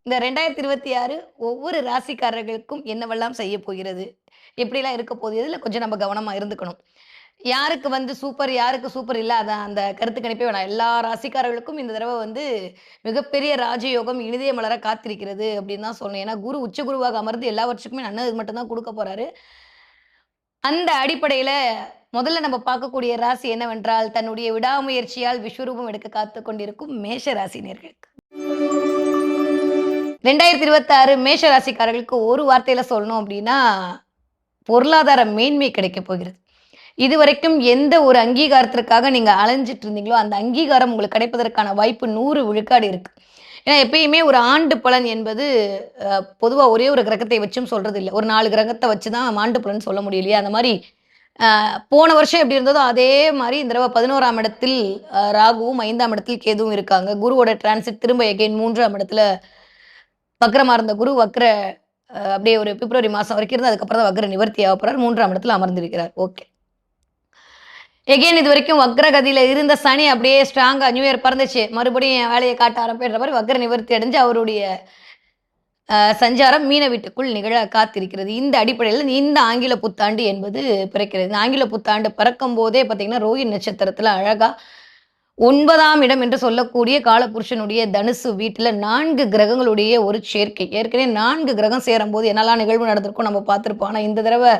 இந்த 2026 ஒவ்வொரு ராசிக்காரர்களுக்கும் என்னவெல்லாம் செய்ய போகிறது? எப்படிலாம் இருக்க போகுது? இதுல கொஞ்சம் நம்ம கவனமா இருந்துக்கணும். யாருக்கு வந்து சூப்பர், யாருக்கு சூப்பர் இல்ல அதான் அந்த கருத்து கணிப்பே வேணாம். எல்லா ராசிக்காரர்களுக்கும் இந்த தடவ வந்து மிகப்பெரிய ராஜயோகம் இனிதே மலர காத்திருக்கிறது அப்படின்னு தான் சொல்லணும். ஏன்னா குரு உச்ச குருவாக அமர்ந்து எல்லா வருஷத்துக்குமே நல்லது மட்டும் தான் குடுக்க போறாரு. அந்த அடிப்படையில முதல்ல நம்ம பார்க்கக்கூடிய ராசி என்னவென்றால், தன்னுடைய விடாமுயற்சியால் விஸ்வரூபம் எடுக்க காத்துக் கொண்டிருக்கும் மேஷ ராசினியர்களுக்கு. 2026 மேஷ ராசிக்காரர்களுக்கு ஒரு வார்த்தையில சொல்லணும் அப்படின்னா, பொருளாதார மேன்மை கிடைக்கப் போகிறது. இதுவரைக்கும் எந்த ஒரு அங்கீகாரத்திற்காக நீங்க அலைஞ்சிட்டு இருந்தீங்களோ, அந்த அங்கீகாரம் உங்களுக்கு கிடைப்பதற்கான வாய்ப்பு 100 விழுக்காடு இருக்கு. ஏன்னா எப்பயுமே ஒரு ஆண்டு பலன் என்பது பொதுவா ஒரே ஒரு கிரகத்தை வச்சும் சொல்றது இல்ல. ஒரு 4 கிரகத்த வச்சு தான் ஆண்டு பலன் சொல்ல முடியும் இல்லையா? அந்த மாரி போன வருஷம் எப்படி இருந்ததோ அதே மாரி இந்த தடவ 11ஆம் இடத்தில் ராகுவும், 5ஆம் இடத்தில் கேதுவும் இருக்காங்க. குருவோட டிரான்சிட் திரும்ப எகைன் 3ஆம் இடத்துல வக்ரமா இருந்த குரு அப்படியே ஒரு பிப்ரவரி மாசம் வரைக்கும் இருந்து அதுக்கப்புறம் தான் வக்ர நிவர்த்தி ஆகப் போறார். 3ஆம் இடத்துல அமர்ந்திருக்கிறார். ஓகே. எகைன் இதுவரைக்கும் வக்ரகதியில இருந்த சனி அப்படியே ஸ்ட்ராங்கா நியூ இயர் பிறந்துச்சு. மறுபடியும் என் வேலைய காட்ட ஆரம்பின்ற மாரி வக்ர நிவர்த்தி அடைஞ்சு அவருடைய சஞ்சாரம் மீன வீட்டுக்குள் நிகழ காத்திருக்கிறது. இந்த அடிப்படையில இந்த ஆங்கில புத்தாண்டு என்பது பிறக்கிறது. இந்த ஆங்கில புத்தாண்டு பிறக்கும்போதே பார்த்தீங்கன்னா, ரோஹிணி நட்சத்திரத்துல அழகா 9ஆம் இடம் என்று சொல்லக்கூடிய காலபுருஷனுடைய தனுசு வீட்டுல 4 கிரகங்களுடைய ஒரு சேர்க்கை. ஏற்கனவே 4 கிரகம் சேரும்போது என்னெல்லாம் நிகழ்வு நடந்திருக்கும் நம்ம பார்த்திருப்போம். ஆனா இந்த தடவ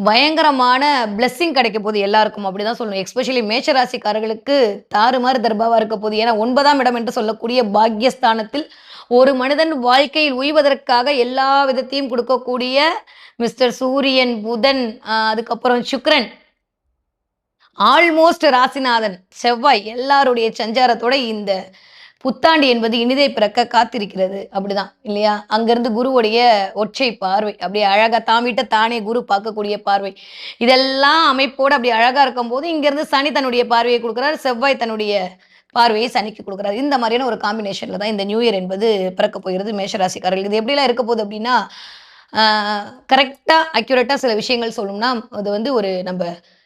பயங்கரமான பிளெஸ்ஸிங் கிடைக்க போகுது எல்லாருக்கும் அப்படிதான் சொல்லணும். எஸ்பெஷலி மேஷ ராசிக்காரர்களுக்கு தாறுமாறு தர்பாவா இருக்க போகுது. ஏன்னா 9ஆம் இடம் என்று சொல்லக்கூடிய பாக்கியஸ்தானத்தில் ஒரு மனிதன் வாழ்க்கையில் உய்வதற்காக எல்லா விதத்தையும் கொடுக்கக்கூடிய மிஸ்டர் சூரியன், புதன், அதுக்கப்புறம் சுக்கிரன், ஆல்மோஸ்ட் ராசிநாதன், செவ்வாய் எல்லாருடைய சஞ்சாரத்தோட இந்த புத்தாண்டு என்பது இனிதே பிறக்க காத்திருக்கிறது. அப்படிதான் இல்லையா? அங்கிருந்து குருவுடைய ஒற்றை பார்வை. அப்படியே அழகா தான் வீட்ட தானே குரு பார்க்கக்கூடிய பார்வை. இதெல்லாம் அமைப்போடு அப்படி அழகா இருக்கும்போது, இங்கிருந்து சனி தன்னுடைய பார்வையை குடுக்குறார். செவ்வாய் தன்னுடைய பார்வையை சனிக்கு குடுக்குறார். இந்த மாதிரியான ஒரு காம்பினேஷன்ல தான் இந்த நியூ இயர் என்பது பிறக்கப் போகிறது மேஷராசிக்காரர்களுக்கு. இது எப்படிலாம் இருக்க போகுது அப்படின்னா, கரெக்ட்டா, அக்யூரேட்டா சில விஷயங்கள் சொல்லணும்னா, அது வந்து ஒரு நம்ப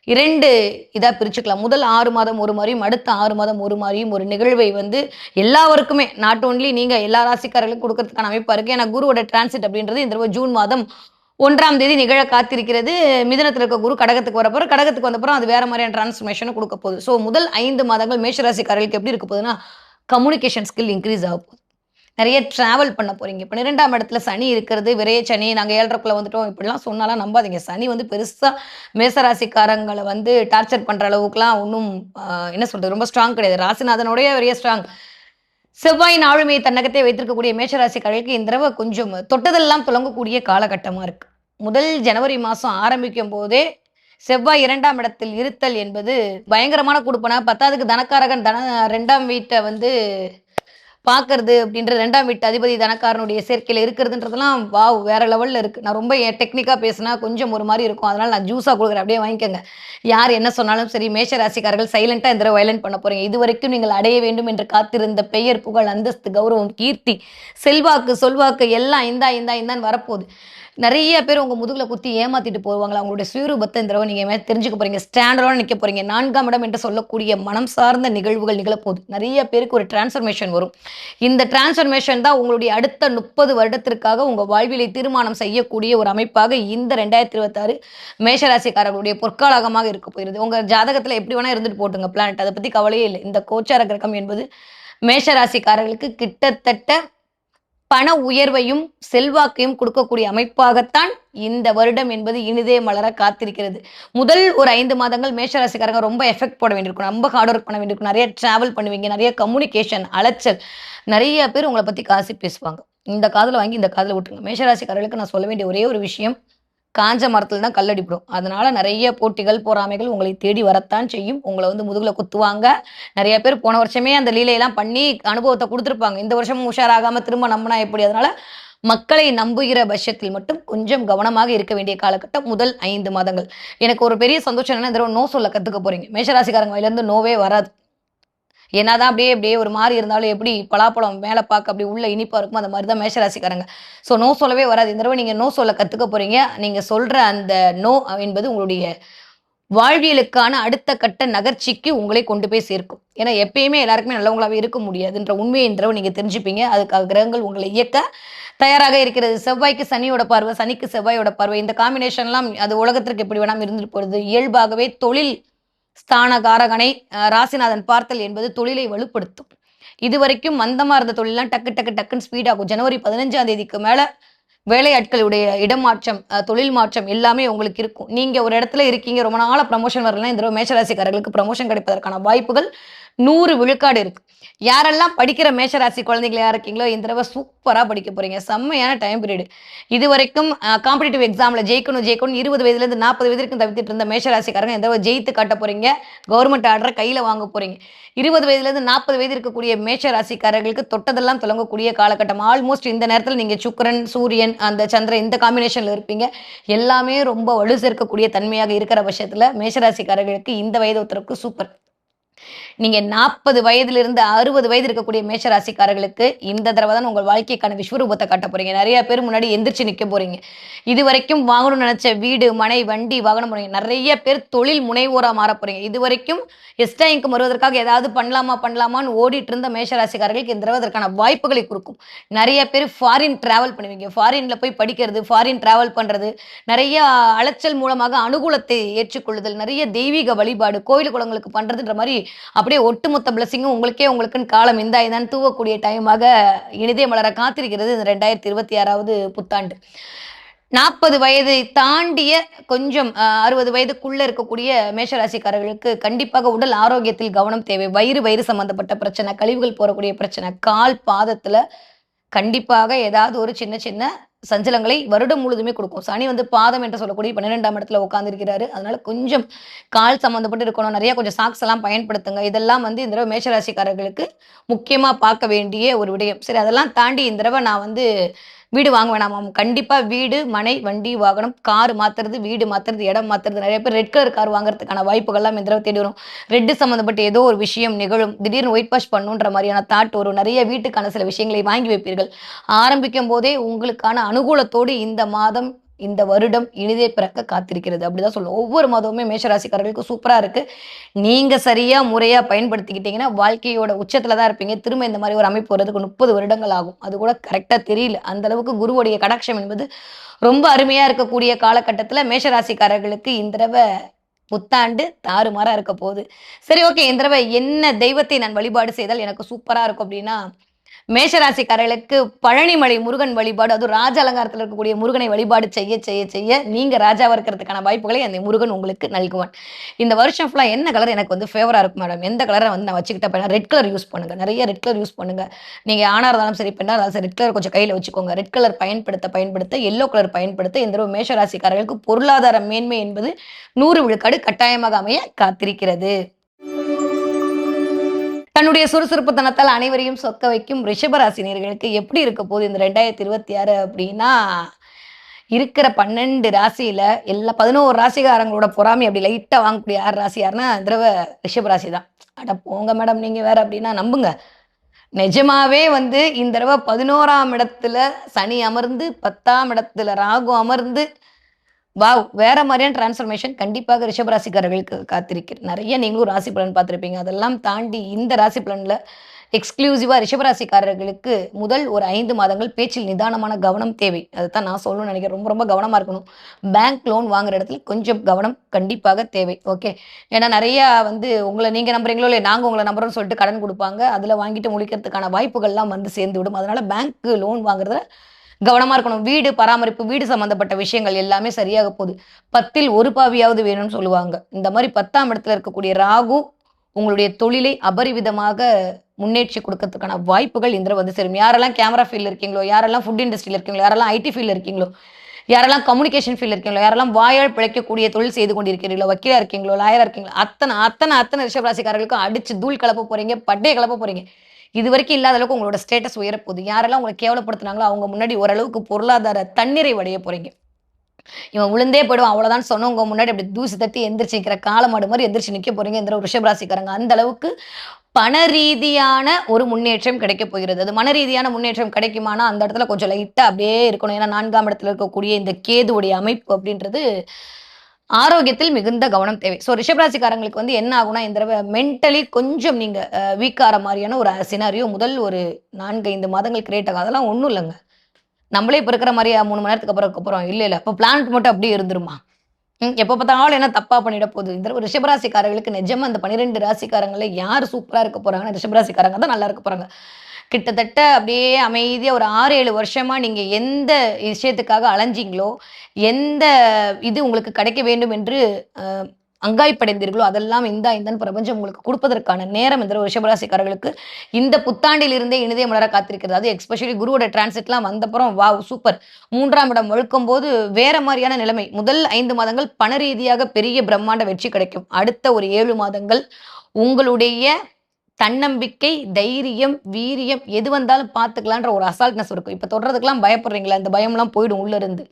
2 இதா பிரிச்சுக்கலாம். முதல் 6 மாதம் ஒரு மாரியும், அடுத்த 6 மாதம் ஒரு மாரியும் ஒரு நிகழ்வை வந்து எல்லாருக்குமே நாட் ஒன்லி நீங்க எல்லா ராசிக்காரர்களுக்கும் குடுக்கறதுக்கான அமைப்பா இருக்கு. ஏன்னா குருவோட டிரான்சிட் அப்படின்றது இந்த தடவ ஜூன் மாதம் 1ஆம் தேதி நிகழ காத்திருக்கிறது. மிதுனத்துல இருக்க குரு கடகத்துக்கு வரப்போறார். கடகத்துக்கு வந்தப்புறம் அது வேற மாரியான டிரான்ஸ்ஃபர்மேஷன குடுக்க போகுது. ஸோ முதல் 5 மாதங்கள் மேஷ ராசிக்காரர்களுக்கு எப்படி இருக்க போகுதுன்னா, கம்யூனிகேஷன் ஸ்கில் இன்கிரீஸ் ஆக போகுது. நெறைய டிராவல் பண்ண போறீங்க. 12ஆம் இடத்துல சனி இருக்கிறது, விரைய சனி, நாங்க 7:30க்குள்ள வந்துட்டோம் இப்படிலாம் சொன்னாலாம் நம்பாதீங்க. சனி வந்து பெருசா மேசராசிக்காரங்கள வந்து டார்ச்சர் பண்ற அளவுக்குலாம் ஒண்ணும் என்ன சொல்றது, ரொம்ப ஸ்ட்ராங் கிடையாது. ராசிநாதனோடயே பெரிய ஸ்ட்ராங். செவ்வாயின் ஆளுமையை தன்னகத்தே வைத்திருக்கக்கூடிய மேஷராசிக்காரர்களுக்கு இந்த தடவ கொஞ்சம் தொட்டதெல்லாம் துலங்கக்கூடிய காலகட்டமா இருக்கு. முதல் ஜனவரி மாசம் ஆரம்பிக்கும் போதே செவ்வாய் 2ஆம் இடத்தில் இருத்தல் என்பது பயங்கரமான குடுப்பன. 10க்கு தனக்காரகன் 2ஆம் வீட்ட வந்து பார்க்கறது அப்படின்ற 2ஆம் வீட்டு அதிபதி தனக்காரனுடைய சேர்க்கையில இருக்கிறதுன்றதெல்லாம் வாவ்! வேற லெவல்ல இருக்கு. நான் ரொம்ப டெக்னிக்கா பேசினா கொஞ்சம் ஒரு மாரி இருக்கும். அதனால நான் ஜூஸா குடுக்குறேன். அப்படியே வாங்கிக்கங்க. யார் என்ன சொன்னாலும் சரி, மேஷ ராசிக்காரர்கள் சைலன்ட்டா இந்த தடவ வயலன்ட் பண்ண போறீங்க. இதுவரைக்கும் நீங்கள் அடைய வேண்டும் என்று காத்திருந்த பெயர், புகழ், அந்தஸ்து, கௌரவம், கீர்த்தி, செல்வாக்கு, சொல்வாக்கு எல்லாம் இந்தான்னு வரப்போகுது. நெறைய பேர் உங்க முதுகுல குத்தி ஏமாத்திட்டு போவாங்களா, அவங்களுடைய சுயரூபத்த இந்த தடவ நீங்க தெரிஞ்சுக்க போறீங்க. ஸ்டாண்டர்டா நிக்க போறீங்க. 4ஆம் இடம் என்று சொல்லக்கூடிய மனம் சார்ந்த நிகழ்வுகள் நிகழப்போகுது. நெறைய பேருக்கு ஒரு டிரான்ஸ்ஃபர்மேஷன் வரும். இந்த டிரான்ஸ்ஃபர்மேஷன் தான் உங்களுடைய அடுத்த 30 வருடத்திற்காக உங்க வாழ்விலை தீர்மானம் செய்யக்கூடிய ஒரு அமைப்பாக இந்த 2026 மேஷராசிக்காரர்களுடைய பொற்காலமாக இருக்க போகிறது. உங்க ஜாதகத்துல எப்படி வேணா இருந்துட்டு போட்டுங்க பிளானட். அத பத்தி கவலையே இல்ல. இந்த கோச்சார கிரகம் என்பது மேஷராசிக்காரர்களுக்கு கிட்டத்தட்ட பண உயர்வையும், செல்வாக்கையும் கொடுக்கக்கூடிய அமைப்பாகத்தான் இந்த வருடம் என்பது இனிதே மலர காத்திருக்கிறது. முதல் ஒரு 5 மாதங்கள் மேஷராசிக்காரங்க ரொம்ப எஃபெக்ட் போட வேண்டியிருக்கும். ரொம்ப ஹார்ட் ஒர்க் பண்ண வேண்டியிருக்கும். நெறைய டிராவல் பண்ணுவீங்க. நெறைய கம்யூனிகேஷன், அலைச்சல். நெறைய பேர் உங்கள பத்தி காசிப் பேசுவாங்க. இந்த காதுல வாங்கி இந்த காதுல விட்டுருங்க. மேஷராசிக்காரர்களுக்கு நான் சொல்ல வேண்டிய ஒரே ஒரு விஷயம், காஞ்ச மரத்துல தான் கல்லடிப்படும். அதனால நெறைய போட்டிகள், பொறாமைகள் உங்களை தேடி வரத்தான் செய்யும். உங்கள வந்து முதுகுல குத்துவாங்க. நெறைய பேர் போன வருஷமே அந்த லீலையெல்லாம் பண்ணி அனுபவத்த குடுத்துருப்பாங்க. இந்த வருஷமும் உஷாராகாம திரும்ப நம்புனா எப்படி? அதனால மக்களை நம்புகிற பட்சத்தில் மட்டும் கொஞ்சம் கவனமாக இருக்க வேண்டிய காலகட்டம் முதல் 5 மாதங்கள். எனக்கு ஒரு பெரிய சந்தோஷம் என்னன்னா, இந்த தடவ நோ சொல்ல கத்துக்க போறீங்க. மேஷராசிக்காரங்க வாயிலருந்து நோவே வராது. என்னதான் அப்படியே அப்படியே ஒரு மாரி இருந்தாலும் எப்படி பலாப்பழம் மேல பார்க்க அப்படியே உள்ள இனிப்பா இருக்குமோ, அந்த மாரி தான் மேஷராசிக்காரங்க. ஸோ நோ சொல்லவே வராது. இந்த தடவ நீங்க நோ சொல்ல கத்துக்க போறீங்க. நீங்க சொல்ற அந்த நோ என்பது உங்களுடைய வாழ்வியலுக்கான அடுத்த கட்ட நகர்ச்சிக்கு உங்களை கொண்டு போய் சேர்க்கும். ஏன்னா எப்பயுமே எல்லாருக்குமே நல்லவங்களாவே இருக்க முடியாதுன்ற உண்மையை நீங்க தெரிஞ்சுப்பீங்க. அதுக்காக கிரகங்கள் உங்களை இயக்க தயாராக இருக்கிறது. செவ்வாய்க்கு சனியோட பார்வை, சனிக்கு செவ்வாயோட பார்வை, இந்த காம்பினேஷன்லாம் அது உலகத்திற்கு எப்படி வேணாலும் இருந்துட்டு போறது. இயல்பாகவே தொழில் ஸ்தானகாரகனை ராசிநாதன் பார்த்தல் என்பது தொழிலை வலுப்படுத்தும். இதுவரைக்கும் மந்தமா இருந்த தொழிலாம் டக்கு டக்கு டக்குன்னு ஸ்பீட் ஆகும். ஜனவரி 15ஆம் தேதிக்கு மேல வேலையாட்களுடைய இடமாற்றம், தொழில் மாற்றம் எல்லாமே உங்களுக்கு இருக்கும். நீங்க ஒரு இடத்துல இருக்கீங்க, ரொம்ப நாளா ப்ரமோஷன் வரலன்னா இந்த தடவை மேஷராசிக்காரர்களுக்கு ப்ரமோஷன் கிடைப்பதற்கான வாய்ப்புகள் 100 விழுக்காடு இருக்கு. யாரெல்லாம் படிக்கிற மேஷராசி குழந்தைகளா இருக்கீங்களோ இந்த தடவை சூப்பரா படிக்க போறீங்க. செம்மையான டைம் பீரியட். இதுவரைக்கும் காம்படிட்டிவ் எக்ஸாம்ல ஜெயிக்கணும் 20 வயதுலேருந்து 40 வயது வரைக்கும் தவித்துட்டு இருந்த மேஷராசிக்காரங்க இந்த தடவை ஜெயித்து காட்ட போறீங்க. கவர்மெண்ட் ஆர்டரை கையில வாங்க போறீங்க. 20 வயதுலேருந்து 40 வயது இருக்கக்கூடிய மேஷராசிக்காரர்களுக்கு தொட்டதெல்லாம் தொடங்கக்கூடிய காலகட்டம். ஆல்மோஸ்ட் இந்த நேரத்தில் நீங்க சுக்கிரன், சூரியன், அந்த சந்திரன் இந்த காம்பினேஷன்ல இருப்பீங்க. எல்லாமே ரொம்ப வலு சேர்க்கக்கூடிய தன்மையாக இருக்கிற பட்சத்துல மேஷராசிக்காரர்களுக்கு இந்த வயது ஒருத்தருக்கு சூப்பர். நீங்க 40 வயதிலிருந்து 60 வயது இருக்கக்கூடிய மேஷராசிக்காரர்களுக்கு இந்த தடவை தான் உங்கள் வாழ்க்கைக்கான விஸ்வரூபத்தை காட்ட போறீங்க. நிறைய பேர் முன்னாடி எந்திரிச்சு நிக்க போறீங்க. இது வரைக்கும் வாங்கணும்னு நினைச்ச வீடு, மனை, வண்டி, வாகனம் போறீங்க. நிறைய பேர் தொழில் முனைவோரா மாற போறீங்க. இது வரைக்கும் எக்ஸ்ட்ரா இன்கம் வருவதற்காக ஏதாவது பண்ணலாமான்னு ஓடிட்டு இருந்த மேஷராசிக்காரர்களுக்கு இந்த தடவை அதற்கான வாய்ப்புகளை கொடுக்கும். நிறைய பேர் ஃபாரின் டிராவல் பண்ணுவீங்க. ஃபாரின்ல போய் படிக்கிறது, ஃபாரின் டிராவல் பண்றது, நிறைய அலைச்சல் மூலமாக அனுகூலத்தை ஏற்றுக்கொள்ளுதல், நிறைய தெய்வீக வழிபாடு, கோயில் குளங்களுக்கு பண்றதுன்ற மாதிரி அப்படியே ஒட்டுமொத்த பிளஸிங்கும் உங்களுக்குன்னு காலம் இந்த இதான் தூவக்கூடிய டைமாக இனிதே மலர காத்திருக்கிறது இந்த 2026வது புத்தாண்டு. 40 வயதை தாண்டிய கொஞ்சம் 60 வயதுக்குள்ள இருக்கக்கூடிய மேஷராசிக்காரர்களுக்கு கண்டிப்பாக உடல் ஆரோக்கியத்தில் கவனம் தேவை. வயிறு சம்பந்தப்பட்ட பிரச்சனை, கழிவுகள் போறக்கூடிய பிரச்சனை, கால் பாதத்துல கண்டிப்பாக ஏதாவது ஒரு சின்ன சின்ன சஞ்சலங்களை வருடம் முழுதுமே கொடுக்கும். சனி பாதம் என்று சொல்லக்கூடிய 12ஆம் இடத்துல உட்கார்ந்திருக்கிறாரு. அதனால கொஞ்சம் கால் சம்பந்தப்பட்டு இருக்கணும். நிறைய கொஞ்சம் சாக்ஸ் எல்லாம் பயன்படுத்துங்க. இதெல்லாம் இந்த தடவை மேஷராசிக்காரர்களுக்கு முக்கியமா பார்க்க வேண்டிய ஒரு விடயம். சரி, அதெல்லாம் தாண்டி இந்த தடவை நான் வீடு வாங்க வேணாமாம். கண்டிப்பா வீடு, மனை, வண்டி, வாகனம், கார் மாத்துறது, வீடு மாத்துறது, இடம் மாத்துறது, நிறைய பேர் ரெட் கலர் கார் வாங்குறதுக்கான வாய்ப்புகள்லாம் இந்த தடவை தேடி வரும். ரெட்டு சம்பந்தப்பட்ட ஏதோ ஒரு விஷயம் நிகழும். திடீர்னு ஒயிட் வாஷ் பண்ணுன்ற மாதிரியான தாட் வரும். நிறைய வீட்டுக்கான சில விஷயங்களை வாங்கி வைப்பீர்கள். ஆரம்பிக்கும் போதே உங்களுக்கான அனுகூலத்தோடு இந்த மாதம், இந்த வருடம் இனிதே பிறக்க காத்திருக்கிறது. அப்படிதான் சொல்லுவோம். ஒவ்வொரு மாதமுமே மேஷராசிக்காரர்களுக்கு சூப்பரா இருக்கு. நீங்க சரியா முறையா பயன்படுத்திக்கிட்டீங்கன்னா வாழ்க்கையோட உச்சத்துல தான் இருப்பீங்க. திரும்ப இந்த மாதிரி ஒரு அமைப்பு வர்றதுக்கு 30 வருடங்கள் ஆகும். அது கூட கரெக்டா தெரியல. அந்த அளவுக்கு குருவுடைய கடாட்சம் என்பது ரொம்ப அருமையா இருக்கக்கூடிய காலகட்டத்துல மேஷராசிக்காரர்களுக்கு இந்த தடவை புத்தாண்டு தாறுமாறா இருக்க போகுது. சரி, ஓகே. இந்த தடவை என்ன தெய்வத்தை நான் வழிபாடு செய்தால் எனக்கு சூப்பரா இருக்கும் அப்படின்னா, மேஷராசிக்காரர்களுக்கு பழனிமலை முருகன் வழிபாடு, அதுவும் ராஜ அலங்காரத்தில் இருக்கக்கூடிய முருகனை வழிபாடு செய்ய செய்ய செய்ய நீங்க ராஜாவா இருக்கிறதுக்கான வாய்ப்புகளை அந்த முருகன் உங்களுக்கு நல்குவான். இந்த வருஷம் ஃபுல்லா என்ன கலர் எனக்கு ஃபேவரா இருக்கும் மேடம், எந்த கலரை நான் வச்சுக்கிட்ட ரெட் கலர் யூஸ் பண்ணுங்க. நிறைய ரெட் கலர் யூஸ் பண்ணுங்க. நீங்க ஆணா இருந்தாலும் சரி, பெண்ணா இருந்தாலும் சரி, ரெட் கலர் கொஞ்சம் கையில வச்சுக்கோங்க. ரெட் கலர் பயன்படுத்த எல்லோ கலர் பயன்படுத்த இந்த மேஷராசிக்காரர்களுக்கு பொருளாதார மேன்மை என்பது 100 விழுக்காடு கட்டாயமாக அமைய காத்திருக்கிறது. தன்னுடைய சுறுசுறுப்புத்தனத்தால் அனைவரையும் சொக்க வைக்கும் ரிஷபராசினியர்களுக்கு எப்படி இருக்க போகுது இந்த 2026 அப்படின்னா, இருக்கிற 12 ராசியில எல்லா 11 ராசிகாரங்களோட பொறாமை அப்படி லைட்டா வாங்கக்கூடிய 6 ராசி யாருன்னா இந்த தடவை ரிஷபராசி தான். அட போங்க மேடம் நீங்க வேற அப்படின்னா நம்புங்க. நிஜமாவே இந்த தடவை 11ஆம் இடத்துல சனி அமர்ந்து, 10ஆம் இடத்துல ராகு அமர்ந்து, வாவ்! வேற மாதிரியான டிரான்ஸ்ஃபர்மேஷன் கண்டிப்பாக ரிஷபராசிக்காரர்களுக்கு காத்திருக்கிறது. நிறைய நீங்களும் ராசி பலன் பார்த்துருப்பீங்க. அதெல்லாம் தாண்டி இந்த ராசி பலன்ல எக்ஸ்க்ளூசிவா ரிஷபராசிக்காரர்களுக்கு முதல் ஒரு 5 மாதங்கள் பேச்சில் நிதானமான கவனம் தேவை. அதுதான் நான் சொல்லணும்னு நினைக்கிறேன். ரொம்ப ரொம்ப கவனமா இருக்கணும். பேங்க் லோன் வாங்குற இடத்துல கொஞ்சம் கவனம் கண்டிப்பாக தேவை. ஓகே. ஏன்னா நிறைய உங்களை நீங்க நம்புறீங்களோ இல்லை நாங்க உங்களை நம்புறோம்னு சொல்லிட்டு கடன் கொடுப்பாங்க. அதுல வாங்கிட்டு முடிக்கிறதுக்கான வாய்ப்புகள்லாம் சேர்ந்து விடும். அதனால பேங்க் லோன் வாங்குறதுல கவனமா இருக்கணும். வீடு பராமரிப்பு, வீடு சம்பந்தப்பட்ட விஷயங்கள் எல்லாமே சரியாக போகுது. 10ல் ஒரு பாவியாவது வேணும்னு சொல்லுவாங்க. இந்த மாதிரி 10ஆம் இடத்துல இருக்கக்கூடிய ராகு உங்களுடைய தொழிலை அபரிவிதமாக முன்னேற்றி கொடுக்கறதுக்கான வாய்ப்புகள் இந்த சேரும். யாரெல்லாம் கேமரா ஃபீல்ட்ல இருக்கீங்களோ, யாரெல்லாம் ஃபுட் இண்டஸ்ட்ரியில இருக்கீங்களோ, யாரெல்லாம் ஐடி ஃபீல்ட்ல இருக்கீங்களோ, யாரெல்லாம் கம்யூனிகேஷன் ஃபீல்ட்ல இருக்கீங்களோ, யாரெல்லாம் வாயால் பிழைக்கக்கூடிய தொழில் செய்து கொண்டிருக்கிறீங்களோ, வக்கீலா இருக்கீங்களோ, லாயரா இருக்கீங்களோ, அத்தனை ரிஷபராசிக்காரர்களுக்கும் அடிச்சு தூள் கலப்ப போறீங்க, பட்டையை கலப்ப போறீங்க. இது வரைக்கும் இல்லாத அளவுக்கு உங்களோட ஸ்டேட்டஸ் உயரப்போகுது. யாரெல்லாம் உங்களை கேவலப்படுத்தினாங்களோ அவங்க முன்னாடி ஓரளவுக்கு பொருளாதார தண்ணீரை வடைய போறீங்க. இவன் விழுந்தே போயிடுவான் அவ்வளவுதான் சொன்னவங்க முன்னாடி அப்படி தூசி தட்டி எந்திரிச்சு நிற்கிற காலமாடு மாதிரி எந்திரிச்சு நிக்க போறீங்க. இந்த ரிஷபராசிக்காரங்க அந்த அளவுக்கு பண ரீதியான ஒரு முன்னேற்றம் கிடைக்க போகிறது. அது மன ரீதியான முன்னேற்றம் கிடைக்குமானா அந்த இடத்துல கொஞ்சம் லைட்டா அப்படியே இருக்கணும். ஏன்னா 4ஆம் இடத்துல இருக்கக்கூடிய இந்த கேதுவுடைய அமைப்பு அப்படின்றது ஆரோக்கியத்தில் மிகுந்த கவனம் தேவை. ஸோ ரிஷபராசிக்காரங்களுக்கு வந்து என்ன ஆகும்னா, இந்த தடவ மென்டலி கொஞ்சம் நீங்க வீக் ஆற மாரியான ஒரு சினாரியோ முதல் ஒரு 4, 5 மாதங்கள் கிரியேட் ஆகும். அதெல்லாம் ஒண்ணும் இல்லங்க. நம்மளே இப்ப இருக்கிற மாரியா 3 மணி நேரத்துக்கு அப்புறம் இருக்க போறோம். இல்ல, இல்ல. அப்ப பிளானட் மட்டும் அப்படியே இருந்துருமா? எப்ப பார்த்தாலும் என்ன தப்பா பண்ணிட போகுது. இந்த தடவ ரிஷபராசிக்காரர்களுக்கு நிஜமா அந்த 12 ராசிக்காரங்கள்ல யார் சூப்பரா இருக்க போறாங்கன்னா, ரிஷபராசிக்காரங்க தான் நல்லா இருக்க போறாங்க. கிட்டத்தட்ட அப்படியே அமைதியா ஒரு 6, 7 வருஷமா நீங்க எந்த விஷயத்துக்காக அலைஞ்சீங்களோ, எந்த இது உங்களுக்கு கிடைக்க வேண்டும் என்று அ அங்காய்ப்படைந்தீர்களோ, அதெல்லாம் இந்தான்னு பிரபஞ்சம் உங்களுக்கு குடுப்பதற்கான நேரம் இந்த ரிஷபராசிக்காரர்களுக்கு இந்த புத்தாண்டிலிருந்தே இனிதே மலர காத்திருக்கிறது. அதுவும் எஸ்பெஷலி குருவோட டிரான்சிட்லாம் வந்தப்புறம் வாவ்! சூப்பர். 3ஆம் இடம் வழுக்கும்போது வேற மாரியான நிலைமை. முதல் 5 மாதங்கள் பண ரீதியாக பெரிய பிரம்மாண்ட வெற்றி கிடைக்கும். அடுத்த ஒரு 7 மாதங்கள் உங்களுடைய தன்னம்பிக்கை, தைரியம், வீரியம் எது வந்தாலும் பார்த்துக்கலான்ற ஒரு அசால்ட்னஸ் இருக்கும். இப்ப தொடுறதுக்கெல்லாம் பயப்படுறீங்களா? அந்த பயம்லாம் போயிடும் உள்ள இருந்து.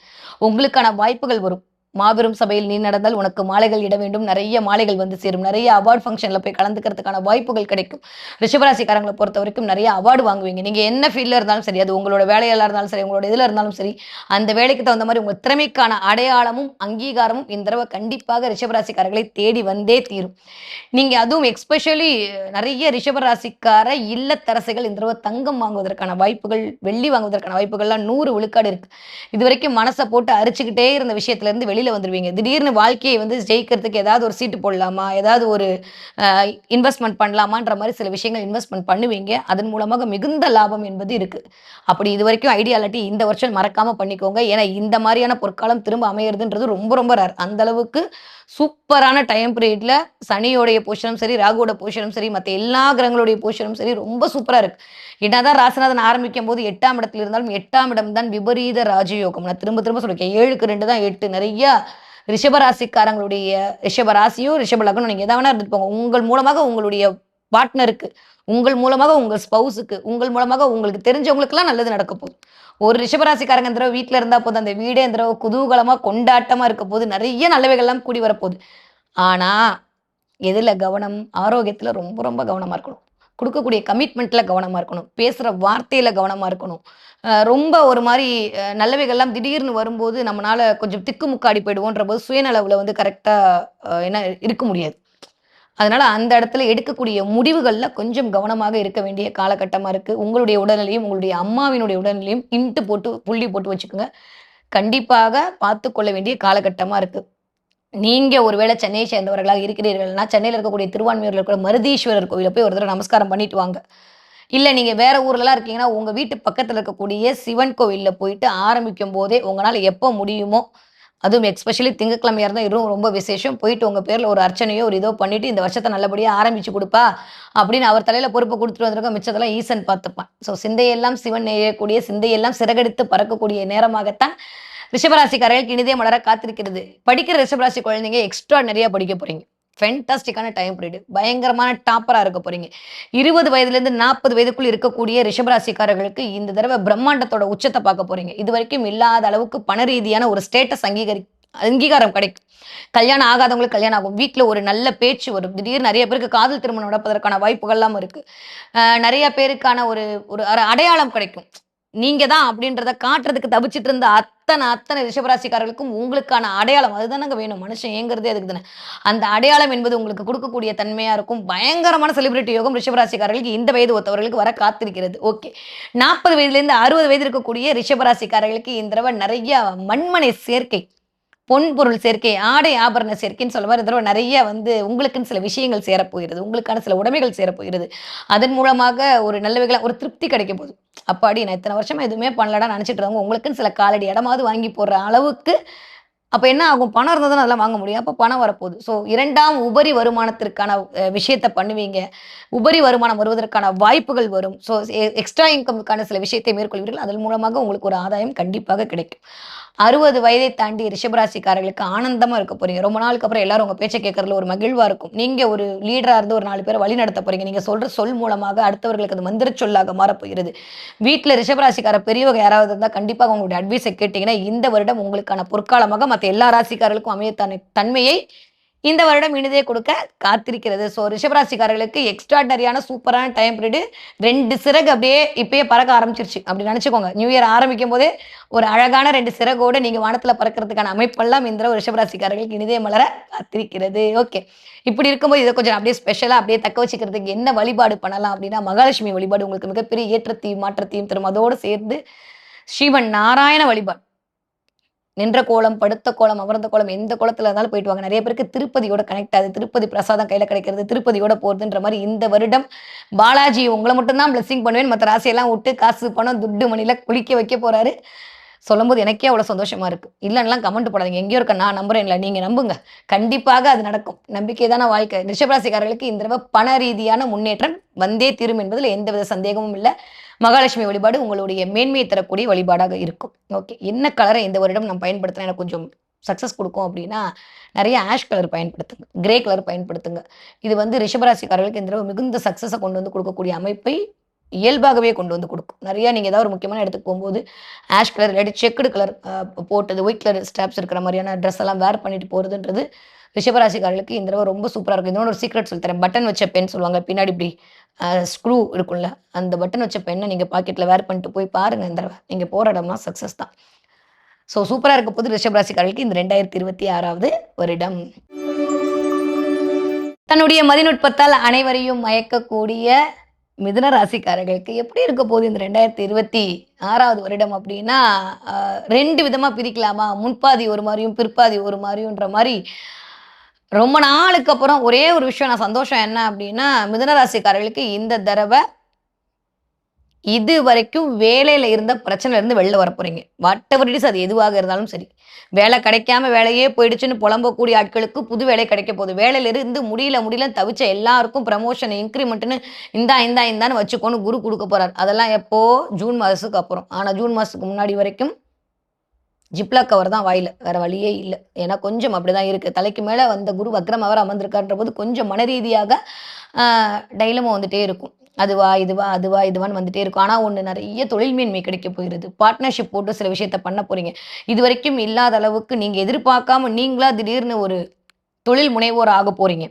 உங்களுக்கான வாய்ப்புகள் வரும். மாபெரும் சபையில் நீ நடந்தால் உனக்கு மாலைகள் இட வேண்டும். நெறைய மாலைகள் வந்து சேரும். நெறைய அவார்ட் ஃபங்ஷன்ல போய் கலந்துக்கிறதுக்கான வாய்ப்புகள் கிடைக்கும். ரிஷபராசிக்காரங்கள பொறுத்தவரைக்கும் நெறைய அவார்டு வாங்குவீங்க. நீங்க என்ன ஃபீல்ட்ல இருந்தாலும் சரி, அது உங்களோட வேலையா இருந்தாலும் சரி, உங்களோட இதுல இருந்தாலும் சரி, அந்த வேலைக்கு தகுந்த மாரி உங்க திறமைக்கான அடையாளமும், அங்கீகாரமும் இந்த தடவ கண்டிப்பாக ரிஷபராசிக்காரர்களை தேடி வந்தே தீரும். நீங்க அதுவும் எஸ்பெஷலி நெறைய ரிஷபராசிக்கார இல்லத்தரசிகள் இந்த தடவ தங்கம் வாங்குவதற்கான வாய்ப்புகள், வெள்ளி வாங்குவதற்கான வாய்ப்புகள்லாம் 100 விழுக்காடு இருக்கு. இதுவரைக்கும் மனச போட்டு அரிச்சுக்கிட்டே இருந்த விஷயத்துல இருந்து வெளியில வந்துருவீங்க. திடீர்னு வாழ்க்கையை வந்து ஜெயிக்கிறதுக்கு ஏதாவது ஒரு சீட்டு போடலாமா? ஏதாவது ஒரு அ இன்வெஸ்ட்மென்ட் பண்ணலாமான்ற மாரி சில விஷயங்கள் இன்வெஸ்ட்மென்ட் பண்ணுவீங்க. அதன் மூலமாக மிகுந்த லாபம் என்பது இருக்கு. அப்படி இதுவரைக்கும் ஐடியா இல்லாட்டி இந்த வருஷம் மறக்காம பண்ணிக்கோங்க. ஏன்னா இந்த மாரியான பொற்காலம் திரும்ப அமையறதுன்றது ரொம்ப ரொம்ப ரேர். அந்த அளவுக்கு சூப்பரான டைம் பீரியட்ல சனியோடைய பொசிஷனும் சரி, ராகுவோட பொசிஷனும் சரி, மத்த எல்லா கிரகங்களுடைய பொசிஷனும் சரி ரொம்ப சூப்பரா இருக்கு. என்னதான் ராசிநாதன் ஆரம்பிக்கும்போது 8ஆம் இடத்துல இருந்தாலும் 8ஆம் இடம் தான் விபரீத ராஜயோகம். நான் திரும்ப திரும்ப சொல்லிருக்கேன். 7க்கு 2 தான் 8. நெறைய ரிஷப ராசிக்காரங்களுடைய ரிஷப ராசியோ, ரிஷப லக்னம் நீங்க எதா வேணா இருந்துட்டு போங்க. உங்கள் மூலமாக உங்களுடைய பார்ட்னருக்கு, உங்கள் மூலமாக உங்க ஸ்பவுஸுக்கு, உங்கள் மூலமாக உங்களுக்கு தெரிஞ்சவங்களுக்கெல்லாம் நல்லது நடக்க போகுது. ஒரு ரிஷபராசிக்காரங்க இந்த தடவ வீட்ல இருந்தா போதும். அந்த வீடே இந்த தடவ குதூகலமா, கொண்டாட்டமா இருக்க போது. நெறைய நல்லவைகள்லாம் கூடி வரப்போது. ஆனா, எதுல கவனம்? ஆரோக்கியத்துல ரொம்ப ரொம்ப கவனமா இருக்கணும். குடுக்கக்கூடிய கமிட்மெண்ட்ல கவனமா இருக்கணும். பேசுற வார்த்தையில கவனமா இருக்கணும். ரொம்ப ஒரு மாரி நல்லவைகள்லாம் திடீர்னு வரும்போது, நம்மனால கொஞ்சம் திக்குமுக்காடி போயிடுவோன்றபோது, சுயநலவுல வந்து கரெக்ட்டா என்ன இருக்க முடியாது. அதனால அந்த இடத்துல எடுக்கக்கூடிய முடிவுகள்ல கொஞ்சம் கவனமாக இருக்க வேண்டிய காலகட்டமா இருக்கு. உங்களுடைய உடல்நிலையும், உங்களுடைய அம்மாவினுடைய உடல்நிலையும் இன்ட்டு போட்டு, புள்ளி போட்டு வச்சுக்கோங்க. கண்டிப்பாக பார்த்துக் கொள்ள வேண்டிய காலகட்டமா இருக்கு. நீங்க ஒருவேளை சென்னையை சேர்ந்தவர்களாக இருக்கிறீர்கள்னா, சென்னையில இருக்கக்கூடிய திருவான்மியூர்ல இருக்கிற மருதீஸ்வரர் கோவில போய் ஒரு தடவ நமஸ்காரம் பண்ணிட்டு வாங்க. இல்ல நீங்க வேற ஊர்லலாம் இருக்கீங்கன்னா, உங்க வீட்டு பக்கத்துல இருக்கக்கூடிய சிவன் கோவில்ல போயிட்டு ஆரம்பிக்கும்போதே, உங்கனால எப்ப முடியுமோ, அதுவும் எஸ்பெஷலி திங்கட்கிழமையா இருந்தா இன்னும் ரொம்ப விசேஷம். போயிட்டு உங்க பேர்ல ஒரு அர்ச்சனையோ, ஒரு இதோ பண்ணிட்டு, இந்த வருஷத்த நல்லபடியா ஆரம்பிச்சு குடுப்பா, அப்படின்னு அவர் தலையில பொறுப்ப குடுத்துட்டு வந்திருக்க. மிச்சதெல்லாம் ஈசன் பார்த்துப்பான். ஸோ சிந்தையெல்லாம் சிவன் எய்யக்கூடிய, சிந்தையெல்லாம் சிறகடித்து பறக்கக்கூடிய நேரமாகத்தான் ரிஷபராசிக்காரர்களுக்கு இனிதே மலர காத்திருக்கிறது. படிக்கிற ரிஷபராசி குழந்தைங்க எக்ஸ்ட்ரார்டினரியா படிக்க போறீங்க. ஃபென்டாஸ்டிக்கான டைம் பீரியட். பயங்கரமான டாப்பரா இருக்க போறீங்க. 20 வயதிலிருந்து 40 வயதுக்குள் இருக்கக்கூடிய ரிஷபராசிக்காரர்களுக்கு இந்த தடவ பிரம்மாண்டத்தோட உச்சத்த பார்க்க போறீங்க. இதுவரைக்கும் இல்லாத அளவுக்கு பண ரீதியான ஒரு ஸ்டேட்டஸ் அங்கீகாரம் கிடைக்கும். கல்யாணம் ஆகாதவங்களுக்கு கல்யாணம் ஆகும். வீட்ல ஒரு நல்ல பேச்சு வரும். திடீர்னு நெறைய பேருக்கு காதல் திருமணம் நடப்பதற்கான வாய்ப்புகள்லாம் இருக்கு. நெறைய பேருக்கான ஒரு ஒரு அடையாளம் கிடைக்கும். நீங்க தான் அப்படின்றத காட்டுறதுக்கு தவிச்சிட்டு இருந்த அத்தனை ரிஷபராசிக்காரர்களுக்கும் உங்களுக்கான அடையாளம் அதுதானங்க வேணும். மனுஷன் ஏங்குறதே அதுக்கு தானே. அந்த அடையாளம் என்பது உங்களுக்கு குடுக்கக்கூடிய தன்மையா இருக்கும். பயங்கரமான செலிபிரிட்டி யோகம் ரிஷபராசிக்காரர்களுக்கு இந்த வயது ஒத்தவர்களுக்கு வர காத்திருக்கிறது. ஓகே. 40 வயதிலிருந்து 60 வயது இருக்கக்கூடிய ரிஷபராசிக்காரர்களுக்கு இந்த தடவ நெறைய மண்மனை சேர்க்கை. பொன்பொருள் சேர்க்கை, ஆடை ஆபரண சேர்க்கைன்னு சொல்ல மாரி இந்த தடவ நெறைய வந்து உங்களுக்குன்னு சில விஷயங்கள் சேரப்போகிறது. உங்களுக்கான சில உடைமைகள் சேரப்போகிறது. அதன் மூலமாக ஒரு நல்லவைகளா ஒரு திருப்தி கிடைக்க போகுது. அப்பாடி நான் இத்தன வருஷமா எதுவுமே பண்ணலடான்னு நெனச்சுட்டு இருந்தவங்க, உங்களுக்குன்னு சில காலடி இடமாவது வாங்கி போடுற அளவுக்கு அப்ப என்ன ஆகும்? பணம் இருந்தா தானே அதெல்லாம் வாங்க முடியும். அப்ப பணம் வரப்போகுது. ஸோ 2ஆம் உபரி வருமானத்திற்கான விஷயத்த பண்ணுவீங்க. உபரி வருமானம் வருவதற்கான வாய்ப்புகள் வரும். ஸோ எக்ஸ்ட்ரா இன்கம்க்கான சில விஷயத்தை மேற்கொள்வீர்கள். அதன் மூலமாக உங்களுக்கு ஒரு ஆதாயம் கண்டிப்பாக கிடைக்கும். 60 வயதை தாண்டி ரிஷபராசிக்காரர்களுக்கு ஆனந்தமா இருக்க போறீங்க. ரொம்ப நாளுக்கு அப்புறம் எல்லாரும் உங்க பேச்ச கேட்கறதுல ஒரு மகிழ்வா இருக்கும். நீங்க ஒரு லீடரா இருந்து ஒரு 4 பேர வழிநடத்த போறீங்க. நீங்க சொல்ற சொல் மூலமாக அடுத்தவர்களுக்கு அது மந்திர சொல்லாக மாறப்போகிறது. வீட்ல ரிஷபராசிக்கார பெரியவங்க யாராவது இருந்தா கண்டிப்பாக உங்களுடைய அட்வைஸ கேட்டீங்கன்னா, இந்த வருடம் உங்களுக்கான பொற்காலமாக மத்த எல்லா ராசிக்காரர்களுக்கும் அமைய தன்மையை இந்த வருடம் இனிதே கொடுக்க காத்திருக்கிறது. ஸோ ரிஷபராசிக்காரர்களுக்கு எக்ஸ்ட்ராடனரியான சூப்பரான டைம் பீரியடு. 2 சிறகு அப்படியே இப்பயே பறக்க ஆரம்பிச்சிருச்சு அப்படி நினச்சிக்கோங்க. நியூ இயர் ஆரம்பிக்கும் போதே ஒரு அழகான 2 சிறகோடு நீங்கள் வானத்தில் பறக்கிறதுக்கான அமைப்பெல்லாம் இந்த ரிஷபராசிக்காரர்களுக்கு இனிதே மலர காத்திருக்கிறது. ஓகே, இப்படி இருக்கும்போது இதை கொஞ்சம் அப்படியே ஸ்பெஷலாக அப்படியே தக்க வச்சுக்கிறதுக்கு என்ன வழிபாடு பண்ணலாம் அப்படின்னா, மகாலட்சுமி வழிபாடு உங்களுக்கு மிகப்பெரிய ஏற்றத்தையும் மாற்றத்தையும் தரும். அதோடு சேர்ந்து ஸ்ரீமன் நாராயண வழிபாடு. நின்ற கோலம், படுத்த கோலம், அமர்ந்த கோலம், எந்த கோலத்துல இருந்தாலும் போயிட்டு வாங்க. நிறைய பேருக்கு திருப்பதியோட கனெக்ட் ஆகுது. திருப்பதி பிரசாதம் கையில கிடைக்கிறது, திருப்பதியோட போறதுன்ற மாதிரி இந்த வருடம் பாலாஜி உங்களை மட்டும்தான் பிளெஸிங் பண்ணுவேன், மற்ற ராசியெல்லாம் விட்டு காசு பணம் துட்டு மணில குளிக்க வைக்க போறாரு. சொல்லும்போது எனக்கே அவ்வளோ சந்தோஷமா இருக்கு. இல்லைன்னா கமெண்ட் போடாதீங்க, எங்கேயோ இருக்க நான் நம்புறேன். இல்லை, நீங்க நம்புங்க, கண்டிப்பாக அது நடக்கும். நம்பிக்கை தானே வாழ்க்கை. ரிஷபராசிக்காரர்களுக்கு இந்த தடவை பண ரீதியான முன்னேற்றம் வந்தே தீரும் என்பதில் எந்தவித சந்தேகமும் இல்லை. மகாலட்சுமி வழிபாடு உங்களுடைய மேன்மையை தரக்கூடிய வழிபாடாக இருக்கும். ஓகே, என்ன கலரை இந்த வருடம் நான் பயன்படுத்தினா எனக்கு கொஞ்சம் சக்ஸஸ் கொடுக்கும் அப்படின்னா, நிறைய ஆஷ் கலர் பயன்படுத்துங்க, கிரே கலர் பயன்படுத்துங்க. இது வந்து ரிஷபராசிக்காரர்களுக்கு இந்த தடவை மிகுந்த சக்ஸஸை கொண்டு வந்து கொடுக்கக்கூடிய அமைப்பை இயல்பாகவே கொண்டு வந்து கொடுக்கும். நிறையா நீங்கள் ஏதாவது ஒரு முக்கியமான இடத்துக்கு போகும்போது ஆஷ் கலர் இல்லாட்டி செக்குடு கலர் போட்டது, ஒயிட் கலர் ஸ்டாப்ஸ் இருக்கிற மாதிரியான ட்ரெஸ் எல்லாம் வேர் பண்ணிட்டு போகிறதுன்றது ரிஷபராசிக்காரர்களுக்கு இந்த தடவை ரொம்ப சூப்பராக இருக்கும். இன்னொன்று ஒரு சீக்ரெட் சொல்லித்தரேன். பட்டன் வச்ச பென் சொல்லுவாங்க, பின்னாடி இப்படி ஸ்க்ரூ இருக்கும்ல, அந்த பட்டன் வச்ச பெண்ணை நீங்கள் பாக்கெட்டில் வேர் பண்ணிட்டு போய் பாருங்கள். இந்த தடவை நீங்கள் போகிற இடம்னா சக்ஸஸ் தான். ஸோ சூப்பராக இருக்க போது ரிஷபராசிக்காரர்களுக்கு இந்த 2026வது வருடம். தன்னுடைய மதிநுட்பத்தால் அனைவரையும் மயக்கக்கூடிய மிதுன ராசிக்காரர்களுக்கு எப்படி இருக்க போகுது இந்த 2026வது வருடம் அப்படின்னா, 2 விதமாக பிரிக்கலாமா? முன்பாதி ஒரு மாதிரியும் பிற்பாதி ஒரு மாதிரியும்ன்ற மாதிரி. ரொம்ப நாளுக்கு அப்புறம் ஒரே ஒரு விஷயம் நான் சந்தோஷம் என்ன அப்படின்னா, மிதுன ராசிக்காரர்களுக்கு இந்த தடவை இது வரைக்கும் வேலையில் இருந்த பிரச்சனையிலேருந்து வெளில வர போகிறீங்க. வாட் எவர் இட் இஸ், அது எதுவாக இருந்தாலும் சரி. வேலை கிடைக்காம வேலையே போயிடுச்சுன்னு புலம்பக்கூடிய ஆட்களுக்கு புது வேலை கிடைக்க போகுது. வேலையிலிருந்து முடியல தவிச்ச எல்லாருக்கும் ப்ரமோஷன், இன்க்ரிமெண்ட்டுன்னு இந்தான்னு வச்சுக்கோன்னு குரு கொடுக்க போகிறார். அதெல்லாம் எப்போ? ஜூன் மாதத்துக்கு அப்புறம். ஆனால் ஜூன் மாதத்துக்கு முன்னாடி வரைக்கும் ஜிப்லா கவர் தான் வாயில், வேறு வழியே இல்லை. ஏன்னா கொஞ்சம் அப்படி தான் இருக்குது. தலைக்கு மேலே வந்த குரு வக்ரம் அவர் அமர்ந்திருக்கான்ற போது கொஞ்சம் மனரீதியாக டைலமோ வந்துட்டே இருக்கும். அதுவா இதுவான்னு வந்துட்டே இருக்கும். ஆனால் ஒன்று, நிறைய தொழில் மேன்மை கிடைக்க போகிறது. பார்ட்னர்ஷிப் போட்டு சில விஷயத்த பண்ண போகிறீங்க. இது வரைக்கும் இல்லாத அளவுக்கு நீங்கள் எதிர்பார்க்காம நீங்களா திடீர்னு ஒரு தொழில் முனைவோர் ஆக போகிறீங்க.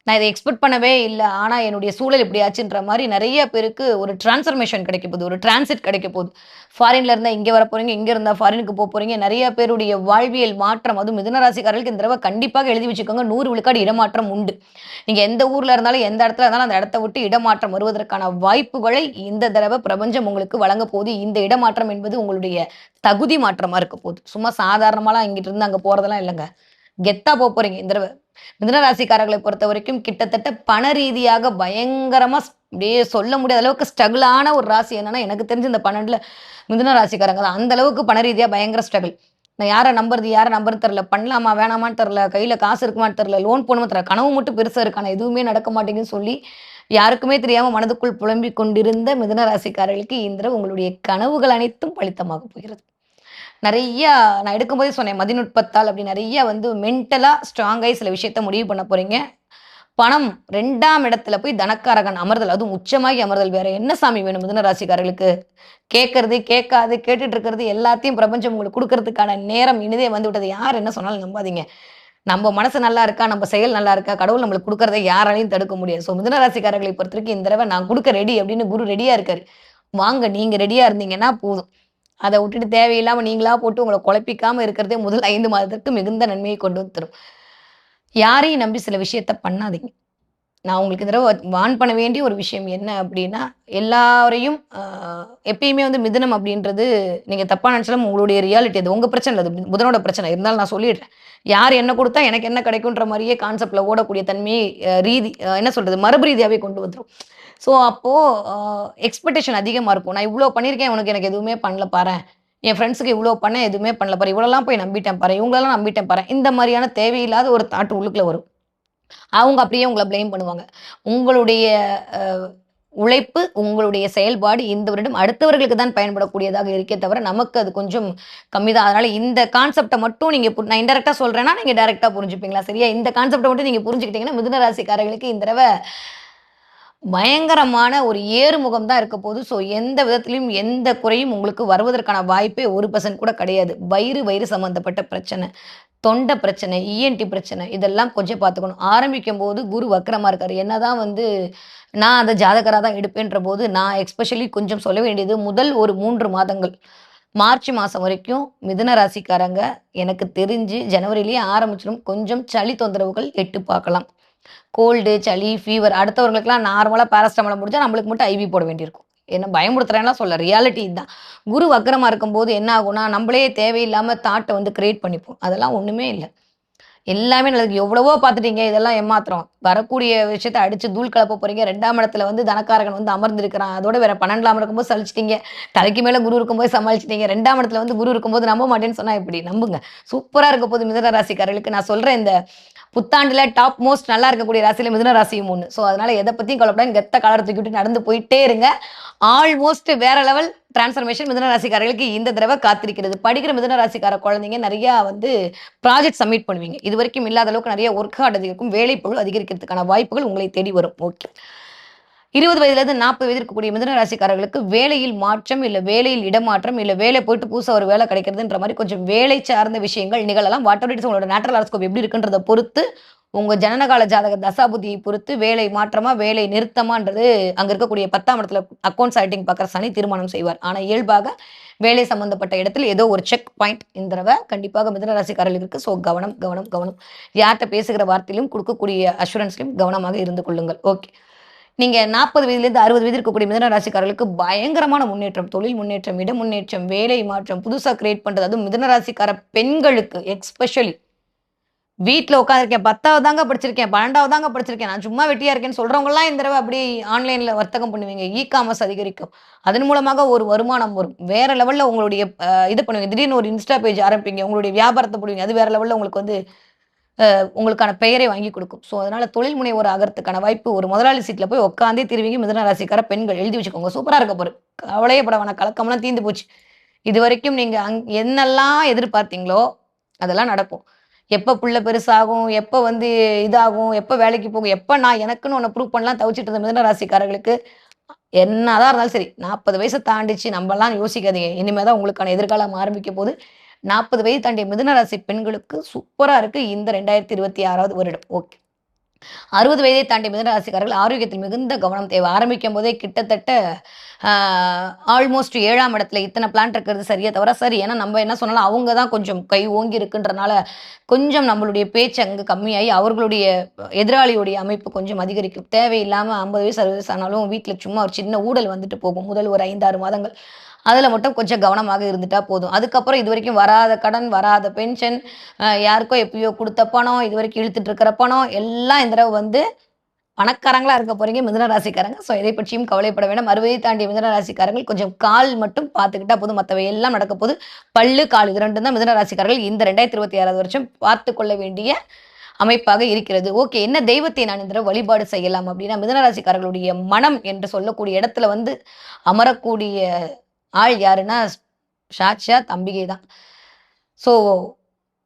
நான் இதை எக்ஸ்பெக்ட் பண்ணவே இல்லை, ஆனால் என்னுடைய சூழல் இப்படி ஆச்சுன்ற மாதிரி நிறைய பேருக்கு ஒரு டிரான்ஸ்ஃபர்மேஷன் கிடைக்க போகுது, ஒரு டிரான்சிட் கிடைக்க போகுது. ஃபாரின்ல இருந்தால் இங்கே வர போகிறீங்க, இங்கே இருந்தால் ஃபாரினுக்கு போக போகிறீங்க. நிறைய பேருடைய வாழ்வியல் மாற்றம், அதுவும் மிதுனராசிக்காரர்களுக்கு இந்த தடவை கண்டிப்பாக எழுதி வச்சுக்கோங்க, 100 விழுக்காடு இடமாற்றம் உண்டு. நீங்கள் எந்த ஊரில் இருந்தாலும் எந்த இடத்துல இருந்தாலும் அந்த இடத்த விட்டு இடமாற்றம் வருவதற்கான வாய்ப்புகளை இந்த தடவை பிரபஞ்சம் உங்களுக்கு வழங்க போகுது. இந்த இடமாற்றம் என்பது உங்களுடைய தகுதி மாற்றமாக இருக்க போகுது. சும்மா சாதாரணமாலாம் இங்கிட்டு இருந்து அங்கே போகிறதெல்லாம் இல்லைங்க, கெத்தா போக போகிறீங்க இந்த தடவை. மிதுனராசிக்காரர்களை பொறுத்த வரைக்கும் கிட்டத்தட்ட பண ரீதியாக பயங்கரமா அப்படியே சொல்ல முடியாத அளவுக்கு ஸ்ட்ரகிளான ஒரு ராசி என்னன்னா, எனக்கு தெரிஞ்சு இந்த 12ல மிதுன ராசிக்காரங்க தான். அந்த அளவுக்கு பண ரீதியாக பயங்கர ஸ்ட்ரகிள். நான் யாரை நம்புறது தெரில, பண்ணலாமா வேணாமான்னு தெரில, கையில் காசு இருக்குமான்னு தெரில, லோன் போகணுமா தெரில, கனவு மட்டும் பெருசாக இருக்கு, ஆனால் எதுவுமே நடக்க மாட்டேங்குன்னு சொல்லி யாருக்குமே தெரியாமல் மனதுக்குள் புலம்பிக் கொண்டிருந்த மிதுன ராசிக்காரர்களுக்கு இந்த உங்களுடைய கனவுகள் அனைத்தும் பலித்தமாக போகிறது. நிறையா நான் எடுக்கும்போதே சொன்னேன், மதிநுட்பத்தால் அப்படி நிறைய வந்து மென்டலாக ஸ்ட்ராங்காகி சில விஷயத்த முடிவு பண்ண போகிறீங்க. பணம் 2ஆம் இடத்துல போய் தனக்காரகன் அமர்தல், அதுவும் உச்சமாகி அமர்தல். வேற என்ன சாமி வேணும் மிதுன ராசிக்காரர்களுக்கு? கேட்கறது கேட்காது கேட்டுட்டு இருக்கிறது எல்லாத்தையும் பிரபஞ்சம் உங்களுக்கு கொடுக்கறதுக்கான நேரம் இனிதே வந்து விட்டது. யார் என்ன சொன்னாலும் நம்பாதீங்க. நம்ம மனசு நல்லா இருக்கா, நம்ம செயல் நல்லா இருக்கா, கடவுள் நம்மளுக்கு கொடுக்கறதை யாராலையும் தடுக்க முடியாது. ஸோ மிதுன ராசிக்காரர்களை பொறுத்த வரைக்கும் இந்த தடவை நான் கொடுக்க ரெடி அப்படின்னு குரு ரெடியா இருக்காரு. வாங்க, நீங்க ரெடியா இருந்தீங்கன்னா போதும். அதை விட்டுட்டு தேவையில்லாமல் நீங்களா போட்டு உங்களை குழப்பிக்காமல் இருக்கிறதே முதல் 5 மாதத்திற்கு மிகுந்த நன்மையை கொண்டு வந்து தரும். யாரையும் நம்பி சில விஷயத்த பண்ணாதீங்க. நான் உங்களுக்கு இந்த தடவை வான் பண்ண வேண்டிய ஒரு விஷயம் என்ன அப்படின்னா, எல்லாரையும் எப்பயுமே வந்து மிதுனம் அப்படின்றது நீங்கள் தப்பாக நினச்சாலும் உங்களுடைய ரியாலிட்டி, அது உங்கள் பிரச்சனை இல்லை, அது புதனோட பிரச்சனை. இருந்தாலும் நான் சொல்லிடுறேன், யார் என்ன கொடுத்தா எனக்கு என்ன கிடைக்குன்ற மாதிரியே கான்செப்டில் ஓடக்கூடிய தன்மையை ரீதி என்ன சொல்கிறது மரபு ரீதியாகவே கொண்டு வந்துடும். ஸோ அப்போது எக்ஸ்பெக்டேஷன் அதிகமாக இருக்கும். நான் இவ்வளோ பண்ணியிருக்கேன், உனக்கு எனக்கு எதுவுமே பண்ணல பாரேன், என் ஃப்ரெண்ட்ஸுக்கு இவ்வளோ பண்ணேன் எதுவுமே பண்ணல பாரு, இவ்வளோலாம் போய் நம்பிட்டேன் பாரு, இவங்களெல்லாம் நம்பிட்டேன் பாரு, இந்த மாதிரியான தேவையில்லாத ஒரு தாட் உள்ளுக்குள்ளே வரும். அவங்க அப்படியே உங்களை ப்ளேம் பண்ணுவாங்க. உங்களுடைய உழைப்பு, உங்களுடைய செயல்பாடு இந்த வருடம் அடுத்தவர்களுக்கு தான் பயன்படக்கூடியதாக இருக்கே தவிர நமக்கு அது கொஞ்சம் கம்மி தான். அதனால் இந்த கான்செப்டை மட்டும் நீங்கள் நான் இன்டெரக்டாக சொல்கிறேன்னா நீங்கள் டேரெக்டாக புரிஞ்சுப்பீங்களா? சரியா? இந்த கான்செப்டை மட்டும் நீங்கள் புரிஞ்சுக்கிட்டீங்கன்னா மிதுன ராசிக்காரர்களுக்கு இந்த தடவை பயங்கரமான ஒரு ஏறுமுகம் தான் இருக்க போகுது. ஸோ எந்த விதத்திலயும் எந்த குறையும் உங்களுக்கு வருவதற்கான வாய்ப்பே 1% கூட கிடையாது. வயிறு சம்மந்தப்பட்ட பிரச்சனை, தொண்டை பிரச்சனை, இஎன்டி பிரச்சனை இதெல்லாம் கொஞ்சம் பார்த்துக்கணும். ஆரம்பிக்கும்போது குரு வக்ரமா இருக்காரு. என்னதான் வந்து நான் அந்த ஜாதகரா தான் எடுப்பேன்ற போது, நான் எஸ்பெஷலி கொஞ்சம் சொல்ல வேண்டியது முதல் ஒரு 3 மாதங்கள், மார்ச் மாசம் வரைக்கும் மிதுன ராசிக்காரங்க எனக்கு தெரிஞ்சு ஜனவரியிலேயே ஆரம்பிச்சிரும். கொஞ்சம் சளி தொந்தரவுகள் எட்டு பார்க்கலாம். கோல்டு, சளி, ஃபீவர் அடுத்தவர்களுக்கெல்லாம் நார்மலா பேராசிட்டமால் முடிஞ்சா நம்மளுக்கு மட்டும் ஐவி போட வேண்டியிருக்கும். என்ன பயமுறுத்துறேன்லாம் சொல்ல ரியாலிட்டி இதுதான். குரு வக்ரமா இருக்கும்போது என்ன ஆகும்னா, நம்மளே தேவையில்லாம தாட்ட வந்து கிரியேட் பண்ணிப்போம். அதெல்லாம் ஒண்ணுமே இல்ல. எல்லாமே நல்லதுக்கு எவ்வளவோ பார்த்துட்டீங்க. இதெல்லாம் ஏமாத்திரம். வரக்கூடிய விஷயத்த அடிச்சு தூள் கலப்ப போறீங்க. 2ஆம் இடத்துல வந்து தனக்காரகன் வந்து அமர்ந்திருக்கிறான். அதோட வேற 12ஆம் இருக்கும்போது சலிச்சிட்டீங்க. தலைக்கு மேல குரு இருக்கும்போது சமாளிச்சிட்டீங்க. 2ஆம் இடத்துல வந்து குரு இருக்கும்போது நம்ப மாட்டேன்னு சொன்னா எப்படி? நம்புங்க. சூப்பரா இருக்க போகுது மிதுன ராசிக்காரர்களுக்கு. நான் சொல்றேன் இந்த புத்தாண்டுல டாப் மோஸ்ட் நல்லா இருக்கக்கூடிய ராசியில மிதுன ராசியும் ஒண்ணு. ஸோ அதனால எத பத்தியும் கவலைப்படாம கெத்த கலர தூக்கிட்டு நடந்து போயிட்டே இருங்க. ஆல்மோஸ்ட் வேற லெவல் டிரான்ஸ்ஃபர்மேஷன் மிதுன ராசிக்காரர்களுக்கு இந்த தடவை காத்திருக்கிறது. படிக்கிற மிதுன ராசிக்கார குழந்தைங்க நிறைய வந்து ப்ராஜெக்ட் சப்மிட் பண்ணுவீங்க. இதுவரைக்கும் இல்லாத அளவுக்கு நிறைய ஒர்க் ஹார்ட் அதிகரிக்கும். வேலைப்பளு அதிகரிக்கிறதுக்கான வாய்ப்புகள் உங்களை தேடி வரும். ஓகே. 20 வயதிலிருந்து 40 வயது இருக்கக்கூடிய மிதுன ராசிக்காரர்களுக்கு வேலையில் மாற்றம், இல்ல வேலையில் இடமாற்றம், இல்ல வேலை போயிட்டு புதுசா ஒரு வேலை கிடைக்கிறதுன்ற மாரி கொஞ்சம் வேலை சார்ந்த விஷயங்கள் நிகழலாம். வாட் எவர் இட் இஸ் உங்களோட நேச்சுரல் ஹாரோஸ்கோப் எப்படி இருக்குன்றத பொறுத்து, உங்க ஜனனகால ஜாதக தசாபுத்தியை பொறுத்து வேலை மாற்றமா, வேலை நிறுத்தமான்றது அங்க இருக்கக்கூடிய 10ஆம் இடத்துல அக்கவுண்ட்ஸ் ஆடிட்டிங் பார்க்குற சனி தீர்மானம் செய்வார். ஆனா இயல்பாக வேலை சம்பந்தப்பட்ட இடத்தில் ஏதோ ஒரு செக் பாயிண்ட் இந்த தடவை கண்டிப்பாக மிதுன ராசிக்காரர்களுக்கு இருக்கு. ஸோ கவனம், கவனம், கவனம். யார்கிட்ட பேசுகிற வார்த்தையிலும் கொடுக்கக்கூடிய அஷூரன்ஸ்லையும் கவனமாக இருந்து கொள்ளுங்கள். ஓகே. நீங்க 40 வயதிலிருந்து 60 வயது இருக்கக்கூடிய மிதுன ராசிக்காரர்களுக்கு பயங்கரமான முன்னேற்றம், தொழில் முன்னேற்றம், இட முன்னேற்றம், வேலை மாற்றம், புதுசா கிரியேட் பண்றது. அதுவும் மிதுன ராசிக்கார பெண்களுக்கு எஸ்பெஷலி வீட்ல உட்காந்துருக்கேன், 10வது தாங்க படிச்சிருக்கேன், 12வது தாங்க படிச்சிருக்கேன், நான் சும்மா வெட்டியா இருக்கேன்னு சொல்றவங்கலாம் இந்த தடவை அப்படியே ஆன்லைன்ல வர்த்தகம் பண்ணுவீங்க. காமர்ஸ் அதிகரிக்கும். அதன் மூலமாக ஒரு வருமானம் வரும். வேற லெவல்ல உங்களுடைய இது பண்ணுவீங்க. திடீர்னு ஒரு இன்ஸ்டா பேஜ் ஆரம்பிப்பீங்க. உங்களுடைய வியாபாரத்தை போடுவீங்க. அது வேற லெவல்ல உங்களுக்கு வந்து உங்களுக்கான பெயரை வாங்கி கொடுக்கும். ஸோ அதனால தொழில் முனைவோர் ஆகிறதுக்கான வாய்ப்பு ஒரு முதலாளி சீட்ல போய் உட்காந்தே திருவிங்க மிதுன ராசிக்கார பெண்கள் எழுதி வச்சுக்கோங்க. சூப்பரா இருக்க போகுது. கவலையே பட வேணாம். கலக்கம்லாம் தீர்ந்து போச்சு. இதுவரைக்கும் நீங்க என்னெல்லாம் எதிர்பார்த்தீங்களோ அதெல்லாம் நடக்கும். எப்ப புள்ள பெருசாகும், எப்ப வந்து இதாகும், எப்ப வேலைக்கு போகும், எப்ப நான் எனக்குன்னு ஒண்ணு ப்ரூவ் பண்ணலாம் தவிச்சிட்டு இருந்த மிதுன ராசிக்காரர்களுக்கு என்னதான் இருந்தாலும் சரி 40 வயசு தாண்டிச்சு நம்மலாம் யோசிக்காதீங்க. இனிமே தான் உங்களுக்கான எதிர்காலம் ஆரம்பிக்க போது. 40 வயது தாண்டிய மிதுன ராசி பெண்களுக்கு சூப்பரா இருக்கு இந்த 2026வது வருடம். ஓகே. 60 வயதை தாண்டிய மிதுன ராசிக்காரர்கள் ஆரோக்கியத்தில் மிகுந்த கவனம் தேவை. ஆரம்பிக்கும் போதே கிட்டத்தட்ட ஆல்மோஸ்ட் 7ஆம் இடத்துல இத்தனை பிளான் இருக்கிறது சரியா தவிர சரி. ஏன்னா நம்ம என்ன சொன்னாலும் அவங்க தான் கொஞ்சம் கை ஓங்கி இருக்குன்றனால கொஞ்சம் நம்மளுடைய பேச்சு அங்கே கம்மியாகி அவர்களுடைய எதிராளியுடைய அமைப்பு கொஞ்சம் அதிகரிக்கும். தேவையில்லாமல் 50 வயசு 60 வயசு ஆனாலும் வீட்டில் சும்மா ஒரு சின்ன ஊடல் வந்துட்டு போகும் முதல் ஒரு 5-6 மாதங்கள். அதில் மட்டும் கொஞ்சம் கவனமாக இருந்துட்டா போதும். அதுக்கப்புறம் இது வரைக்கும் வராத கடன், வராத பென்ஷன், யாருக்கோ எப்பயோ கொடுத்த பணம், இது வரைக்கும் இழுத்துட்டு இருக்கிற பணம் எல்லாம் இந்த தடவை வந்து பணக்காரங்களா இருக்க போறீங்க மிதுன ராசிக்காரங்க. ஸோ எதை பற்றியும் கவலைப்பட வேண்டாம். 60 தாண்டிய மிதுன ராசிக்காரர்கள் கொஞ்சம் கால் மட்டும் பார்த்துக்கிட்டா போதும். மற்றவை எல்லாம் நடக்க போது. பல்லு, கால் இது ரெண்டும் தான் மிதுன ராசிக்காரர்கள் இந்த 2026 வருஷம் பார்த்து கொள்ள வேண்டிய அமைப்பாக இருக்கிறது. ஓகே. என்ன தெய்வத்தை நான் இந்த தடவை வழிபாடு செய்யலாம் அப்படின்னா, மிதுன ராசிக்காரர்களுடைய மனம் என்று சொல்லக்கூடிய இடத்துல வந்து அமரக்கூடிய ஆள் யாருன்னா சாட்சாத் அம்பிகை தான். ஸோ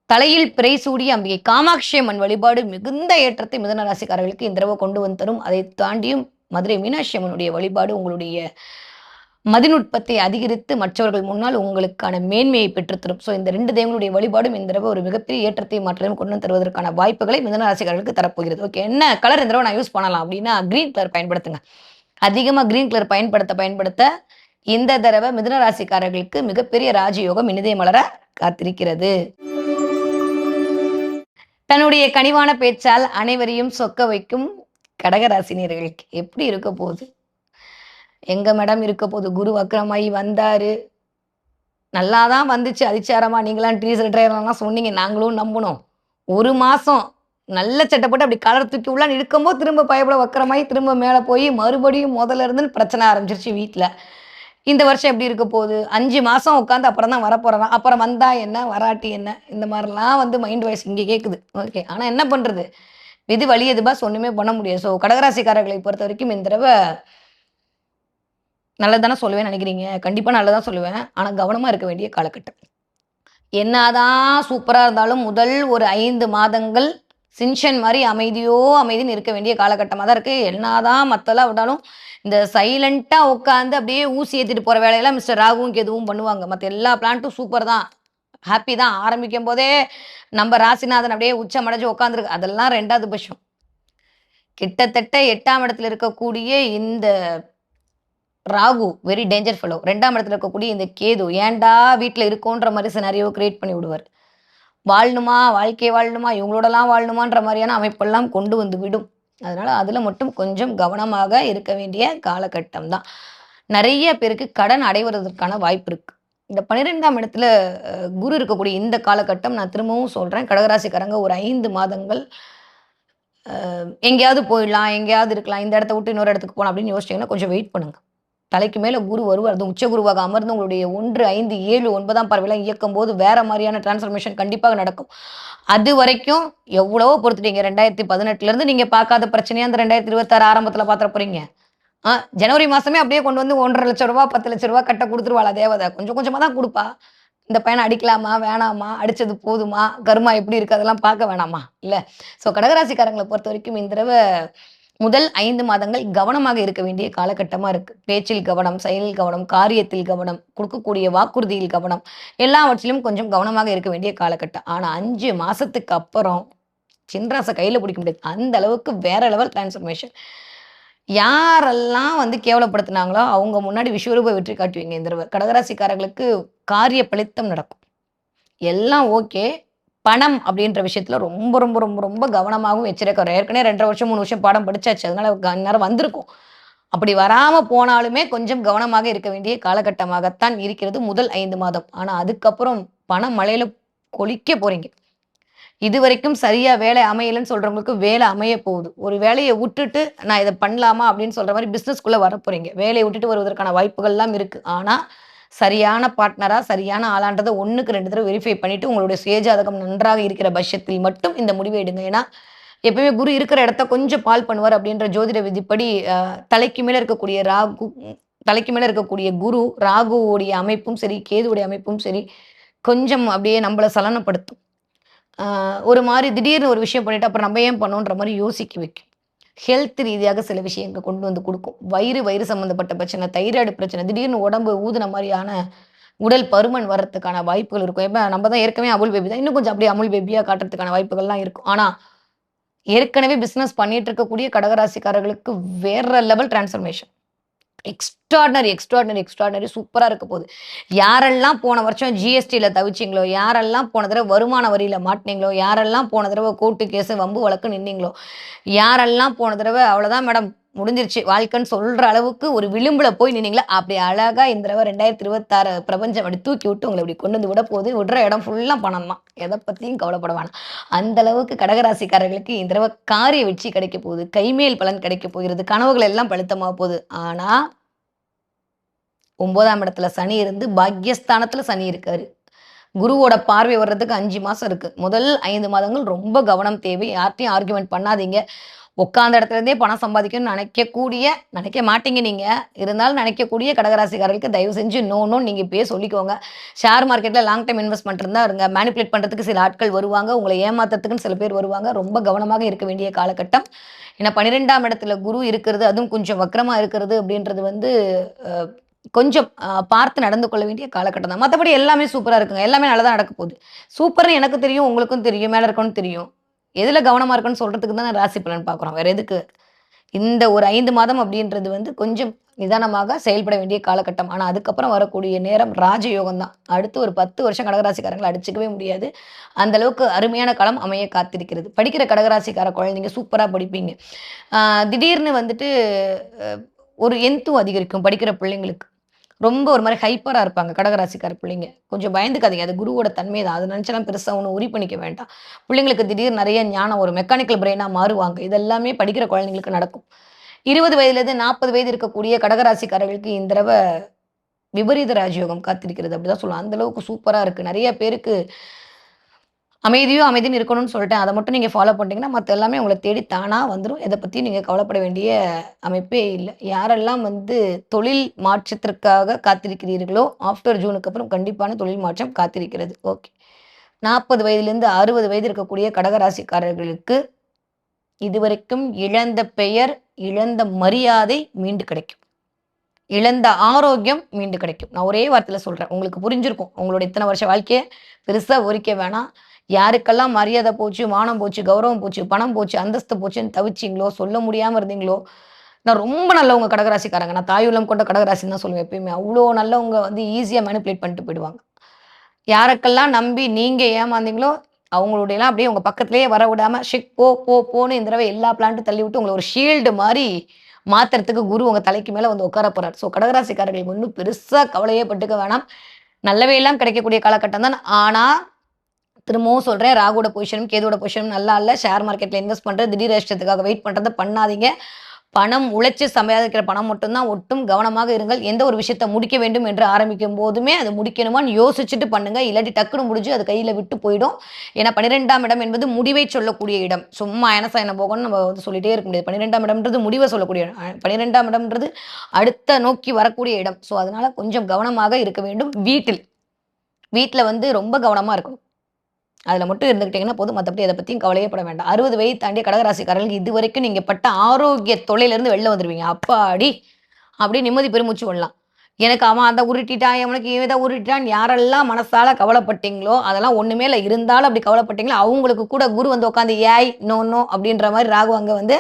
தலையில் பிறை சூடிய அம்பிகை காமாட்சி அம்மன் வழிபாடு மிகுந்த ஏற்றத்தை மிதுன ராசிக்காரர்களுக்கு இந்த தடவை கொண்டு வந்து தரும். அதை தாண்டியும் மதுரை மீனாட்சி அம்மனுடைய வழிபாடு உங்களுடைய மதிநுட்பத்தை அதிகரித்து மற்றவர்கள் முன்னால் உங்களுக்கான மேன்மையை பெற்றுத்தரும். ஸோ இந்த 2 தெய்வங்களுடைய வழிபாடும் இந்த தடவை ஒரு மிகப்பெரிய ஏற்றத்தையும் மாற்றத்தையும் கொண்டு வந்து தருவதற்கான வாய்ப்புகளை மிதுன ராசிக்காரர்களுக்கு தரப்போகிறது. ஓகே. என்ன கலர் இந்த தடவை நான் யூஸ் பண்ணலாம் அப்படின்னா கிரீன் கலர் பயன்படுத்துங்க. அதிகமாக கிரீன் கலர் பயன்படுத்த இந்த தடவை மிதுன ராசிக்காரர்களுக்கு மிகப்பெரிய ராஜயோகம் இனிதே மலர காத்திருக்கிறது. தன்னுடைய கனிவான பேச்சால் அனைவரையும் சொக்க வைக்கும் கடகராசினியர்களுக்கு எப்படி இருக்க போகுது? எங்க மேடம் இருக்க போகுது? குரு வக்ரமாயி வந்தாரு. நல்லாதான் வந்துச்சு அதிச்சாரமா. நீங்களாம் டீசல் டிரைவர்லாம் சொன்னீங்க. நாங்களும் நம்பணும். 1 மாசம் நல்ல சட்டப்பட்டு அப்படி கலர் தூக்கி உள்ளான்னு இழுக்கும்போது திரும்ப பயப்பட வக்கரமாயி திரும்ப மேலே போய் மறுபடியும் முதல்ல இருந்துன்னு பிரச்சனை ஆரம்பிச்சிருச்சு வீட்டில். இந்த வருஷம் எப்படி இருக்க போகுது? 5 மாசம் உட்காந்து அப்புறம் தான் வரப்போறதான். அப்புறம் வந்தா என்ன, வராட்டி என்ன, இந்த மாதிரிலாம் வந்து மைண்ட் வாய்ஸ் இங்கே கேட்குது. ஓகே. ஆனால் என்ன பண்ணுறது? விதி வலியது பாஸ், ஒன்றுமே பண்ண முடியாது. ஸோ கடகராசிக்காரர்களை பொறுத்த வரைக்கும் இந்த தடவை நல்லதானே சொல்லுவேன் நினைக்கிறீங்க? கண்டிப்பாக நல்லதான் சொல்லுவேன். ஆனால் கவனமாக இருக்க வேண்டிய காலகட்டம். என்னதான் சூப்பராக இருந்தாலும் முதல் ஒரு 5 மாதங்கள் சின்ஷன் மாதிரி அமைதியோ அமைதின்னு இருக்க வேண்டிய காலகட்டமாக தான் இருக்குது. என்னதான் மற்றெல்லாம் விட்டாலும் இந்த சைலண்ட்டாக உட்காந்து அப்படியே ஊசி ஏற்றிட்டு போகிற வேலையெல்லாம் மிஸ்டர் ராகுவும் கேதுவும் பண்ணுவாங்க. மற்ற எல்லா பிளான்ட்டும் சூப்பர் தான், ஹாப்பி தான். ஆரம்பிக்கும் போதே நம்ம ராசிநாதன் அப்படியே உச்சம் அடைஞ்சு உட்காந்துருக்கு, அதெல்லாம் 2வது பட்சம். கிட்டத்தட்ட 8ஆம் இடத்துல இருக்கக்கூடிய இந்த ராகு வெரி டேஞ்சர் ஃபெலோ. 2ஆம் இடத்துல இருக்கக்கூடிய இந்த கேது ஏன்டா வீட்டில் இருக்கோன்ற மாதிரி சினாரியோ கிரியேட் பண்ணி விடுவார். வாழணுமா, வாழ்க்கை வாழணுமா, இவங்களோடலாம் வாழணுமான்ற மாதிரியான அமைப்பெல்லாம் கொண்டு வந்து விடும். அதனால் அதில் மட்டும் கொஞ்சம் கவனமாக இருக்க வேண்டிய காலகட்டம் தான். நிறைய பேருக்கு கடன் அடைவதற்கான வாய்ப்பு இருக்குது. இந்த 12ஆம் இடத்துல குரு இருக்கக்கூடிய இந்த காலகட்டம் நான் திரும்பவும் சொல்கிறேன், கடகராசிக்காரங்க ஒரு 5 மாதங்கள் எங்கேயாவது போயிடலாம், எங்கேயாவது இருக்கலாம், இந்த இடத்த விட்டு இன்னொரு இடத்துக்கு போகலாம் அப்படின்னு யோசிச்சிங்கன்னா கொஞ்சம் வெயிட் பண்ணுங்க. தலைக்கு மேலே குரு வருவார். அது உச்ச குருவாக அமர்ந்து உங்களுடைய 1, 5, 7, 9ஆம் பார்வையெல்லாம் இயக்கும் போது வேற மாதிரியான டிரான்ஸ்ஃபர்மேஷன் கண்டிப்பாக நடக்கும். அது வரைக்கும் எவ்வளவோ பொறுத்துட்டீங்க. 2018லேருந்து நீங்கள் பார்க்காத பிரச்சனையா அந்த 2026 ஆரம்பத்தில் பார்த்துட போறீங்க. ஜனவரி மாதமே அப்படியே கொண்டு வந்து 1,50,000 10,00,000 கட்ட கொடுத்துருவாளா தேவதை. கொஞ்சம் கொஞ்சமாக தான் கொடுப்பா. இந்த பையனை அடிக்கலாமா வேணாமா, அடிச்சது போதுமா, கர்மா எப்படி இருக்குது அதெல்லாம் பார்க்க வேணாமா இல்லை. ஸோ கடகராசிக்காரங்களை பொறுத்த வரைக்கும் இந்த தடவை முதல் 5 மாதங்கள் கவனமாக இருக்க வேண்டிய காலகட்டமா இருக்கு. பேச்சில் கவனம், செயலில் கவனம், காரியத்தில் கவனம், கொடுக்கக்கூடிய வாக்குறுதியில் கவனம், எல்லாவற்றிலும் கொஞ்சம் கவனமாக இருக்க வேண்டிய காலகட்டம். ஆனா 5 மாசத்துக்கு அப்புறம் சின்ராசை கையில பிடிக்க முடியாது. அந்த அளவுக்கு வேற லெவல் டிரான்ஸ்ஃபர்மேஷன். யாரெல்லாம் வந்து கேவலப்படுத்தினாங்களோ அவங்க முன்னாடி விஸ்வரூப வெற்றி காட்டுவீங்க இந்த தடவை. கடகராசிக்காரர்களுக்கு காரிய பலித்தம் நடக்கும். எல்லாம் ஓகே. பணம் அப்படின்ற விஷயத்துல ரொம்ப ரொம்ப ரொம்ப ரொம்ப கவனமாகவும் எச்சரிக்கை. ஏற்கனவே 2.5 வருஷம் 3 வருஷம் பாடம் படிச்சாச்சு. அதனால நேரம் வந்திருக்கும். அப்படி வராம போனாலுமே கொஞ்சம் கவனமாக இருக்க வேண்டிய காலகட்டமாகத்தான் இருக்கிறது முதல் 5 மாதம். ஆனா அதுக்கப்புறம் பணம் மழையில கொளிக்க போறீங்க. இதுவரைக்கும் சரியா வேலை அமையலன்னு சொல்றவங்களுக்கு வேலை அமைய போகுது. ஒரு வேலையை விட்டுட்டு நான் இதை பண்ணலாமா அப்படின்னு சொல்ற மாதிரி பிசினஸ்க்குள்ள வர போறீங்க. வேலையை விட்டுட்டு வருவதற்கான வாய்ப்புகள்லாம் இருக்கு. ஆனா சரியான பார்ட்னரா, சரியான ஆளான்றதை 1க்கு 2 தடவை வெரிஃபை பண்ணிட்டு உங்களுடைய சுயஜாதகம் நன்றாக இருக்கிற பட்சத்தில் மட்டும் இந்த முடிவை எடுங்க. ஏன்னா எப்பவுமே குரு இருக்கிற இடத்த கொஞ்சம் பால் பண்ணுவார் அப்படின்ற ஜோதிட விதிப்படி தலைக்கு மேல இருக்கக்கூடிய ராகு, தலைக்கு மேல இருக்கக்கூடிய குரு, ராகுவோடைய அமைப்பும் சரி, கேதுவுடைய அமைப்பும் சரி, கொஞ்சம் அப்படியே நம்மள சலனப்படுத்தும். ஒரு மாதிரி திடீர்னு ஒரு விஷயம் பண்ணிட்டு அப்புறம் நம்ம ஏன் பண்ணோன்ற மாதிரி யோசிக்க வைக்கும். ஹெல்த் ரீதியாக சில விஷயங்கள் கொண்டு வந்து கொடுக்கும். வயிறு சம்மந்தப்பட்ட பிரச்சனை, தைராய்டு பிரச்சனை, திடீர்னு உடம்பு ஊதுன மாதிரியான உடல் பருமன் வர்றதுக்கான வாய்ப்புகள் இருக்கும். ஏன்னா நம்ம தான் ஏற்கனவே அமுல் பேபி தான், இன்னும் கொஞ்சம் அப்படியே அமுல் பேபியா காட்டுறதுக்கான வாய்ப்புகள்லாம் இருக்கும். ஆனா ஏற்கனவே பிசினஸ் பண்ணிட்டு இருக்கக்கூடிய கடகராசிக்காரர்களுக்கு வேற லெவல் டிரான்ஸ்ஃபர்மேஷன். எக்ஸ்ட்ராடினரி சூப்பரா இருக்க போகுது. யாரெல்லாம் போன வருஷம் ஜிஎஸ்டியில தவிச்சிங்களோ, யாரெல்லாம் போன தடவை வருமான வரியில மாட்டினீங்களோ, யாரெல்லாம் போன தடவை கோர்ட்டு கேஸு வம்பு வழக்கு நின்னீங்களோ, யாரெல்லாம் போன தடவை அவ்வளோதான் மேடம் முடிஞ்சிருச்சு வாழ்க்கைன்னு சொல்ற அளவுக்கு ஒரு விளிம்புல போய் நின்னீங்களா, அப்படி அழகா இந்த தடவை 2026 பிரபஞ்சம் அப்படி தூக்கி விட்டு உங்களை இப்படி கொண்டு வந்து விட போகுது. விடுற இடம் ஃபுல்லா பணம் தான். எதை பத்தியும் கவலைப்பட வேணாம். அந்த அளவுக்கு கடகராசிக்காரர்களுக்கு இந்த தடவை காரிய வெற்றி கிடைக்க போகுது. கைமேல் பலன் கிடைக்க போகிறது. கனவுகள் எல்லாம் பழுத்தமாக போகுது. ஆனா 9ஆம் இடத்துல சனி இருந்து பாக்யஸ்தானத்துல சனி இருக்காரு. குருவோட பார்வை வர்றதுக்கு 5 மாசம் இருக்கு. முதல் 5 மாதங்கள் ரொம்ப கவனம் தேவை. யார்ட்டையும் ஆர்குமெண்ட் பண்ணாதீங்க. உட்கார்ந்த இடத்துல இருந்தே பணம் சம்பாதிக்கணும்னு நினைக்க மாட்டீங்க நீங்க. இருந்தாலும் நினைக்கக்கூடிய கடகராசிக்காரர்களுக்கு தயவு செஞ்சு நோன்னு நீங்க இப்பயே சொல்லிக்கோங்க. ஷேர் மார்க்கெட்ல லாங் டைம் இன்வெஸ்ட்மெண்ட் இருந்தா இருங்க. மேனிபுலேட் பண்றதுக்கு சில ஆட்கள் வருவாங்க. உங்களை ஏமாத்துறதுக்குன்னு சில பேர் வருவாங்க. ரொம்ப கவனமாக இருக்க வேண்டிய காலகட்டம். ஏன்னா 12ஆம் இடத்துல குரு இருக்கிறது, அதுவும் கொஞ்சம் வக்ரமா இருக்கிறது அப்படின்றது வந்து கொஞ்சம் பார்த்து நடந்து கொள்ள வேண்டிய காலகட்டம் தான். மற்றபடி எல்லாமே சூப்பரா இருக்குங்க. எல்லாமே நல்லா தான் நடக்க போகுது. சூப்பர்னு எனக்கு தெரியும், உங்களுக்கும் தெரியும், மேல இருக்கணும்னு தெரியும். எதுல கவனமா இருக்கணும்னு சொல்றதுக்கு தான் ராசி பலன் பார்க்குறோம். வேற எதுக்கு? இந்த ஒரு 5 மாதம் அப்படின்றது வந்து கொஞ்சம் நிதானமாக செயல்பட வேண்டிய காலகட்டம். ஆனா அதுக்கப்புறம் வரக்கூடிய நேரம் ராஜயோகம் தான். அடுத்து ஒரு 10 வருஷம் கடகராசிக்காரங்களை அடிச்சுக்கவே முடியாது. அந்த அளவுக்கு அருமையான காலம் அமைய காத்திருக்கிறது. படிக்கிற கடகராசிக்கார குழந்தைங்க சூப்பரா படிப்பீங்க. திடீர்னு வந்துட்டு ஒரு எந்தும் அதிகரிக்கும் படிக்கிற பிள்ளைங்களுக்கு. ரொம்ப ஒரு மாதிரி ஹைப்பரா இருப்பாங்க கடகராசிக்கார பிள்ளைங்க. கொஞ்சம் பயந்துக்காதீங்க. அது குருவோட தன்மை தான். அது நினைச்செல்லாம் பெருசா ஒண்ணும் உரி பண்ணிக்க வேண்டாம். பிள்ளைங்களுக்கு திடீர்னு நிறைய ஞானம், ஒரு மெக்கானிக்கல் பிரெயினா மாறுவாங்க. இதெல்லாமே படிக்கிற குழந்தைங்களுக்கு நடக்கும். 20 வயதுலேருந்து 40 வயது இருக்கக்கூடிய கடகராசிக்காரர்களுக்கு இந்த தடவை விபரீத ராஜயோகம் காத்திருக்கிறது. அப்படிதான் சொல்லலாம். அந்த அளவுக்கு சூப்பரா இருக்கு. நிறைய பேருக்கு அமைதின்னு இருக்கணும்னு சொல்லிட்டேன். அதை மட்டும் நீங்க ஃபாலோ பண்ணிட்டீங்கன்னா, மத்த எல்லாமே உங்கள தேடி தானா வந்துரும். எத பத்தியும் நீங்க கவலைப்பட வேண்டிய அமைப்பே இல்ல. யாரெல்லாம் வந்து தொழில் மாற்றத்திற்காக காத்திருக்கிறீர்களோ, ஆஃப்டர் ஜூனுக்கு அப்புறம் கண்டிப்பான தொழில் மாற்றம் காத்திருக்கிறது. ஓகே. 40 வயதிலிருந்து 60 வயது இருக்கக்கூடிய கடகராசிக்காரர்களுக்கு இதுவரைக்கும் இழந்த பெயர், இழந்த மரியாதை மீண்டு கிடைக்கும். இழந்த ஆரோக்கியம் மீண்டு கிடைக்கும். நான் ஒரே வார்த்தையில சொல்றேன். உங்களுக்கு புரிஞ்சிருக்கும். உங்களோட இத்தனை வருஷ வாழ்க்கைய பெருசா விவரிக்க வேணாம். யாருக்கெல்லாம் மரியாதை போச்சு, மானம் போச்சு, கௌரவம் போச்சு, பணம் போச்சு, அந்தஸ்து போச்சுன்னு தவிச்சீங்களோ, சொல்ல முடியாம இருந்தீங்களோ, நான் ரொம்ப நல்லவங்க கடகராசிக்காரங்க. நான் தாயுள்ளம் கொண்ட கடகராசின்னு தான் சொல்லுவேன் எப்பயுமே. அவ்ளோ நல்லவங்க வந்து ஈஸியா மேனிபுலேட் பண்ணிட்டு போயிடுவாங்க. யாருக்கெல்லாம் நம்பி நீங்க ஏமாந்தீங்களோ, அவங்களுடையலாம் அப்படியே உங்க பக்கத்திலேயே வரவிடாம, போ போ போன்னு இந்த தடவ எல்லா பிளான்ட்டும் தள்ளிவிட்டு உங்கள ஒரு ஷீல்டு மாரி மாத்துறதுக்கு குரு உங்க தலைக்கு மேல வந்து உட்கார போறார். ஸோ கடகராசிக்காரர்களுக்கு ஒண்ணும் பெருசா கவலையே பட்டுக்க வேணாம். நல்லவை எல்லாம் கிடைக்கக்கூடிய காலகட்டம் தான். ஆனா, திரும்பவும் சொல்றேன், ராகுவோட பொசிஷனும், கேதுவோட பொசிஷனும் நல்லா இல்ல. ஷேர் மார்க்கெட்ல இன்வெஸ்ட் பண்றது, திடீர் அதிர்ஷ்டத்துக்காக வெயிட் பண்றத பண்ணாதீங்க. பணம் உழைச்சு சம்பாதிக்கிற பணம் மட்டும் தான் ஒட்டும். கவனமாக இருங்கள். எந்த ஒரு விஷயத்த முடிக்க வேண்டும் என்று ஆரம்பிக்கும் போதுமே, அது முடிக்கணுமான்னு யோசிச்சுட்டு பண்ணுங்க. இல்லாட்டி டக்குனு முடிஞ்சு அது கையில விட்டு போயிடும். ஏன்னா 12ஆம் இடம் என்பது முடிவை சொல்லக்கூடிய இடம். சும்மா ஏனசா என்ன போகணும்னு நம்ம வந்து சொல்லிட்டே இருக்க முடியாது. 12ஆம் இடம்ன்றது முடிவை சொல்லக்கூடிய இடம். 12ஆம் இடம்ன்றது அடுத்த நோக்கி வரக்கூடிய இடம். ஸோ அதனால கொஞ்சம் கவனமாக இருக்க வேண்டும். வீட்ல வந்து ரொம்ப கவனமா இருக்கணும். அதில மட்டும் இருந்துக்கிட்டீங்கன்னா போதும். மத்தபடி எத பத்தியும் கவலையே பட வேண்டாம். 60 வயது தாண்டிய கடகராசிக்காரர்களுக்கு இதுவரைக்கும் நீங்க பட்ட ஆரோக்கிய தொல்லையிலிருந்து வெளில வந்துருவீங்க. அப்பாடி! அப்படியே நிம்மதி பெருமூச்சு விடலாம். எனக்கு அவன் அத உருட்டிட்டான், இவனுக்கு இவன் இத உருட்டிட்டான் யாரெல்லாம் மனசால கவலைப்பட்டீங்களோ, அதெல்லாம் ஒண்ணுமே இல்ல. இருந்தாலும் அப்படி கவலைப்பட்டீங்களோ, அவங்களுக்கு கூட குரு வந்து உட்காந்து ஏய், நோ, நோ அப்படின்ற மாரி ராகு அங்க வந்து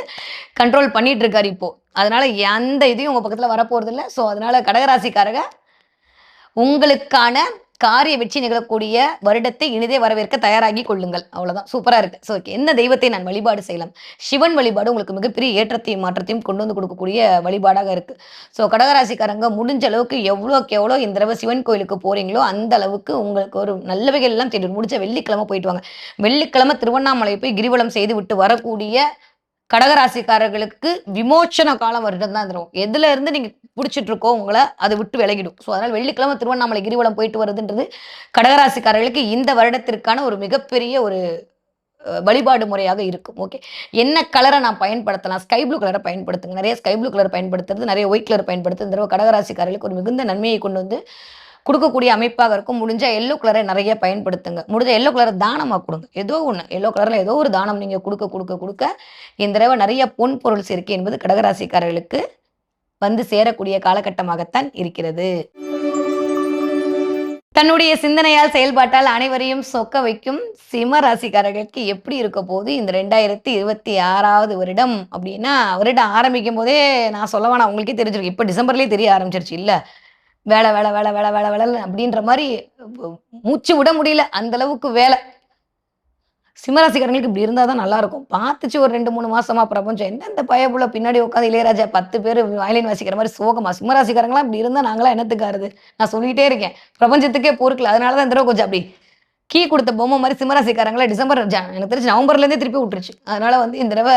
கண்ட்ரோல் பண்ணிட்டு இருக்காரு இப்போ. அதனால எந்த இதையும் உங்க பக்கத்துல வரப்போறதில்ல. ஸோ அதனால கடகராசிக்காரங்க உங்களுக்கான காரிய வெற்றி நிகழக்கூடிய வருடத்தை இனிதே வரவேற்க தயாராகி கொள்ளுங்கள். அவ்வளவுதான். சூப்பரா இருக்கு. ஸோ என்ன தெய்வத்தை நான் வழிபாடு செய்யலாம்? சிவன் வழிபாடு உங்களுக்கு மிகப்பெரிய ஏற்றத்தையும், மாற்றத்தையும் கொண்டு வந்து கொடுக்கக்கூடிய வழிபாடாக இருக்கு. ஸோ கடகராசிக்காரங்க முடிஞ்ச அளவுக்கு எவ்வளோக்கு எவ்வளோ இந்த தடவ சிவன் கோயிலுக்கு போறீங்களோ, அந்த அளவுக்கு உங்களுக்கு ஒரு நல்லவைகள் எல்லாம் தேடி முடிஞ்ச வெள்ளிக்கிழமை போயிட்டு வாங்க. வெள்ளிக்கிழமை திருவண்ணாமலை போய் கிரிவலம் செய்து விட்டு வரக்கூடிய கடகராசிக்காரர்களுக்கு விமோச்சன காலம் வருடம் தான் தரும். எதுல இருந்து நீங்க புடிச்சிட்டு இருக்கோ உங்கள அது விட்டு விலகிடும். ஸோ அதனால வெள்ளிக்கிழமை திருவண்ணாமலை கிரிவலம் போயிட்டு வருதுன்றது கடகராசிக்காரர்களுக்கு இந்த வருடத்திற்கான ஒரு மிகப்பெரிய ஒரு வழிபாடு முறையாக இருக்கும். ஓகே. என்ன கலரை நான் பயன்படுத்தலாம்? ஸ்கை ப்ளூ கலரை பயன்படுத்துங்க. நிறைய ஸ்கை ப்ளூ கலர் பயன்படுத்துறது, நிறைய ஒயிட் கலர் பயன்படுத்துறது இந்த தடவ கடகராசிக்காரர்களுக்கு ஒரு மிகுந்த நன்மையை கொண்டு வந்து குடுக்கக்கூடிய அமைப்பாக இருக்கும். முடிஞ்சா எல்லோ கலரை நிறைய பயன்படுத்துங்க. முடிஞ்ச எல்லோ கலரை தானமா குடுங்க. ஏதோ ஒண்ணு. எல்லோ கலர்ல ஏதோ ஒரு தானம் நீங்க குடுக்க இந்த தடவ நிறைய பொன் பொருள் சேர்க்கை என்பது கடகராசிக்காரர்களுக்கு வந்து சேரக்கூடிய காலகட்டமாகத்தான் இருக்கிறது. தன்னுடைய சிந்தனையால், செயல்பாட்டால் அனைவரையும் சொக்க வைக்கும் சிம்ம ராசிக்காரர்களுக்கு எப்படி இருக்க போகுது இந்த 2026வது வருடம் அப்படின்னா, வருடம் ஆரம்பிக்கும் போதே நான் சொல்ல வேணாம் உங்களுக்கே தெரிஞ்சிருக்கும். இப்ப டிசம்பர்லயே தெரிய ஆரம்பிச்சிருச்சு இல்ல? வேலை, வேலை, வேலை, வேலை, வேலை, வேலைன்னு அப்படின்ற மாரி மூச்சு விட முடியல. அந்த அளவுக்கு வேலை. சிம்மராசிக்காரங்களுக்கு இப்படி இருந்தா தான் நல்லாருக்கும். பார்த்துச்சு ஒரு 2, 3 மாசமா பிரபஞ்சம். என்ன இந்த பயப்புள்ள பின்னாடி உட்காந்து இளையராஜா 10 பேரு வயலின் வாசிக்கிற மாரி சோகமா. சிம்மராசிக்காரங்கலாம் இப்படி இருந்தா நாங்கலாம் என்னத்துக்கு ஆறது? நான் சொல்லிட்டே இருக்கேன். பிரபஞ்சத்துக்கே பொறுக்கல. அதனால தான் இந்த தடவ கொஞ்சம் அப்படி கீ குடுத்த பொம்மை மாரி சிம்மராசிக்காரங்கள டிசம்பர் எனக்கு தெரிஞ்சு நவம்பர்லேருந்தே திருப்பி விட்டுருச்சு. அதனால வந்து இந்த தடவ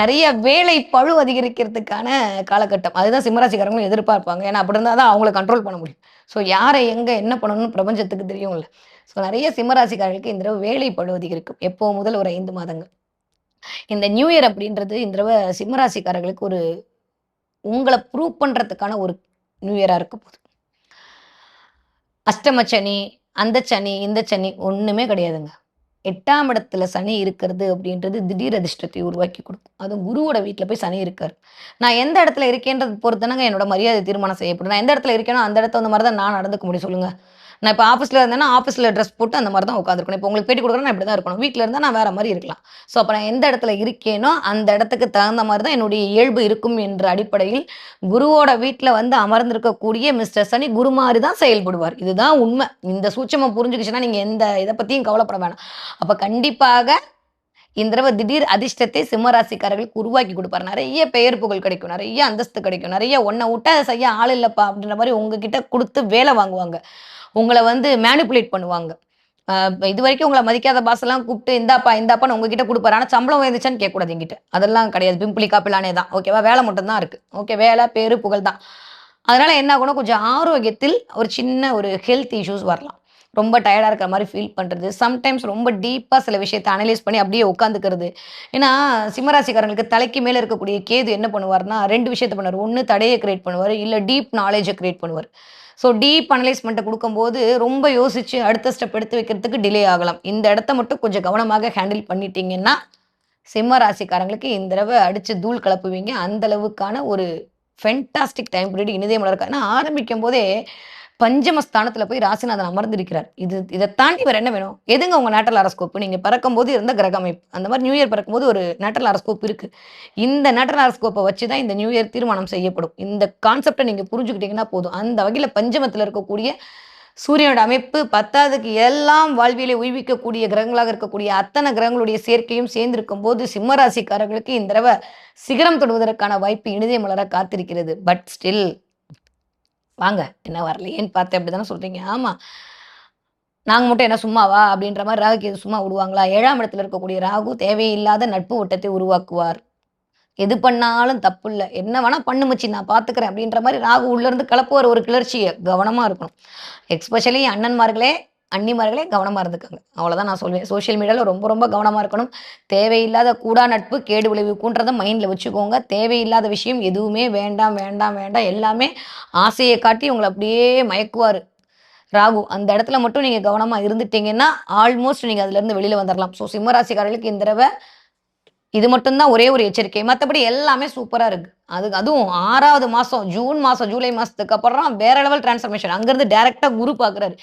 நெறைய வேலை பளு அதிகரிக்கிறதுக்கான காலகட்டம். அதுதான் சிம்மராசிக்காரங்களும் எதிர்பார்ப்பாங்க. ஏன்னா, அப்படி இருந்தா தான் அவங்கள கண்ட்ரோல் பண்ண முடியும். ஸோ யார எங்க என்ன பண்ணணும்னு பிரபஞ்சத்துக்கு தெரியும்ல. ஸோ நெறைய சிம்மராசிக்காரர்களுக்கு இந்த தடவ வேலை பளு அதிகரிக்கும். எப்போ முதல் ஒரு 5 மாதங்கள். இந்த நியூ இயர் அப்படின்றது இந்த தடவ சிம்மராசிக்காரர்களுக்கு ஒரு உங்கள ப்ரூவ் பண்றதுக்கான ஒரு நியூ இயரா இருக்க போகுது. அஷ்டம சனி, அந்த சனி, இந்த சனி ஒண்ணுமே கிடையாதுங்க. 8ஆம் இடத்துல சனி இருக்கிறது அப்படின்றது திடீர் அதிர்ஷ்டத்தை உருவாக்கி கொடுக்கும். அதுவும் குருவோட வீட்ல போய் சனி இருக்காரு. நான் எந்த இடத்துல இருக்கேன்றத பொறுத்துதானங்க என்னோட மரியாதை தீர்மானம் செய்யப்படும். நான் எந்த இடத்துல இருக்கேனோ அந்த இடத்துல அந்த மாரி தான் நான் நடந்துக்க முடியும் சொல்லுங்க. நான் இப்ப ஆஃபீஸ்ல இருந்தேன்னா, ஆஃபீஸ்ல ட்ரெஸ் போட்டு அந்த மாரி தான் உட்காந்துருக்கணும். இப்போ உங்களுக்கு பேட்டி குடுக்குறேன்னா, நான் இப்படி தான் இருக்கணும். வீட்ல இருந்தா நான் வேற மாரி இருக்கலாம். ஸோ அப்ப நான் எந்த இடத்துல இருக்கேனோ, அந்த இடத்துக்கு தகுந்த மாரி தான் என்னுடைய இயல்பு இருக்கும் என்ற அடிப்படையில், குருவோட வீட்ல வந்து அமர்ந்திருக்கக்கூடிய மிஸ்டர் சனி குரு மாரி தான் செயல்படுவார். இதுதான் உண்மை. இந்த சூட்சமம் புரிஞ்சுக்கிச்சுன்னா, நீங்க எந்த இத பத்தியும் கவலைப்பட வேணாம். அப்ப கண்டிப்பாக இந்த தடவ திடீர் அதிர்ஷ்டத்தை சிம்ம ராசிக்காரர்களுக்கு உருவாக்கி குடுப்பார். நெறைய பெயர் புகழ் கிடைக்கும். நெறைய அந்தஸ்து கிடைக்கும். நெறைய உன்ன வுட்டா செய்ய ஆள் இல்லப்பா அப்படின்ற மாரி உங்ககிட்ட குடுத்து வேலை வாங்குவாங்க. உங்கள வந்து மேனிபுலேட் பண்ணுவாங்க. இதுவரைக்கும் உங்கள மதிக்காத பாஸெல்லாம் கூப்ட்டு இந்தாப்பா, இந்தாப்பான்னு உங்ககிட்ட குடுப்பாரு. ஆனா சம்பளம் வந்துச்சான்னு கேட்கக்கூடாது என்கிட்ட. அதெல்லாம் கிடையாது. பிம்பிளிக்கா பிளானே தான். ஓகேவா? வேலை மட்டும் தான் இருக்கு. ஓகே. வேலை, பேரு, புகழ் தான். அதனால என்ன ஆகும்னா, கொஞ்சம் ஆரோக்கியத்தில் ஒரு சின்ன ஒரு ஹெல்த் இஷ்யூஸ் வரலாம். ரொம்ப டயர்டா இருக்கிற மாரி ஃபீல் பண்றது. சம்டைம்ஸ் ரொம்ப டீப்பா சில விஷயத்த அனலைஸ் பண்ணி அப்படியே உட்காந்துக்கிறது. ஏன்னா, சிம்மராசிக்காரங்களுக்கு தலைக்கு மேல இருக்கக்கூடிய கேது என்ன பண்ணுவார்ன்னா, 2 விஷயத்த பண்ணுவாரு. ஒண்ணு தடைய கிரியேட் பண்ணுவாரு. இல்ல டீப் நாலேட்ஜ கிரியேட் பண்ணுவாரு. ஸோ டீப் அனலைஸ்மெண்ட்டை கொடுக்கும்போது ரொம்ப யோசிச்சு அடுத்த ஸ்டெப் எடுத்து வைக்கிறதுக்கு டிலே ஆகலாம். இந்த இடத்த மட்டும் கொஞ்சம் கவனமாக ஹேண்டில் பண்ணிட்டீங்கன்னா, சிம்ம ராசிக்காரங்களுக்கு இந்த தடவை அடிச்சு தூள் கிளப்புவீங்க. அந்த அளவுக்கான ஒரு ஃபென்டாஸ்டிக் டைம் பீரியட் இனிதே மலர்க்கா. ஏன்னா ஆரம்பிக்கும் போதே பஞ்சமஸ்தானத்துல போய் ராசிநாதன் அமர்ந்திருக்கிறார். இதை தாண்டி வேற என்ன வேணும்? எதுங்க உங்க நேட்டல் ஹாரோஸ்கோப்? நீங்க பிறக்கும்போது இருந்த கிரக அமைப்பு. அந்த மாதிரி நியூ இயர் பிறக்கும்போது ஒரு நேட்டல் ஹாரோஸ்கோப் இருக்கு. இந்த நேட்டல் ஹாரோஸ்கோப்பை வச்சு தான் இந்த நியூ இயர் தீர்மானம் செய்யப்படும். இந்த கான்செப்டை நீங்க புரிஞ்சுக்கிட்டீங்கன்னா போதும். அந்த வகையில பஞ்சமத்துல இருக்கக்கூடிய சூரியனோட அமைப்பு 10வதுக்கு எல்லாம் வாழ்வியலை உய்விக்கக்கூடிய கிரகங்களாக இருக்கக்கூடிய அத்தனை கிரகங்களுடைய சேர்க்கையும் சேர்ந்திருக்கும் போது சிம்ம ராசிக்காரர்களுக்கு இந்த தடவை சிகரம் தொடுவதற்கான வாய்ப்பு இனிதே மலர காத்திருக்கிறது. பட் ஸ்டில் வாங்க என்ன வரலையேன்னு பார்த்தேன் அப்படி தானே சொல்றீங்க. ஆமா. நாங்க மட்டும் என்ன சும்மாவா? அப்படின்ற மாதிரி ராகுக்கு எது சும்மா விடுவாங்களா? 7ஆம் இடத்துல இருக்கக்கூடிய ராகு தேவையில்லாத நட்பு வட்டத்தை உருவாக்குவார். எது பண்ணாலும் தப்பு இல்ல. என்ன வேணா பண்ணு மச்சி நான் பார்த்துக்கிறேன் அப்படின்ற மாதிரி ராகு உள்ள இருந்து கிளப்புவார் ஒரு கிளர்ச்சியை. கவனமா இருக்கணும். எஸ்பெஷலி அண்ணன்மார்களே, அண்ணிமார்களே கவனமா இருந்துக்கங்க. அவ்வளவுதான் நான் சொல்வேன். சோசியல் மீடியால ரொம்ப ரொம்ப கவனமா இருக்கணும். தேவையில்லாத கூடா நட்பு கேடு விளைவிக்குன்றத மைண்ட்ல வச்சுக்கோங்க. தேவையில்லாத விஷயம் எதுவுமே வேண்டாம் வேண்டாம் வேண்டாம். எல்லாமே ஆசையை காட்டி உங்களை அப்படியே மயக்குவாரு ராகு. அந்த இடத்துல மட்டும் நீங்க கவனமா இருந்துட்டீங்கன்னா ஆல்மோஸ்ட் நீங்க அதுல இருந்து வெளியில வந்துடலாம். ஸோ சிம்மராசிக்காரர்களுக்கு இந்த தடவை இது மட்டும் தான் ஒரே ஒரு எச்சரிக்கை. மத்தபடி எல்லாமே சூப்பரா இருக்கு. அதுவும் 6வது மாசம் ஜூன் மாசம், ஜூலை மாசத்துக்கு அப்புறம் வேற லெவல் டிரான்ஸ்ஃபர்மேஷன். அங்கிருந்து டைரக்ட்டா குரு பார்க்குறாரு.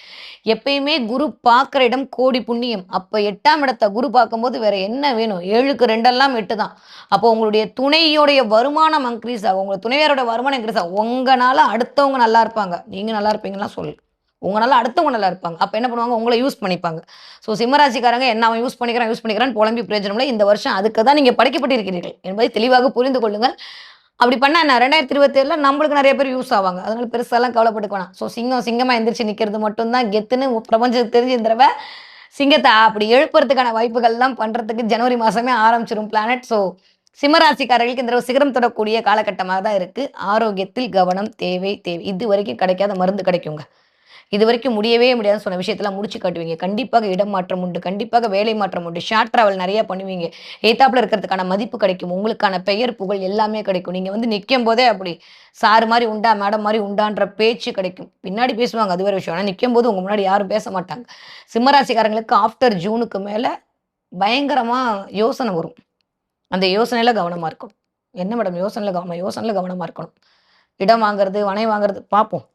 எப்பயுமே குரு பார்க்குற இடம் கோடி புண்ணியம். அப்ப 8ஆம் இடத்த குரு பார்க்கும்போது வேற என்ன வேணும்? 7க்கு 2 எல்லாம் 8 தான். அப்போ உங்களுடைய துணையோடைய வருமானம் இன்க்ரீஸ் ஆகும். உங்க துணைவியாரோட வருமானம் இன்க்ரீஸ் ஆகும். உங்கனால அடுத்தவங்க நல்லா இருப்பாங்க. நீங்க நல்லா இருப்பீங்கலாம் சொல்லு. உங்களால அடுத்தவங்க நல்லா இருப்பாங்க. அப்ப என்ன பண்ணுவாங்க? உங்கள யூஸ் பண்ணிப்பாங்க. ஸோ சிம்மராசிக்காரங்க என்ன அவன் யூஸ் பண்ணிக்கிறான்னு புலம்பி பிரயோஜனம் இல்ல. இந்த வருஷம் அதுக்கு தான் நீங்க படைக்கப்பட்டிருக்கிறீர்கள் என்பதை தெளிவாக புரிந்து கொள்ளுங்கள். அப்படி பண்ணா என்ன 2027ல நம்மளுக்கு நிறைய பேர் யூஸ் ஆவாங்க. அதனால பெருசாலாம் கவலைப்பட்டுக்க வேணாம். ஸோ சிங்கமா எந்திரிச்சு நிக்கிறது மட்டும் தான் கெத்துன்னு பிரபஞ்சத்துக்கு தெரிஞ்சு இந்த தடவை சிங்கத்தை அப்படி எழுப்புறதுக்கான வாய்ப்புகள்லாம் பண்றதுக்கு ஜனவரி மாசமே ஆரம்பிச்சிரும் பிளானட். ஸோ சிம்மராசிக்காரர்களுக்கு இந்த தடவை சிகரம் தொடக்கூடிய காலகட்டமாக தான் இருக்கு. ஆரோக்கியத்தில் கவனம் தேவை. இது வரைக்கும் கிடைக்காத மருந்து கிடைக்குங்க. இதுவரைக்கும் முடியவே முடியாதுன்னு சொன்ன விஷயத்தெல்லாம் முடிச்சு காட்டுவீங்க. கண்டிப்பாக இடம் மாற்றம் உண்டு. கண்டிப்பாக வேலை மாற்றம் உண்டு. ஷார்ட் டிராவல் நிறைய பண்ணுவீங்க. எய்த்தாப்புல இருக்கிறதுக்கான மதிப்பு கிடைக்கும். உங்களுக்கான பெயர், புகழ் எல்லாமே கிடைக்கும். நீங்க வந்து நிற்கும் போதே அப்படி சார் மாதிரி உண்டா, மேடம் மாதிரி உண்டான்ற பேச்சு கிடைக்கும். பின்னாடி பேசுவாங்க, அது வேற விஷயம். ஆனா நிற்கும் போது உங்க முன்னாடி யாரும் பேச மாட்டாங்க. சிம்மராசிக்காரங்களுக்கு ஆஃப்டர் ஜூனுக்கு மேல பயங்கரமா யோசனை வரும். அந்த யோசனையில கவனமா இருக்கணும். என்ன மேடம் யோசனையில கவனமா இருக்கணும். இடம் வாங்குறது, மனை வாங்குறது பார்ப்போம்.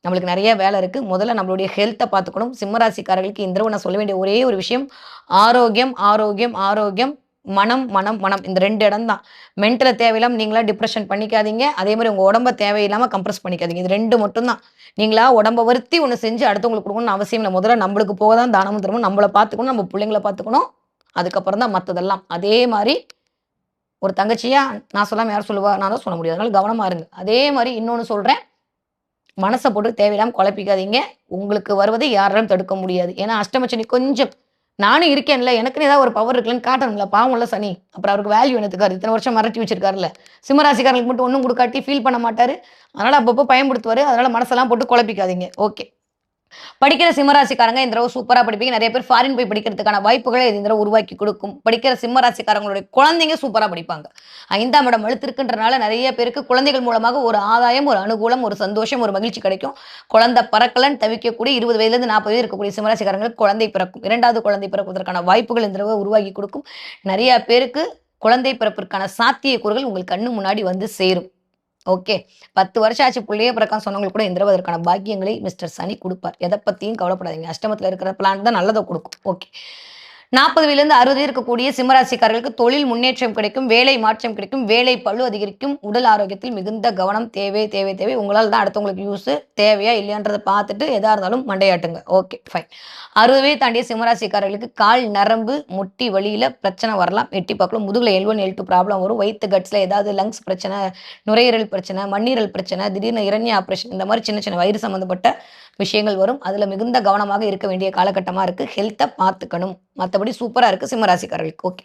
நம்மளுக்கு நிறைய வேலை இருக்கு. முதல்ல நம்மளுடைய ஹெல்த்தை பார்த்துக்கணும். சிம்மராசிக்காரர்களுக்கு இந்த தடவை நான் சொல்ல வேண்டிய ஒரே ஒரு விஷயம், ஆரோக்கியம், ஆரோக்கியம், ஆரோக்கியம். மனம், மனம், மனம். இந்த 2 இடம் தான். மென்டல தேவையில்லாம நீங்களா டிப்ரெஷன் பண்ணிக்காதீங்க. அதே மாதிரி உங்க உடம்ப தேவையில்லாம கம்ப்ரஸ் பண்ணிக்காதீங்க. இது 2 மட்டும் தான். நீங்களா உடம்ப வருத்தி ஒண்ணு செஞ்சு அடுத்தவங்களுக்கு கொடுக்கணும்னு அவசியம் இல்ல. முதல்ல நம்மளுக்கு போக தான் தானமும் தர்மமும். நம்மள பார்த்துக்கணும், நம்ம பிள்ளைங்கள பார்த்துக்கணும். அதுக்கப்புறம் தான் மத்ததெல்லாம். அதே மாரி ஒரு தங்கச்சியா நான் சொல்லாம யார் சொல்லுவா? நான் தான் சொல்ல முடியும். அதனால கவனமா இருங்க. அதே மாரி இன்னொன்னு சொல்றேன். மனச போட்டு தேவையில்லாம குழப்பிக்காதீங்க. உங்களுக்கு வருவதை யாராலும் தடுக்க முடியாது. ஏன்னா அஷ்டமச்சனி கொஞ்சம் நானும் இருக்கேன்ல, எனக்குன்னு ஏதாவது ஒரு பவர் இருக்குல்லன்னு காட்டணும்ல. பாவம்ல சனி. அப்புறம் அவருக்கு வேல்யூ என்னத்துக்காரு? இத்தனை வருஷம் மிரட்டி வச்சிருக்காருல்ல. சிம்மராசிக்காரங்களுக்கு மட்டும் ஒண்ணும் குடுக்காட்டி ஃபீல் பண்ண மாட்டாரு. அதனால அப்பப்போ பயன்படுத்துவாரு. அதனால மனசெல்லாம் போட்டு குழப்பிக்காதீங்க. ஓகே. படிக்கிற சிம்மராசிக்காரங்க இந்த தடவை சூப்பரா படிப்பீங்க. நிறைய பேர் ஃபாரின் போய் படிக்கிறதுக்கான வாய்ப்புகளை இந்த தடவை உருவாக்கி கொடுக்கும். படிக்கிற சிம்மராசிக்காரங்களுடைய குழந்தைங்க சூப்பரா படிப்பாங்க. 5ஆம் இடம் வலுத்திருக்குன்றனால நிறைய பேருக்கு குழந்தைகள் மூலமாக ஒரு ஆதாயம், ஒரு அனுகூலம், ஒரு சந்தோஷம், ஒரு மகிழ்ச்சி கிடைக்கும். குழந்தை பறக்கலன்னு தவிக்கக்கூடிய 20 வயதிலிருந்து 40 வயது இருக்கக்கூடிய சிம்மராசிக்காரங்களுக்கு குழந்தை பிறக்கும். 2வது குழந்தை பிறப்பதற்கான வாய்ப்புகள் இந்த தடவை உருவாக்கி கொடுக்கும். நிறைய பேருக்கு குழந்தை பிறப்பிற்கான சாத்தியக்கூறுகள் உங்கள் கண்ணு முன்னாடி வந்து சேரும். ஓகே. 10 வருஷம் ஆச்சு புள்ளையே பிறக்கான்னு சொன்னவங்களுக்கு கூட இந்த தடவை அதற்கான பாக்கியங்களை மிஸ்டர் சனி குடுப்பார். எத பத்தியும் கவலைப்படாதீங்க. அஷ்டமத்துல இருக்கிற பிளான் தான் நல்லத குடுக்கும். ஓகே. 40 வயதிலிருந்து 60 இருக்கக்கூடிய சிம்மராசிக்காரர்களுக்கு தொழில் முன்னேற்றம் கிடைக்கும். வேலை மாற்றம் கிடைக்கும். வேலை பளு அதிகரிக்கும். உடல் ஆரோக்கியத்தில் மிகுந்த கவனம் தேவை. உங்களால தான் அடுத்தவங்களுக்கு யூஸ். தேவையா இல்லையான்றத பார்த்துட்டு எதா இருந்தாலும் மண்டையாட்டுங்க. Okay fine. 60 வயது தாண்டிய சிம்மராசிக்காரர்களுக்கு கால் நரம்பு, முட்டி வலியில பிரச்சனை வரலாம். எட்டி பார்க்கலாம். முதுகுல L1, L2 ப்ராப்ளம் வரும். வயித்து கட்ஸ்ல ஏதாவது லங்ஸ் பிரச்சனை, நுரையீரல் பிரச்சனை, மண்ணீரல் பிரச்சனை, திடீர்னு இரண்ய ஆப்ரேஷன் இந்த மாதிரி சின்ன சின்ன வயிறு சம்பந்தப்பட்ட விஷயங்கள் வரும். அதுல மிகுந்த கவனமாக இருக்க வேண்டிய காலகட்டமா இருக்கு. ஹெல்த்தை பார்த்துக்கணும். மற்றபடி சூப்பரா இருக்கு சிம்மராசிக்காரர்களுக்கு. ஓகே.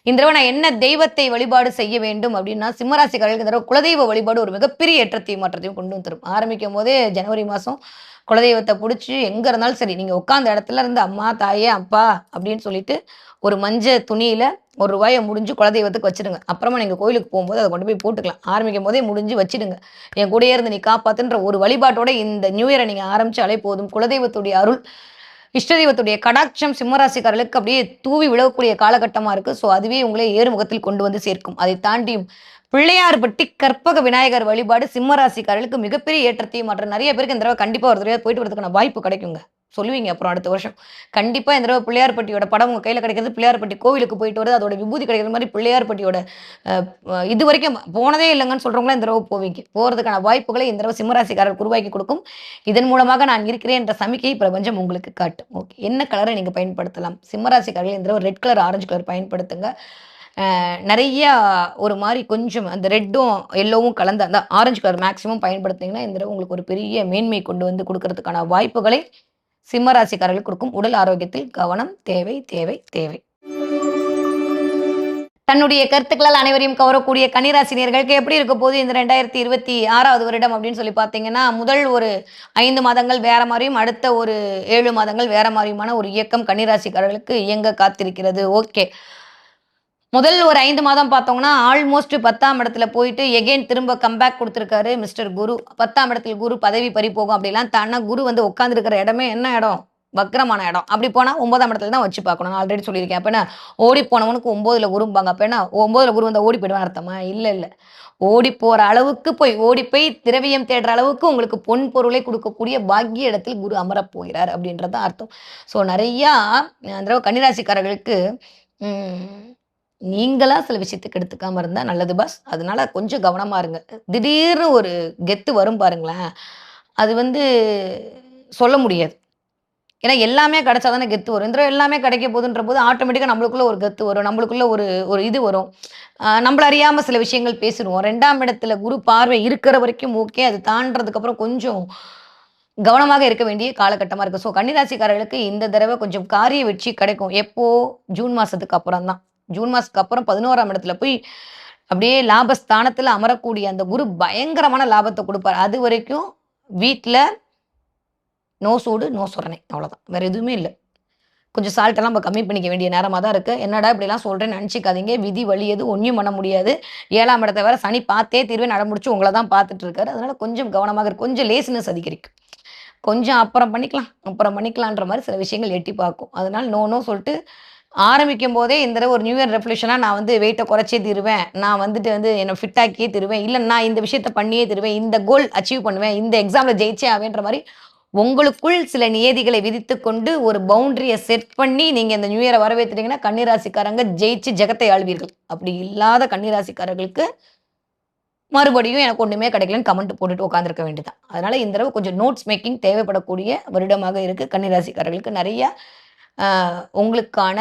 இந்த தடவை நான் என்ன தெய்வத்தை வழிபாடு செய்ய வேண்டும் அப்படின்னா, சிம்மராசிக்காரர்களுக்கு இந்த தடவை குலதெய்வ வழிபாடு ஒரு மிகப்பெரிய ஏற்றத்தையும் மாற்றத்தையும் கொண்டு வந்துரும். ஆரம்பிக்கும் போதே ஜனவரி மாசம் குலதெய்வத்தை பிடிச்சி எங்க இருந்தாலும் சரி, நீங்க உட்கார்ந்த இடத்துல இருந்து அம்மா, தாயே, அப்பா அப்படின்னு சொல்லிட்டு ஒரு மஞ்ச துணியில ரூ. 1 முடிஞ்சு குலதெய்வத்துக்கு வச்சுடுங்க. அப்புறமா நீங்க கோயிலுக்கு போகும்போது அதை கொண்டு போய் போட்டுக்கலாம். ஆரம்பிக்கும் போதே முடிஞ்சு வச்சிடுங்க. என் கூடயே இருந்து நீ காப்பாத்துன்ற ஒரு வழிபாட்டோட இந்த நியூ இயரை நீங்க ஆரம்பிச்சாலே போதும். குலதெய்வத்துடைய அருள், இஷ்ட தெய்வத்துடைய கடாட்சம் சிம்மராசிக்காரர்களுக்கு அப்படியே தூவி விழக்கூடிய காலகட்டமா இருக்கு. ஸோ அதுவே உங்களை ஏறுமுகத்தில் கொண்டு வந்து சேர்க்கும். அதை தாண்டியும் பிள்ளையார்பட்டி கற்பக விநாயகர் வழிபாடு சிம்மராசிக்காரர்களுக்கு மிகப்பெரிய ஏற்றத்தையும் மாற்றம். நிறைய பேருக்கு இந்த தடவை கண்டிப்பா ஒரு தடவை போயிட்டு வரதுக்கான வாய்ப்பு கிடைக்குங்க. சொல்லுவீங்க அப்புறம் அடுத்த வருஷம். கண்டிப்பா இந்த தடவை பிள்ளையார்பட்டியோட படம் உங்க கையில கிடைக்கிறது. பிள்ளையார்பட்டி கோவிலுக்கு போயிட்டு வருது. அதோட விபூதி கிடைக்கிற மாதிரி பிள்ளையார்பட்டியோட இதுவரைக்கும் போனதே இல்லைங்கன்னு சொல்றவங்களாம் இந்த தடவை போவீங்க. போறதுக்கான வாய்ப்புகளை இந்த தடவை சிம்மராசிக்காரர் உருவாக்கி கொடுக்கும். இதன் மூலமாக நான் இருக்கிறேன் என்ற சமிக்கையை பிரபஞ்சம் உங்களுக்கு காட்டும். ஓகே, என்ன கலரை நீங்க பயன்படுத்தலாம்? சிம்மராசிக்காரர்கள் இந்த தடவை ரெட் கலர், ஆரஞ்சு கலர் பயன்படுத்துங்க. நிறைய ஒரு மாதிரி கொஞ்சம் அந்த ரெட்டும் எல்லோவும் கலந்த அந்த ஆரஞ்சு கலர் மேக்ஸிமம் பயன்படுத்திங்கன்னா இந்த தடவை உங்களுக்கு ஒரு பெரிய மேன்மை கொண்டு வந்து கொடுக்கறதுக்கான வாய்ப்புகளை சிம்மராசிக்காரர்களுக்கு கொடுக்கும். உடல் ஆரோக்கியத்தில் கவனம் தேவை தேவை தேவை. தன்னுடைய கருத்துக்களால் அனைவரையும் கவரக்கூடிய கன்னிராசினியர்களுக்கு எப்படி இருக்க போது இந்த 2026வது வருடம் அப்படின்னு சொல்லி பார்த்தீங்கன்னா, முதல் ஒரு 5 மாதங்கள் வேற மாதிரியும், அடுத்த ஒரு 7 மாதங்கள் வேற மாதிரியுமான ஒரு இயக்கம் கன்னிராசிக்காரர்களுக்கு இயங்க காத்திருக்கிறது. ஓகே, முதல் ஒரு 5 மாதம் பார்த்தோம்னா ஆல்மோஸ்ட் 10ஆம் இடத்துல போயிட்டு எகெயின் திரும்ப கம்பேக் கொடுத்துருக்காரு மிஸ்டர் குரு. 10ஆம் இடத்துல குரு பதவி பறி போகும் அப்படிலாம் தானா குரு வந்து உட்காந்துருக்கிற இடமே என்ன இடம்? வக்ரமான இடம். அப்படி போனால் 9ஆம் இடத்துல தான் வச்சு பார்க்கணும். நான் ஆல்ரெடி சொல்லியிருக்கேன். அப்போ என்ன, ஓடி போனவனுக்கு 9ல் குரும்பாங்க. அப்போ என்ன, 9ல் குரு வந்தால் ஓடி போயிடுவான் அர்த்தமா? இல்லை இல்லை, ஓடி போகிற அளவுக்கு ஓடி போய் திரவியம் தேடுற அளவுக்கு உங்களுக்கு பொன் பொருளை கொடுக்கக்கூடிய பாக்கிய இடத்தில் குரு அமரப் போகிறார் அப்படின்றது தான் அர்த்தம். ஸோ நிறையா அந்த கன்னிராசிக்காரர்களுக்கு நீங்களா சில விஷயத்துக்கு எடுத்துக்காம இருந்தா நல்லது பாஸ். அதனால கொஞ்சம் கவனமா இருங்க. திடீர்னு ஒரு கெத்து வரும் பாருங்களேன், அது வந்து சொல்ல முடியாது. ஏன்னா எல்லாமே கிடைச்சா தானே கெத்து வரும். இந்த எல்லாமே கிடைக்க போதுன்ற போது ஆட்டோமேட்டிக்கா நம்மளுக்குள்ள ஒரு கெத்து வரும். நம்மளுக்குள்ள ஒரு ஒரு இது வரும். நம்மள அறியாம சில விஷயங்கள் பேசிருவோம். 2ஆம் இடத்துல குரு பார்வை இருக்கிற வரைக்கும் ஓகே. அது தாண்டறதுக்கு அப்புறம் கொஞ்சம் கவனமாக இருக்க வேண்டிய காலகட்டமா இருக்கு. ஸோ கன்னிராசிக்காரர்களுக்கு இந்த தடவை கொஞ்சம் காரிய வெற்றி கிடைக்கும். எப்போ? ஜூன் மாசத்துக்கு அப்புறம் தான். ஜூன் மாசத்துக்கு அப்புறம் 11ஆம் இடத்துல போய் அப்படியே லாபஸ்தானத்துல அமரக்கூடிய அந்த குரு பயங்கரமான லாபத்தை கொடுப்பார். அது வரைக்கும் வீட்ல நோ சூடு, நோ சொரணை. அவ்வளோதான். வேற எதுவுமே இல்ல. கொஞ்சம் சால்ட்டெல்லாம் நம்ம கம்மி பண்ணிக்க வேண்டிய நேரமா தான் இருக்கு. என்னடா இப்படிலாம் சொல்றேன்னு நினச்சிக்காதீங்க. விதி வலியது ஒண்ணும் பண்ண முடியாது. 7ஆம் இடத்த வேற சனி பார்த்தே தீர்வேன் அடம்பிடிச்சு உங்கள தான் பார்த்துட்டு இருக்காரு. அதனால கொஞ்சம் கவனமாக இருக்கு. கொஞ்சம் லேசினஸ் அதிகரிக்கும். கொஞ்சம் அப்புறம் பண்ணிக்கலான்ற மாதிரி சில விஷயங்கள் எட்டி பார்க்கும். அதனால நோ சொல்லிட்டு ஆரம்பிக்கும் போதே இந்த தடவை ஒரு நியூ இயர் ரெவல்யூஷனா நான் வந்து வெயிட்டை குறைச்சே தீருவேன். நான் வந்து என்ன ஃபிட் ஆக்கியே தருவேன். இல்ல நான் இந்த விஷயத்த பண்ணியே தருவேன். இந்த கோல் அச்சீவ் பண்ணுவேன். இந்த எக்ஸாம்ல ஜெயிச்சே ஆவேன்ற மாதிரி உங்களுக்குள் சில நியதிகளை விதித்துக் கொண்டு ஒரு பவுண்டரிய செட் பண்ணி நீங்க இந்த நியூ இயரை வரவேற்றுட்டீங்கன்னா கன்னிராசிக்காரங்க ஜெயிச்சு ஜெகத்தை ஆள்வீர்கள். அப்படி இல்லாத கன்னிராசிக்காரர்களுக்கு மறுபடியும் எனக்கு ஒண்ணுமே கிடைக்கலன்னு கமெண்ட் போட்டுட்டு உட்காந்துருக்க வேண்டியதான். அதனால இந்த தடவை கொஞ்சம் நோட்ஸ் மேக்கிங் தேவைப்படக்கூடிய வருடமாக இருக்கு. கன்னிராசிக்காரர்களுக்கு நிறைய உங்களுக்கான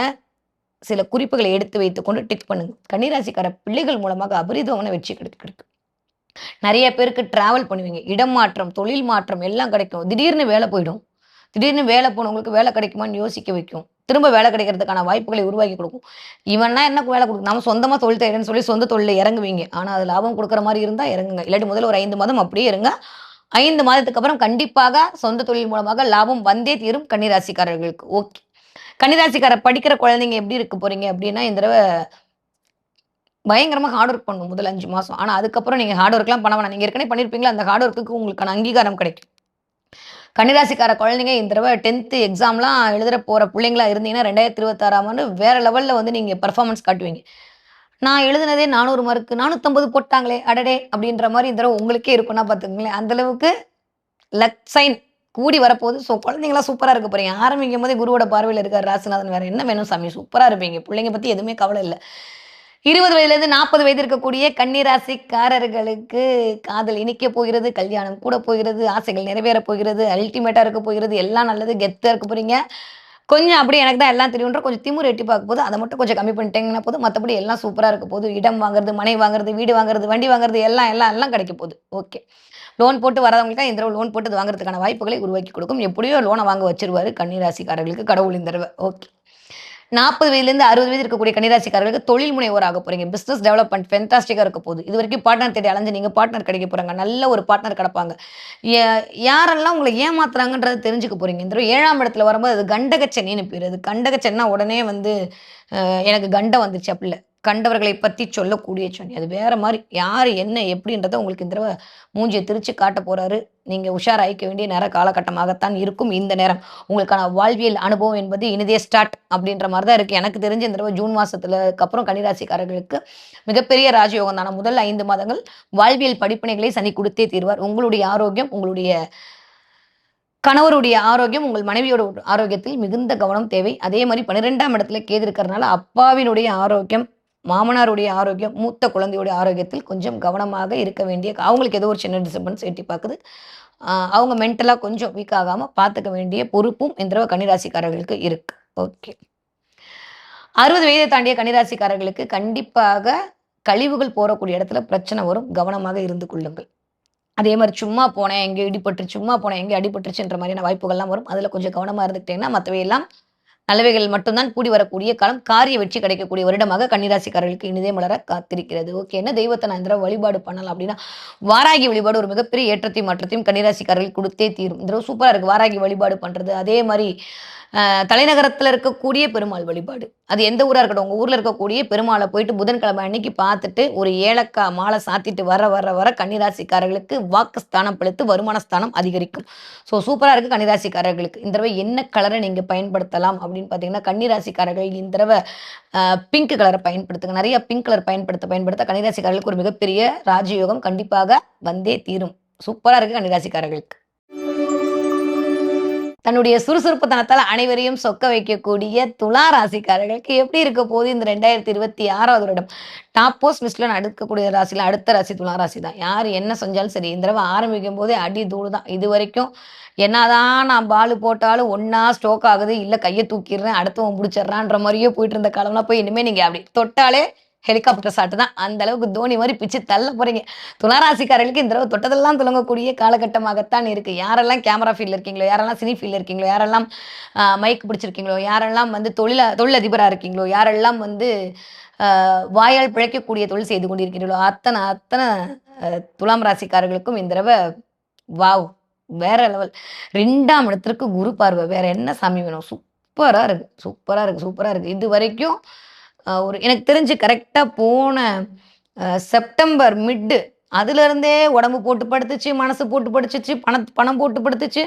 சில குறிப்புகளை எடுத்து வைத்துக்கொண்டு டிக் பண்ணுங்க. கன்னிராசிக்கார பிள்ளைகள் மூலமாக அபரிதமான வெற்றி கிடைக்கும். நிறைய பேருக்கு டிராவல் பண்ணுவீங்க. இடம் மாற்றம், தொழில் மாற்றம் எல்லாம் கிடைக்கும். திடீர்னு வேலை போயிடும். திடீர்னு வேலை போனவங்களுக்கு வேலை கிடைக்குமான்னு யோசிக்க வைக்கும். திரும்ப வேலை கிடைக்கிறதுக்கான வாய்ப்புகளை உருவாக்கி கொடுக்கும். இவன்னா என்ன வேலை கொடுக்கும்? நம்ம சொந்தமா தொழில் செய்யறேன்னு சொல்லி சொந்த தொழில இறங்குவீங்க. ஆனா அது லாபம் கொடுக்குற மாதிரி இருந்தா இறங்குங்க. இல்லாட்டி முதல்ல ஒரு 5 மாதம் அப்படியே இருங்க. 5 மாதத்துக்கு அப்புறம் கண்டிப்பாக சொந்த தொழில் மூலமாக லாபம் வந்தே தீரும் கன்னிராசிக்காரர்களுக்கு. ஓகே, கன்னிராசிக்காரர் படிக்கிற குழந்தைங்க எப்படி இருக்க போறீங்க அப்படின்னா, இந்த தடவை பயங்கரமா ஹார்ட் ஒர்க் பண்ணணும் முதல் 5 மாசம். ஆனா அதுக்கப்புறம் நீங்க ஹார்ட் ஒர்க்லாம் பண்ண வேணாம். நீங்க ஏற்கனவே பண்ணியிருப்பீங்களா, அந்த ஹார்ட் ஒர்க்குக்கு உங்களுக்கான அங்கீகாரம் கிடைக்கும். கன்னிராசிக்கார குழந்தைங்க இந்த தடவை 10th எக்ஸாம்லாம் எழுதுற போற பிள்ளைங்களா இருந்தீங்கன்னா 2026ஆம் ஆண்டு வேற லெவல்ல வந்து நீங்க பெர்ஃபார்மன்ஸ் காட்டுவீங்க. நான் எழுதுனதே 400 மார்க் 450 போட்டாங்களே அடடே அப்படின்ற மாதிரி இந்த தடவை உங்களுக்கே இருக்குன்னா பார்த்துக்கங்களேன். அந்த அளவுக்கு லக் சைன் கூடி வரப்போகுது. ஸோ குழந்தைங்களாம் சூப்பரா இருக்க போறீங்க. ஆரம்பிக்கும் போதே குருவோட பார்வையில் இருக்கார் ராசிநாதன். வேற என்ன வேணும் சாமி? சூப்பரா இருப்பீங்க. பிள்ளைங்க பத்தி எதுவுமே கவலை இல்லை. 20 வயதுலேருந்து 40 வயது இருக்கக்கூடிய கன்னிராசிக்காரர்களுக்கு காதல் இனிக்க போகிறது, கல்யாணம் கூட போகிறது, ஆசைகள் நிறைவேற போகிறது, அல்டிமேட்டா இருக்க போகிறது, எல்லாம் நல்லது கெத்தா இருக்க போறீங்க. கொஞ்சம் அப்படியே எனக்கு தான் எல்லாம் தெரியுன்ற கொஞ்சம் திமிரு எட்டி பார்க்க போது, அதை மட்டும் கொஞ்சம் கம்மி பண்ணிட்டீங்கன்னா போதும். மற்றபடி எல்லாம் சூப்பரா இருக்க போகுது. இடம் வாங்குறது, மனை வாங்குறது, வீடு வாங்குறது, வண்டி வாங்குறது எல்லாம் எல்லாம் எல்லாம் கிடைக்க போகுது. ஓகே, லோன் போட்டு வரவங்களுக்கு இந்த தடவை லோன் போட்டு வாங்குறதுக்கான வாய்ப்புகளை உருவாக்கி கொடுக்கும். எப்படியோ லோனை வாங்க வச்சிருவாரு கன்னிராசிக்காரர்களுக்கு கடவுள் இந்த தடவை. ஓகே, 40 வயதிலிருந்து 60 வயது இருக்கக்கூடிய கன்னிராசிக்காரர்களுக்கு தொழில் முனைவோர் ஆக போறீங்க. பிசினஸ் டெவலப்மெண்ட் ஃபென்டாஸ்டிக்கா இருக்க போகுது. இதுவரைக்கும் பார்ட்னர் தேடி அலைஞ்சு நீங்க பார்ட்னர் கிடைக்க போறாங்க. நல்ல ஒரு பார்ட்னர் கிடைப்பாங்க. ய யாரெல்லாம் உங்கள ஏமாத்துறாங்கன்றத தெரிஞ்சுக்க போறீங்க. இந்த தடவ 7ஆம் இடத்துல வரும்போது அது கண்டகச்சனின்னு பேரு. அது கண்டகச்சனின்னா உடனே வந்து எனக்கு கண்டம் வந்துருச்சு அப்படி இல்ல. கண்டவர்களை பத்தி சொல்லக்கூடிய சனி. அது வேற மாரி. யாரு என்ன எப்படின்றத உங்களுக்கு இந்த தடவ மூஞ்சிய திருச்சு காட்டப் போறாரு. நீங்க உஷாராயிக்க வேண்டிய நேர காலகட்டமாகத்தான் இருக்கும் இந்த நேரம். உங்களுக்கான வாழ்வியல் அனுபவம் என்பது இனிதே ஸ்டார்ட் அப்படின்ற மாரி தான் இருக்கு. எனக்கு தெரிஞ்சு இந்த தடவ ஜூன் மாசத்துலக்கு அப்புறம் கன்னிராசிக்காரர்களுக்கு மிகப்பெரிய ராஜயோகம் தான். முதல் 5 மாதங்கள் வாழ்வியல் படிப்பினைகளை சனி குடுத்தே தீருவார். உங்களுடைய ஆரோக்கியம், உங்களுடைய கணவருடைய ஆரோக்கியம், உங்கள் மனைவியோட ஆரோக்கியத்தில் மிகுந்த கவனம் தேவை. அதே மாரி 12ஆம் இடத்துல கேது இருக்கிறனால அப்பாவினுடைய ஆரோக்கியம், மாமனாருடைய ஆரோக்கியம், மூத்த குழந்தையுடைய ஆரோக்கியத்தில் கொஞ்சம் கவனமாக இருக்க வேண்டிய அவங்களுக்கு ஏதோ ஒரு சின்ன டிஸ்டர்பன்ஸ் எட்டி பாக்குது. அவங்க மென்டலா கொஞ்சம் வீக் ஆகாம பார்த்துக்க வேண்டிய பொறுப்பும் இந்த தடவ கன்னிராசிக்காரர்களுக்கு இருக்கு. ஓகே. 60 வயதை தாண்டிய கன்னிராசிக்காரர்களுக்கு கண்டிப்பாக கழிவுகள் போறக்கூடிய இடத்துல பிரச்சனை வரும். கவனமாக இருந்து கொள்ளுங்கள். அதே மாரி சும்மா போனேன், எங்கேயோ இடிபட்டுருச்சு, சும்மா போனேன், எங்கேயோ அடிபட்டுருச்சுன்ற மாரியான வாய்ப்புகள்லாம் வரும். அதுல கொஞ்சம் கவனமா இருந்துக்கிட்டீங்கன்னா, மத்தவை எல்லாம் நல்லவைகள் மட்டும் தான் கூடி வரக்கூடிய காலம். காரிய வெற்றி கிடைக்கக்கூடிய வருடமாக கன்னிராசிக்காரர்களுக்கு இனிதே மலர காத்திருக்கிறது. ஓகே. என்ன தெய்வத்த நான் இந்த தடவ வழிபாடு பண்ணலாம் அப்டின்னா, வாராகி வழிபாடு ஒரு மிகப்பெரிய ஏற்றத்தையும், மாற்றத்தையும் கன்னிராசிக்காரர்கள் குடுத்தே தீரும். இந்த தடவ சூப்பரா இருக்கு. வாராகி வழிபாடு பண்றது. அதே மாரி தலைநகரத்துல இருக்கக்கூடிய பெருமாள் வழிபாடு. அது எந்த ஊரா இருக்கட்டும், உங்க ஊர்ல இருக்கக்கூடிய பெருமாள போயிட்டு புதன்கிழமை அன்னைக்கு பார்த்துட்டு, ஒரு ஏலக்காய் மாலை சாத்திட்டு வர கன்னிராசிக்காரர்களுக்கு வாக்கு ஸ்தானம் பளித்து வருமான ஸ்தானம் அதிகரிக்கும். சூப்பரா இருக்கு கன்னிராசிக்காரர்களுக்கு. இந்த தடவ என்ன கலர நீங்க பயன்படுத்தலாம் அப்படின்னு பார்த்தீங்கன்னா, கன்னிராசிக்காரர்கள் இந்த தடவ பிங்க் கலர பயன்படுத்துங்க. நெறைய பிங்க் கலர் பயன்படுத்த கன்னிராசிக்காரர்களுக்கு ஒரு மிகப்பெரிய ராஜயோகம் கண்டிப்பாக வந்தே தீரும். சூப்பரா இருக்கு கன்னிராசிக்காரர்களுக்கு. தன்னுடைய சுறுசுறுப்புத்தனத்தால அனைவரையும் சொக்க வைக்கக்கூடிய துலா ராசிக்காரர்களுக்கு எப்படி இருக்க போகுது இந்த 2026வது வருடம்? டாப் போஸ்ட் லிஸ்ட்ல அடுக்கக்கூடிய ராசியில அடுத்த ராசி துலா ராசி தான். யார் என்ன செஞ்சாலும் சரி, இந்த தடவ ஆரம்பிக்கும் போதே அடி தூள் தான். இதுவரைக்கும் என்னதான் நான் பாலு போட்டாலும் ஒண்ணா ஸ்ட்ரோக் ஆகுது, இல்ல கைய தூக்கிடுறேன், அடுத்தவன் புடிச்சிடுறான்ற மாரியே போயிட்டு இருந்த காலம்லாம் போய் இனிமே நீங்க அப்படி தொட்டாலே ஹெலிகாப்டர் ஷாட் தான். அந்த அளவுக்கு தோனி மாரி பிச்சு தள்ள போறீங்க. துளாராசிக்காரர்களுக்கு இந்த தடவ தொட்டதெல்லாம் துலங்கக்கூடிய காலகட்டமாகத்தான் இருக்கு. யாரெல்லாம் கேமரா ஃபீல்ட்ல இருக்கீங்களோ, யாரெல்லாம் சினி ஃபீல்ட்ல இருக்கீங்களோ, யாரெல்லாம் மைக் பிடிச்சிருக்கீங்களோ, யாரெல்லாம் வந்து தொழிலதிபரா இருக்கீங்களோ, யாரெல்லாம் வந்து வாயால் பிழைக்கக்கூடிய தொழில் செய்து கொண்டிருக்கிறீர்களோ, அத்தனை துலாம் ராசிக்காரர்களுக்கும் இந்த தடவ வாவ்! வேற லெவல். 2ஆம் இடத்திற்கு குரு பார்வை. வேற என்ன சாமி வேணும்? சூப்பரா இருக்கு, சூப்பரா இருக்கு, சூப்பரா இருக்கு. இதுவரைக்கும் ஒரு எனக்கு தெரிஞ்சு கரெக்ட்டா போன செப்டம்பர் அதுலருந்தே உடம்பு போட்டு படுத்துச்சு, மனசு போட்டு படுத்துச்சு, பணம் போட்டு படுத்துச்சு.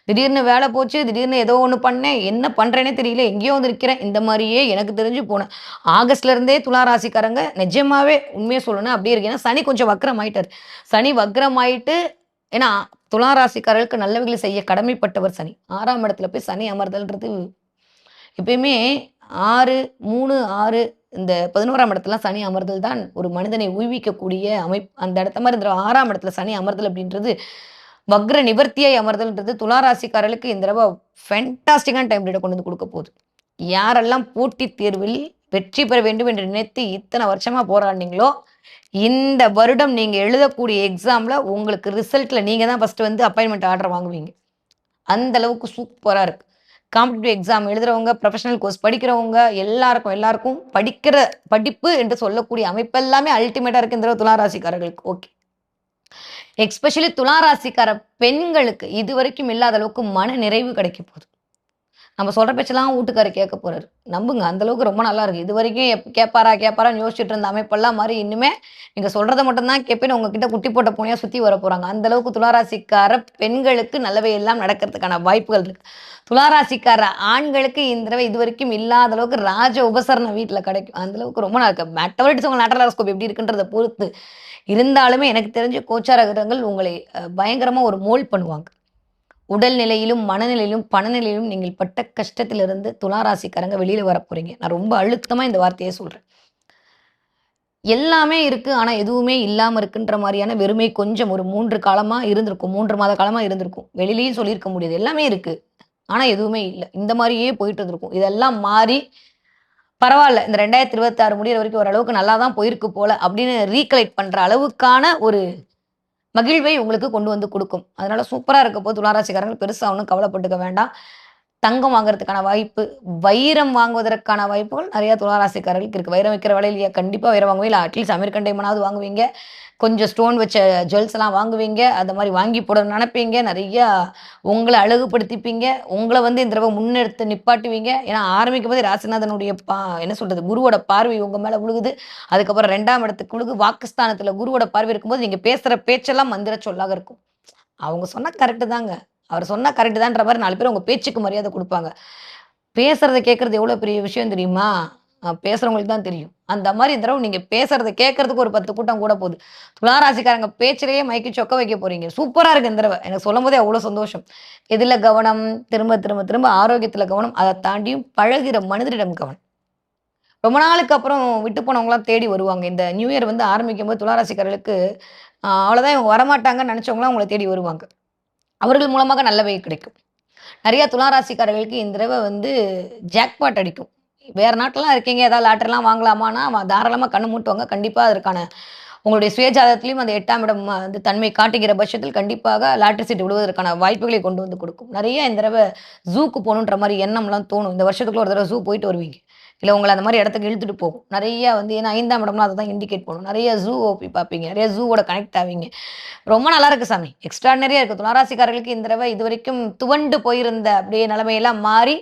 திடீர்னு வேலை போச்சு, திடீர்னு ஏதோ ஒண்ணு பண்ணேன். என்ன பண்றேன்னே தெரியல. எங்கேயோ வந்து நிக்கிறேன். இந்த மாரியே எனக்கு தெரிஞ்சு போன ஆகஸ்ட்ல இருந்தே துலா ராசிக்காரங்க நிஜமாவே உண்மைய சொல்லணும்னா அப்படியே இருக்கு. ஏன்னா சனி கொஞ்சம் வக்ரம் ஆயிட்டாரு. சனி வக்ரம் ஆயிட்டு ஏன்னா துலா ராசிக்காரர்களுக்கு நல்லவைகளை செய்ய கடமைப்பட்டவர் சனி. 6ஆம் இடத்துல போய் சனி அமர்தல்ன்றது எப்பயுமே 6, 3, 6 இந்த 11ஆம் இடத்துல சனி அமர்தல் தான் ஒரு மனிதனை உய்விக்கக்கூடிய அந்த இடத்த மாதிரி இந்த 6ஆம் இடத்துல சனி அமர்தல் அப்படின்றது வக்ர நிவர்த்தியாய் அமர்தல்ன்றது துலா ராசிக்காரர்களுக்கு இந்த தடவை ஃபேண்டாஸ்டிக்கான டைம் பீரியட கொண்டு வந்து கொடுக்க போகுது. யாரெல்லாம் போட்டித் தேர்வில் வெற்றி பெற வேண்டும் என்று நினைத்து இத்தனை வருஷமா போராடினீங்களோ, இந்த வருடம் நீங்க எழுதக்கூடிய எக்ஸாம்ல உங்களுக்கு ரிசல்ட்ல நீங்க தான் ஃபர்ஸ்ட் வந்து அப்பாயின்மென்ட் ஆர்டர் வாங்குவீங்க. அந்த அளவுக்கு சூப்பரா இருக்கு. காம்படிட்டிவ் எக்ஸாம் எழுதுறவங்க, ப்ரொஃபஷனல் கோர்ஸ் படிக்கிறவங்க எல்லாருக்கும் படிக்கிற படிப்பு என்று சொல்லக்கூடிய அமைப்பெல்லாமே அல்டிமேட்டா இருக்கு இந்த துலா ராசிக்காரர்களுக்கு. ஓகே. எஸ்பெஷலி துலா ராசிக்கார பெண்களுக்கு இதுவரைக்கும் இல்லாத அளவுக்கு மன நிறைவு கிடைக்க போகுது. நம்ம சொல்ற பேச்செல்லாம் வீட்டுக்காரர் கேட்க போறாரு. நம்புங்க அந்த அளவுக்கு ரொம்ப நல்லா இருக்கு. இதுவரைக்கும் கேட்பாரான்னு யோசிச்சுட்டு இருந்த அமைப்பெல்லாம் மாறி இனிமே நீங்க சொல்றத மட்டும் தான் கேட்பேன்னு உங்ககிட்ட குட்டி போட்ட பூனையா சுத்தி வர போறாங்க. அந்த அளவுக்கு துளாராசிக்கார பெண்களுக்கு நல்லவை எல்லாம் நடக்கிறதுக்கான வாய்ப்புகள் இருக்கு. துளாராசிக்கார ஆண்களுக்கு இந்த தடவை இதுவரைக்கும் இல்லாத அளவுக்கு ராஜ உபசரணம் வீட்டுல கிடைக்கும். அந்த அளவுக்கு ரொம்ப நல்லா மேட்டவரிட்ஸ் உங்க லேட்டரல் ஹாரோஸ்கோப் எப்படி இருக்குன்றத பொறுத்து இருந்தாலுமே எனக்கு தெரிஞ்ச கோச்சார கிரகங்கள் உங்களை பயங்கரமா ஒரு மோல்ட் பண்ணுவாங்க. உடல் நிலையிலும், மனநிலையிலும், பணநிலையிலும் நீங்கள் பட்ட கஷ்டத்திலிருந்து துலா ராசிக்காரங்க வெளியில வர போறீங்க. நான் ரொம்ப அழுத்தமா இந்த வார்த்தையை சொல்றேன். எல்லாமே இருக்கு. ஆனா எதுவுமே இல்லாம இருக்குன்ற மாரியான வெறுமை கொஞ்சம் ஒரு 3 காலமா இருந்திருக்கும். 3 மாத காலமா இருந்திருக்கும். வெளியிலயும் சொல்லியிருக்க முடியாது. எல்லாமே இருக்கு. ஆனா எதுவுமே இல்ல. இந்த மாரியே போயிட்டு இருந்திருக்கும். இதெல்லாம் மாறி பரவால்ல. இந்த 2026 முடியிற வரைக்கும் ஓரளவுக்கு நல்லா தான் போயிருக்கு போல அப்படின்னு ரீகலெக்ட் பண்ற அளவுக்கான ஒரு மகிழ்வை உங்களுக்கு கொண்டு வந்து குடுக்கும். அதனால சூப்பரா இருக்க போது துலா ராசிக்காரங்க பெருசா ஒண்ணும் கவலைப்பட்டுக்க வேண்டாம். தங்கம் வாங்குறதுக்கான வாய்ப்பு, வைரம் வாங்குவதற்கான வாய்ப்புகள் நிறைய துளாராசிக்காரர்களுக்கு இருக்கு. வைரம் விக்கிற விலையில கண்டிப்பா வைரம் வாங்குவீங்க. இல்ல அட்லீஸ்ட் அமெரிக்கன் டைமண்டாவது வாங்குவீங்க. கொஞ்சம் ஸ்டோன் வச்ச ஜுவல்ஸ் எல்லாம் வாங்குவீங்க. அந்த மாரி வாங்கி போடணும்னு நெனைப்பீங்க. நெறையா உங்கள அழகுபடுத்திப்பீங்க. உங்கள இந்த தடவ முன்னெடுத்து நிப்பாட்டுவீங்க. ஏன்னா ஆரம்பிக்கும்போதே ராசிநாதனுடைய என்ன சொல்றது? குருவோட பார்வை உங்க மேல விழுகுது. அதுக்கப்புறம் 2ஆம் இடத்துக்கு விழுகு. வாக்குஸ்தானத்துல குருவோட பார்வை இருக்கும்போது, நீங்க பேசுற பேச்செல்லாம் மந்திர சொல்லாக இருக்கும். அவங்க சொன்னா கரெக்ட்டு தாங்க. அவர் சொன்னா கரெக்ட்டு தான்ற மாரி 4 பேர் உங்க பேச்சுக்கு மரியாதை குடுப்பாங்க. பேசுறத கேட்கறது எவ்வளோ பெரிய விஷயம் தெரியுமா? பேசுறவங்களுக்கு தான் தெரியும். அந்த மாரி இந்த தடவ நீங்க பேசுறத கேட்கறதுக்கு ஒரு 10 கூட்டம் கூட போது. துலா ராசிக்காரங்க பேச்சிலேயே மயக்கி சொக்க வைக்க போறீங்க. சூப்பரா இருக்கு இந்த தடவ. எனக்கு சொல்லும்போதே அவ்வளோ சந்தோஷம். எதுல கவனம்? திரும்ப திரும்ப திரும்ப ஆரோக்கியத்துல கவனம். அத தாண்டியும் பழகுற மனிதரிடம் கவனம். ரொம்ப நாளுக்கு அப்புறம் விட்டு போனவங்கலாம் தேடி வருவாங்க. இந்த நியூ இயர் ஆரம்பிக்கும்போது துலா ராசிக்காரர்களுக்கு அவ்வளோதான் இவங்க வரமாட்டாங்கன்னு நெனச்சவங்கலாம் உங்கள தேடி வருவாங்க. அவர்கள் மூலமாக நல்லவை கிடைக்கும். நெறைய துலா ராசிக்காரர்களுக்கு இந்த தடவ ஜாக்பாட் அடிக்கும். வேற நாட்லலாம் இருக்கீங்க, ஏதாவது லாட்டரிலாம் வாங்கலாமான்னா, தாராளமா கண்ண மூட்டுவாங்க. கண்டிப்பா அதற்கான உங்களுடைய சுயஜாதகத்திலயும் அந்த 8ஆம் இடம் தன்மை காட்டுகிற பட்சத்தில் கண்டிப்பாக லாட்டரி சீட்டு விழுவதற்கான வாய்ப்புகளை கொண்டு கொடுக்கும். நெறைய இந்த தடவ ஜூக்கு போணுன்ற மாரி எண்ணம்லாம் தோணும். இந்த வருஷத்துக்குள்ள ஒரு தடவ ஜூ போயிட்டு வருவீங்க. இல்ல உங்கள அந்த மாரி இடத்துக்கு இழுத்துட்டு போகும். நெறைய ஏன்னா 5ஆம் இடம்லாம் அததான் இண்டிகேட் பண்ணும். நெறைய ஜூ போய் பார்ப்பீங்க. நெறைய ஜூவோட கனெக்ட் ஆவீங்க. ரொம்ப நல்லா இருக்கு சாமி. எக்ஸ்ட்ரார்டினரியா இருக்கு. துளாராசிக்காரர்களுக்கு இந்த தடவ இதுவரைக்கும் துவண்டு போயிருந்த அப்படியே நிலைமையெல்லாம் மாறி,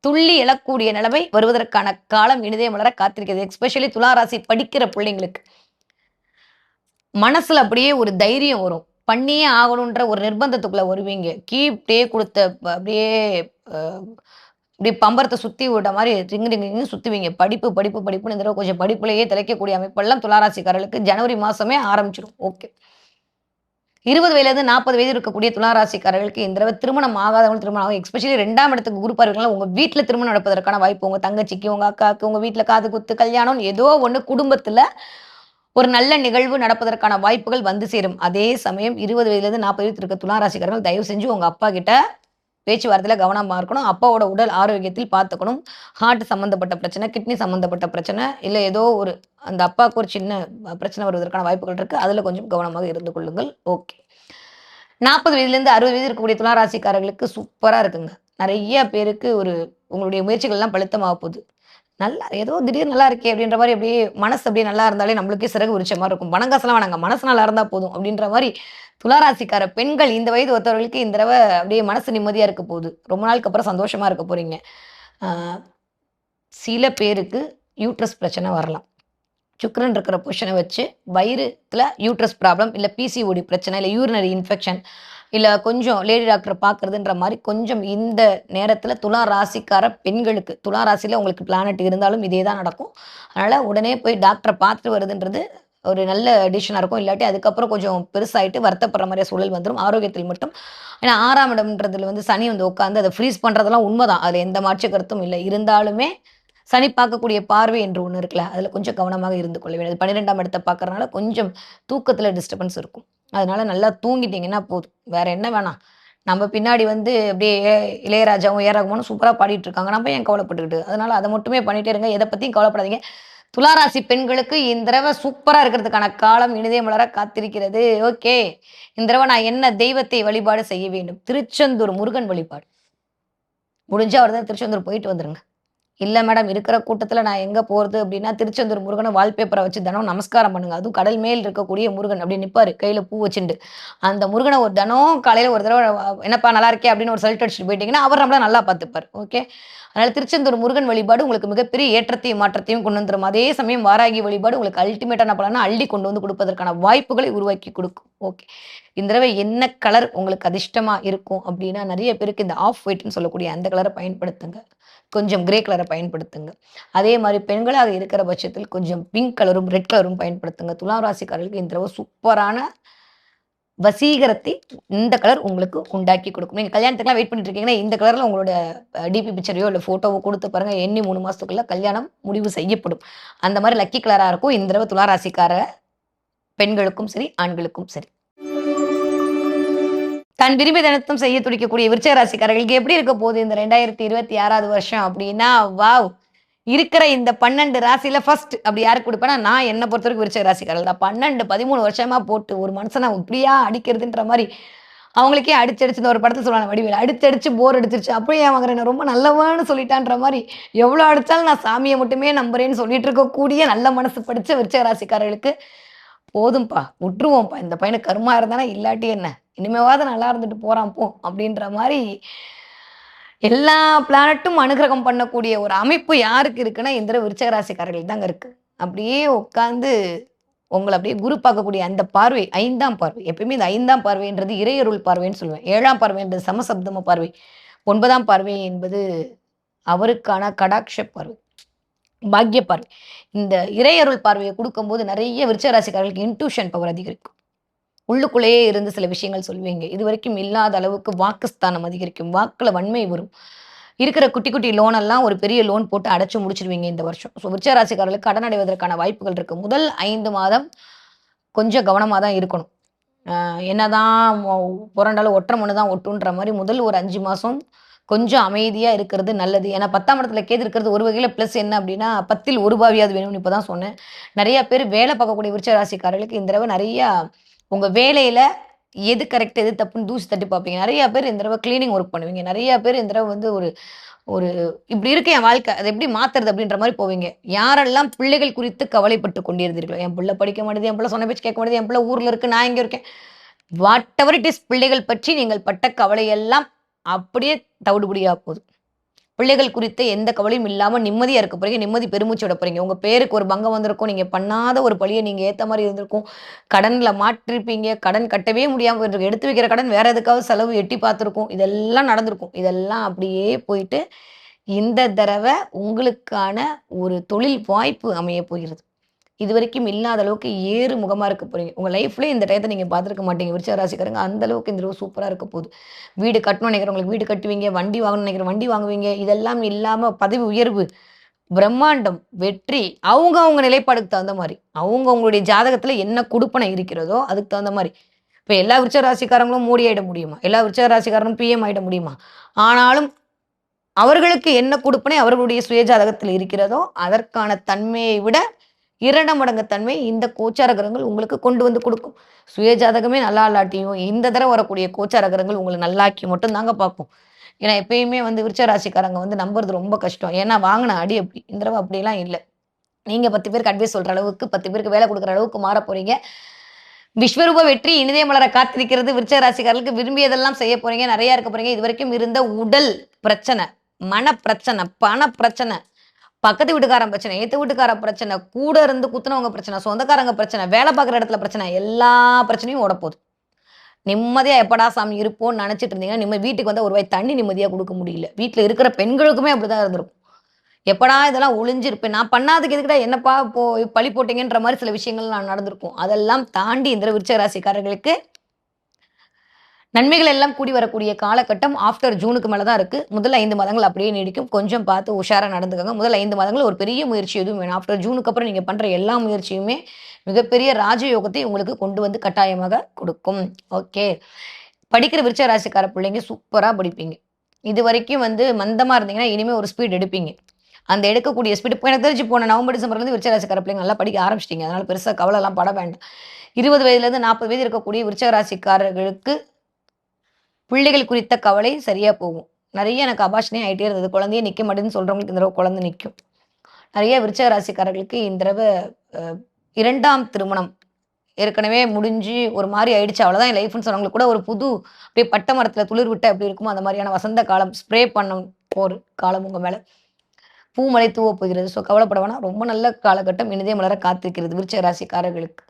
துள்ளி எழக்கூடிய நிலைமை வருவதற்கான காலம் இனிதே மலர காத்திருக்கிறது. எஸ்பெஷலி துளாராசி படிக்கிற பிள்ளைங்களுக்கு. மனசுல அப்படியே ஒரு தைரியம் வரும். பண்ணியே ஆகணுன்ற ஒரு நிர்பந்தத்துக்குள்ள வருவீங்க. கீப்டே குடுத்த அப்படியே அ இப்படி பம்பரத்த சுத்தி விட்ட மாரி ரிங் ரிங் ரிங்ன்னு சுத்துவீங்க. படிப்பு, படிப்பு, படிப்புன்னு இந்த தடவ கொஞ்சம் படிப்புலயே திளைக்கக்கூடிய அமைப்பெல்லாம் துளாராசிக்காரர்களுக்கு ஜனவரி மாசமே ஆரம்பிச்சுரும். ஓகே. 20 வயதிலிருந்து 40 வயது இருக்கக்கூடிய துளாராசிக்காரர்களுக்கு இந்த தடவ திருமணம் ஆகாதவங்க திருமணம் ஆகும். எஸ்பெஷலி 2ஆம் இடத்துக்கு குரு பார்வைனால உங்க வீட்ல திருமணம் நடப்பதற்கான வாய்ப்பு. உங்க தங்கச்சிக்கு, உங்க அக்காவுக்கு, உங்க வீட்ல காது குத்து, கல்யாணம் ஏதோ ஒண்ணு குடும்பத்துல ஒரு நல்ல நிகழ்வு நடப்பதற்கான வாய்ப்புகள் வந்து சேரும். அதே சமயம் 20 வயதிலிருந்து 40 வயது இருக்க துலா ராசிக்காரர்கள் தயவு செஞ்சு உங்க அப்பா கிட்ட பேச்சுவார்த்தையில கவனமா இருக்கணும். அப்பாவோட உடல் ஆரோக்கியத்தில் பார்த்துக்கணும். ஹார்ட் சம்மந்தப்பட்ட பிரச்சனை, கிட்னி சம்மந்தப்பட்ட பிரச்சனை, இல்ல ஏதோ ஒரு அந்த அப்பாவுக்கு ஒரு சின்ன பிரச்சனை வருவதற்கான வாய்ப்புகள் இருக்கு. அதுல கொஞ்சம் கவனமாக இருந்து கொள்ளுங்கள். ஓகே. 40 வயதிலிருந்து 60 வயது இருக்கக்கூடிய துலா ராசிக்காரர்களுக்கு சூப்பரா இருக்குங்க. நெறைய பேருக்கு உங்களுடைய முயற்சிகள்லாம் பலித்தமாக போகுது. நல்லா ஏதோ திடீர்னு நல்லா இருக்கே! அப்படின்ற மாரி அப்படியே மனசு அப்படியே நல்லா இருந்தாலே நம்மளுக்கே சிறகு விரிச்ச மாரி இருக்கும். பணம் காசுலாம் வேணாங்க. மனசு நல்லா இருந்தா போதும் அப்படின்ற மாரி துளாராசிக்கார பெண்கள் இந்த வயது ஒத்தவர்களுக்கு இந்த தடவ அப்படியே மனசு நிம்மதியா இருக்க போகுது. ரொம்ப நாளுக்கு அப்புறம் சந்தோஷமா இருக்க போறீங்க. ஆ சில பேருக்கு யூட்ரஸ் பிரச்சனை வரலாம். சுக்கிரன் இருக்கிற பொசிஷன வச்சு வயிறுல யூட்ரஸ் ப்ராப்ளம், இல்ல பிசிஓடி பிரச்சனை, இல்ல யூரினரி இன்ஃபெக்ஷன், இல்ல கொஞ்சம் லேடி டாக்டர பார்க்கிறதுன்ற மாரி கொஞ்சம் இந்த நேரத்தில துலா ராசிக்கார பெண்களுக்கு, துலா ராசியில உங்களுக்கு பிளானட் இருந்தாலும் இதே தான் நடக்கும். அதனால உடனே போய் டாக்டர பார்த்துட்டு வருதுன்றது ஒரு நல்ல டிசிஷனா இருக்கும். இல்லாட்டி அதுக்கப்புறம் கொஞ்சம் பெருசாயிட்டு வருத்தப்படுற மாரியா சூழல் வந்துரும். ஆரோக்கியத்தில் மட்டும் ஏன்னா 6ஆம் இடம்ன்றதுல சனி உட்கார்ந்து அத ஃப்ரீஸ் பண்றதெல்லாம் உண்மதான். அதுல எந்த மாற்று கருத்தும் இல்ல. இருந்தாலுமே சனி பார்க்கக்கூடிய பார்வை என்று ஒண்ணு இருக்குல்ல, அதுல கொஞ்சம் கவனமாக இருந்து கொள்ள வேண்டும். 12ஆம் இடத்த பார்க்கறனால கொஞ்சம் தூக்கத்துல டிஸ்டர்பன்ஸ் இருக்கும். அதனால நல்லா தூங்கிட்டீங்கன்னா போதும். வேற என்ன வேணாம். நம்ம பின்னாடி அப்படியே இளையராஜாவும், ஏ ரகுமானும் சூப்பரா பாடிட்டு இருக்காங்க. நம்ம ஏன் கவலைப்பட்டுக்கிட்டு? அதனால அத மட்டுமே பண்ணிட்டே இருங்க. எத பத்தியும் கவலைப்படாதீங்க. துலா ராசி பெண்களுக்கு இந்த தடவ சூப்பரா இருக்கிறதுக்கான காலம் இனிதே மலர காத்திருக்கிறது. ஓகே. இந்த தடவ நான் என்ன தெய்வத்தை வழிபாடு செய்ய வேண்டும்? திருச்செந்தூர் முருகன் வழிபாடு. முடிஞ்சா ஒரு தடவ திருச்செந்தூர் போயிட்டு வந்துருங்க. இல்ல மேடம் இருக்கிற கூட்டத்துல நான் எங்க போறது அப்படின்னா, திருச்செந்தூர் முருகன வால்பேப்பர வச்சு தினம் நமஸ்காரம் பண்ணுங்க. அதுவும் கடல் மேல் இருக்கக்கூடிய முருகன் அப்படி நிப்பாரு. கையில பூ வச்சுண்டு. அந்த முருகன ஒரு தினம் காலையில ஒரு தடவ "என்னப்பா நல்லா இருக்கியா?" அப்படின்னு ஒரு சல்யூட் அடிச்சுட்டு போயிட்டீங்கன்னா, அவர் நம்மள நல்லா பார்த்துப்பாரு. ஓகே. அதனால திருச்செந்தூர் முருகன் வழிபாடு உங்களுக்கு மிகப்பெரிய ஏற்றத்தையும், மாற்றத்தையும் கொண்டு வந்துரும். அதே சமயம் வாராகி வழிபாடு உங்களுக்கு அல்டிமேட்டான பலன அள்ளி கொண்டு குடுப்பதற்கான வாய்ப்புகளை உருவாக்கி குடுக்கும். ஓகே. இந்த தடவ என்ன கலர் உங்களுக்கு அதிர்ஷ்டமா இருக்கும் அப்படின்னா, நெறைய பேருக்கு இந்த ஆஃப் ஒயிட்ன்னு சொல்லக்கூடிய அந்த கலர பயன்படுத்துங்க. கொஞ்சம் கிரே கலர பயன்படுத்துங்க. அதே மாரி பெண்களாக இருக்கிற பட்சத்தில் கொஞ்சம் பிங்க் கலரும், ரெட் கலரும் பயன்படுத்துங்க. துலாம் ராசிக்காரர்களுக்கு இந்த தடவ சூப்பரான வசீகரத்தை இந்த கலர் உங்களுக்கு உண்டாக்கி குடுக்கும். நீங்க கல்யாணத்துக்குலாம் வெயிட் பண்ணிட்டு இருக்கீங்கன்னா, இந்த கலர்ல உங்களோட டிபி பிக்சரையோ, இல்ல ஃபோட்டோவோ குடுத்து பாருங்க. எண்ணி 3 மாசத்துக்குள்ள கல்யாணம் முடிவு செய்யப்படும். அந்த மாரி லக்கி கலரா இருக்கும். இந்த தடவ துலா ராசிக்கார பெண்களுக்கும் சரி, ஆண்களுக்கும் சரி. தன் விரும்பிய தினத்தும் செய்ய துடிக்கக்கூடிய விருச்சிக ராசிக்காரர்களுக்கு எப்படி இருக்க போகுது இந்த 2026வது வருஷம் அப்படின்னா, வாவ்! இருக்கிற இந்த 12 ராசியில ஃபர்ஸ்ட் அப்படி யாருக்கு குடுப்பேன்னா, நான் என்ன பொறுத்தவரைக்கும் விருச்சிக ராசிக்காரர்கள் தான். 12, 13 வருஷமா போட்டு ஒரு மனுஷன இப்படியா அடிக்கிறதுன்ற மாரி, அவங்களுக்கே அடிச்சடிச்சு இந்த ஒரு படத்துல சொல்லுவாங்க வடிவேலு, அடிச்சடிச்சு போர் அடிச்சிருச்சு. அப்படியே ஏன் வாங்குறேன்? நான் ரொம்ப நல்லவன்னு சொல்லிட்டான்ற மாரி, எவ்வளோ அடிச்சாலும் நான் சாமிய மட்டுமே நம்புறேன்னு சொல்லிட்டு இருக்கக்கூடிய நல்ல மனசு படைச்ச விருச்சிக ராசிக்காரர்களுக்கு, போதும்பா, விட்டுருவோம்ப்பா. இந்த பையனுக்கு கருமா இருந்தானா, இல்லாட்டி என்ன? இனிமேவாவது நல்லா இருந்துட்டு போறான் போ! அப்படின்ற மாரி எல்லா பிளானட்டும் அனுகிரகம் பண்ணக்கூடிய ஒரு அமைப்பு யாருக்கு இருக்குன்னா, இந்த விருச்சிக ராசிக்காரர்களுக்கு தாங்க இருக்கு. அப்படியே உட்கார்ந்து உங்கள அப்படியே குரு பார்க்கக்கூடிய அந்த பார்வை 5ஆம் பார்வை. எப்பயுமே இந்த 5ஆம் பார்வைன்றது இறையருள் பார்வைன்னு சொல்லுவேன். 7ஆம் பார்வைன்றது சமசப்தம பார்வை. 9ஆம் பார்வை என்பது அவருக்கான கடாட்ச பார்வை. பாக்கிய பார்வை. இந்த இறையருள் பார்வைய குடுக்கும்போது நெறைய விருச்சிக ராசிக்காரர்களுக்கு இன்ட்யூஷன் பவர் அதிகரிக்கும். உள்ளுக்குள்ளேயே இருந்து சில விஷயங்கள் சொல்லுவீங்க. இதுவரைக்கும் இல்லாத அளவுக்கு வாக்குஸ்தானம் அதிகரிக்கும். வாக்குல வன்மை வரும். இருக்கிற குட்டி, குட்டி லோன் எல்லாம் ஒரு பெரிய லோன் போட்டு அடைச்சு முடிச்சுருவீங்க இந்த வருஷம். ஸோ விருச்சிக ராசிக்காரர்களுக்கு கடன் அடைவதற்கான வாய்ப்புகள் இருக்கு. முதல் 5 மாதம் கொஞ்சம் கவனமா தான் இருக்கணும். என்னதான் புரண்டாலும் ஒட்டுற மண்ணு தான் ஒட்டுன்ற மாரி முதல் ஒரு 5 மாசம் கொஞ்சம் அமைதியா இருக்கிறது நல்லது. ஏன்னா 10ஆம் இடத்துல கேது இருக்கிறது ஒரு வகையில பிளஸ் என்ன அப்டின்னா, 10ல் ஒரு பாவியாவது வேணும்னு இப்ப தான் சொன்னேன். நெறைய பேர் வேலை பார்க்கக்கூடிய விருச்சிக ராசிக்காரர்களுக்கு இந்த தடவ நெறையா உங்க வேலையில எது கரெக்ட், எது தப்புன்னு தூசி தட்டி பார்ப்பீங்க. நெறைய பேர் இந்த தடவ கிளீனிங் ஒர்க் பண்ணுவீங்க. நெறைய பேர் இந்த தடவ வந்து ஒரு ஒரு இப்படி இருக்கு என் வாழ்க்கை. அத எப்படி மாத்துறது அப்படின்ற மாரி போவீங்க. யாரெல்லாம் பிள்ளைகள் குறித்து கவலைப்பட்டுக் கொண்டிருந்தீர்களோ, என் புள்ள படிக்க மாட்டேது, என் புள்ள சொன்ன பேச்சு கேட்க மாட்டேது, என் புள்ள ஊர்ல இருக்கு, நான் இங்க இருக்கேன். வாட் எவர் இட் இஸ் பிள்ளைகள் பற்றி நீங்கள் பட்ட கவலையெல்லாம் அப்படியே தவிடுபடியா போகுது. பிள்ளைகள் குறித்த எந்த கவலையும் இல்லாம நிம்மதியா இருக்க போறீங்க. நிம்மதி பெருமூச்சு விட போறீங்க. உங்க பேருக்கு ஒரு பங்கம் வந்திருக்கும். நீங்க பண்ணாத ஒரு பழிய நீங்க ஏத்த மாரி இருந்திருக்கும். கடன்ல மாட்டிருப்பீங்க. கடன் கட்டவே முடியாம போயிருக்கும். எடுத்து வைக்கிற கடன் வேற எதுக்காவது செலவு எட்டி பார்த்திருக்கும். இதெல்லாம் நடந்திருக்கும். இதெல்லாம் அப்படியே போயிட்டு, இந்த தடவ உங்களுக்கான ஒரு தொழில் வாய்ப்பு அமையப் போகிறது. இதுவரைக்கும் இல்லாத அளவுக்கு ஏறு முகமா இருக்க போறீங்க. உங்க லைஃப்லயே இந்த டயத்த நீங்க பார்த்துருக்க மாட்டீங்க. விருச்சிக ராசிக்காரங்க அந்த அளவுக்கு இந்த தடவ சூப்பரா இருக்க போகுது. வீடு கட்டணும்னு நினைக்கிறவங்களுக்கு வீடு கட்டுவீங்க. வண்டி வாங்கணும்னு நினைக்கிற வண்டி வாங்குவீங்க. இதெல்லாம் இல்லாம பதவி உயர்வு, பிரம்மாண்டம், வெற்றி அவங்க அவங்க நிலைப்பாடுக்கு தகுந்த மாரி. அவங்க அவங்களுடைய ஜாதகத்துல என்ன குடுப்பனை இருக்கிறதோ அதுக்கு தகுந்த மாரி. இப்ப எல்லா விருச்சிக ராசிக்காரங்களும் மோடி ஆயிட முடியுமா? எல்லா விருச்சிக ராசிக்காரனும் பிஎம் ஆயிட முடியுமா? ஆனாலும் அவர்களுக்கு என்ன குடுப்பனை அவர்களுடைய சுய ஜாதகத்தில் இருக்கிறதோ அதற்கான தன்மையை விட 2 மடங்கு தன்மை இந்த கோச்சார கிரகங்கள் உங்களுக்கு கொண்டு வந்து குடுக்கும். சுய ஜாதகமே நல்லா இல்லாட்டியும், இந்த தடவ வரக்கூடிய கோச்சார கிரகங்கள் உங்கள நல்லாக்கி மட்டும் தாங்க பார்க்கும். ஏன்னா, எப்பயுமே வந்து விருச்சிக ராசிக்காரங்க வந்து நம்புறது ரொம்ப கஷ்டம். ஏன்னா, வாங்குன அடி அப்படி. இந்த தடவ அப்படிலாம் இல்ல. நீங்க 10 பேருக்கு அட்வைஸ் சொல்ற அளவுக்கு, 10 பேருக்கு வேலை குடுக்குற அளவுக்கு மாறப் போறீங்க. விஸ்வரூப வெற்றி இனிதே மலர காத்திருக்கிறது. விருச்சிக ராசிக்காரர்களுக்கு விரும்பியதெல்லாம் செய்ய போறீங்க. நெறையா இருக்க போறீங்க. இதுவரைக்கும் இருந்த உடல் பிரச்சனை, மன பிரச்சனை, பண பிரச்சனை, பக்கத்து வீட்டுக்காரன் பிரச்சனை, எதித்த வீட்டுக்காரன் பிரச்சனை, கூட இருந்து குத்துனவங்க பிரச்சனை, சொந்தக்காரங்க பிரச்சனை, வேலை பார்க்குற இடத்துல பிரச்சனை, எல்லா பிரச்சனையும் ஓடப்போது. நிம்மதியா எப்படா சாமி இருப்போம்ன்னு நெனச்சிட்டு இருந்தீங்கன்னா, வீட்டுக்கு வந்தா ஒரு வாய் தண்ணி நிம்மதியா குடுக்க முடியல. வீட்ல இருக்கிற பெண்களுக்குமே அப்படிதான் இருந்திருக்கும். எப்படா இதெல்லாம் ஒளிஞ்சிருப்பேன். நான் பண்ணாததுக்கு எதுக்குடா என்னப்பா பழி போட்டீங்கன்ற மாரி சில விஷயங்கள் நடந்திருக்கும். அதெல்லாம் தாண்டி இந்த விருச்சிக ராசிக்காரர்களுக்கு நன்மைகள் எல்லாம் கூடி வரக்கூடிய காலகட்டம் ஆஃப்டர் ஜூனுக்கு மேல தான் இருக்கு. முதல் 5 மாதங்கள் அப்படியே நீடிக்கும். கொஞ்சம் பார்த்து உஷாரா நடந்துக்கங்க. முதல் 5 மாதங்கள் ஒரு பெரிய முயற்சி எதுவும் வேணாம். ஆஃப்டர் ஜூனுக்கு அப்புறம் நீங்க பண்ற எல்லா முயற்சியுமே மிகப்பெரிய ராஜயோகத்தை உங்களுக்கு கொண்டு வந்து கட்டாயமாக கொடுக்கும். ஓகே. படிக்கிற விருச்சிக ராசிக்கார பிள்ளைங்க சூப்பரா படிப்பீங்க. இதுவரைக்கும் வந்து மந்தமா இருந்தீங்கன்னா, இனிமே ஒரு ஸ்பீட் எடுப்பீங்க. அந்த எடுக்கக்கூடிய ஸ்பீடு எனக்கு தெரிஞ்சு போன நவம்பர், டிசம்பர்லேருந்து விருச்சிக ராசிக்கார பிள்ளைங்க நல்லா படிக்க ஆரம்பிச்சிட்டீங்க. அதனால பெருசா கவலைலாம் பட வேண்டாம். 20 வயதிலேருந்து 40 வயது இருக்கக்கூடிய விருச்சிக ராசிக்காரர்களுக்கு பிள்ளைகள் குறித்த கவலை சரியா போகும். நெறைய எனக்கு அபார்ஷனே ஆயிட்டே இருந்தது. குழந்தையே நிக்க மாட்டேதுன்னு சொல்றவங்களுக்கு இந்த தடவ குழந்தை நிக்கும். நெறைய விருச்சிக ராசிக்காரர்களுக்கு இந்த தடவ அ 2ஆம் திருமணம் ஏற்கனவே முடிஞ்சு ஒரு மாரி ஆயிடுச்சு. அவ்வளோதான் என் லைஃப்ன்னு சொன்னவங்களுக்கு கூட ஒரு புது அப்படியே பட்ட மரத்தில துளிர் விட்டா எப்படி இருக்குமோ, அந்த மாரியான வசந்த காலம் ஸ்ப்ரே பண்ணும் ஒரு காலம் உங்க மேல. பூமழை தூவப் போகிறது. ஸோ கவலைப்பட வேணாம். ரொம்ப நல்ல காலகட்டம் இனிதே மலர காத்திருக்கிறது விருச்சிக ராசிக்காரர்களுக்கு.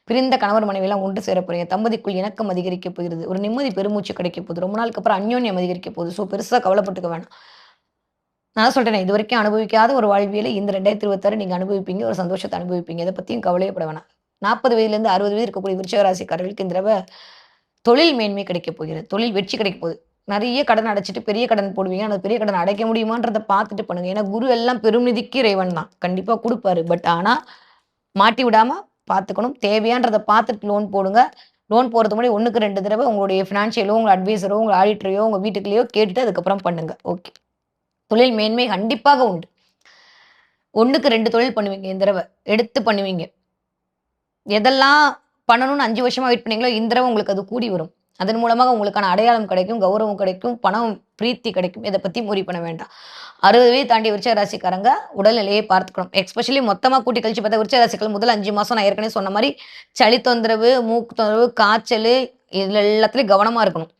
பிரிந்த கணவர் மனைவிலாம் ஒன்று சேர போறீங்க. தம்பதிக்குள் இணக்கம் அதிகரிக்க போகிறது. ஒரு நிம்மதி பெருமூச்சு கிடைக்க போகுது. ரொம்ப நாளுக்கு அப்புறம் அந்யோன்யம் அதிகரிக்க போகுது. ஸோ பெருசா கவலைப்பட்டுக்க வேணாம். நான் சொல்றேனே இதுவரைக்கும் அனுபவிக்காத ஒரு வாழ்வியல இந்த 2026 நீங்க அனுபவிப்பீங்க. ஒரு சந்தோஷத்த அனுபவிப்பீங்க. இத பத்தியும் கவலையே பட வேணாம். 40 வயதிலேருந்து 60 வயது இருக்கக்கூடிய விருச்சிக ராசிக்காரர்களுக்கு இந்த தடவ தொழில் மேன்மை கிடைக்கப் போகிறது. தொழில் வெற்றி கிடைக்கப் போகுது. நெறைய கடன் அடைச்சுட்டு பெரிய கடன் போடுவீங்க. அந்த பெரிய கடன் அடைக்க முடியுமான்றத பார்த்துட்டு பண்ணுங்க. ஏன்னா குரு எல்லாம் பெருநிதிக்கு இறைவன் தான். கண்டிப்பா குடுப்பாரு. பட் ஆனா மாட்டி விடாம பார்த்துக்கணும். தேவையான்றத பார்த்துட்டு லோன் போடுங்க. லோன் போடுறதுக்கு முன்னாடி 1க்கு 2 தடவ உங்களுடைய ஃபினான்ஷியலோ, உங்க அட்வைசரோ, உங்க ஆடிட்டரையோ, உங்க வீட்டுக்குள்ளேயோ கேட்டுட்டு அதுக்கப்புறம் பண்ணுங்க. ஓகே. தொழில் மேன்மை கண்டிப்பாக உண்டு. 1க்கு 2 தொழில் பண்ணுவீங்க இந்த தடவ. எடுத்து பண்ணுவீங்க. எதெல்லாம் பண்ணணும்னு 5 வருஷமா வெயிட் பண்ணீங்களோ, இந்த தடவ உங்களுக்கு அது கூடி வரும். அதன் மூலமாக உங்களுக்கான அடையாளம் கிடைக்கும், கௌரவம் கிடைக்கும், பணம் பிரீத்தி கிடைக்கும். இத பத்தி worry பண்ண வேண்டாம். 60 வயது தாண்டிய விருச்சிக ராசிக்காரங்க உடல்நிலையை பார்த்துக்கணும். எஸ்பெஷலி மொத்தமா கூட்டி கழிச்சு பார்த்தா விருச்சிக ராசிக்காரங்க முதல் 5 மாசம் நான் ஏற்கனவே சொன்ன மாரி சளி தொந்தரவு, மூக்கு தொந்தரவு, காய்ச்சலு இதுல எல்லாத்துலயும் கவனமா இருக்கணும்.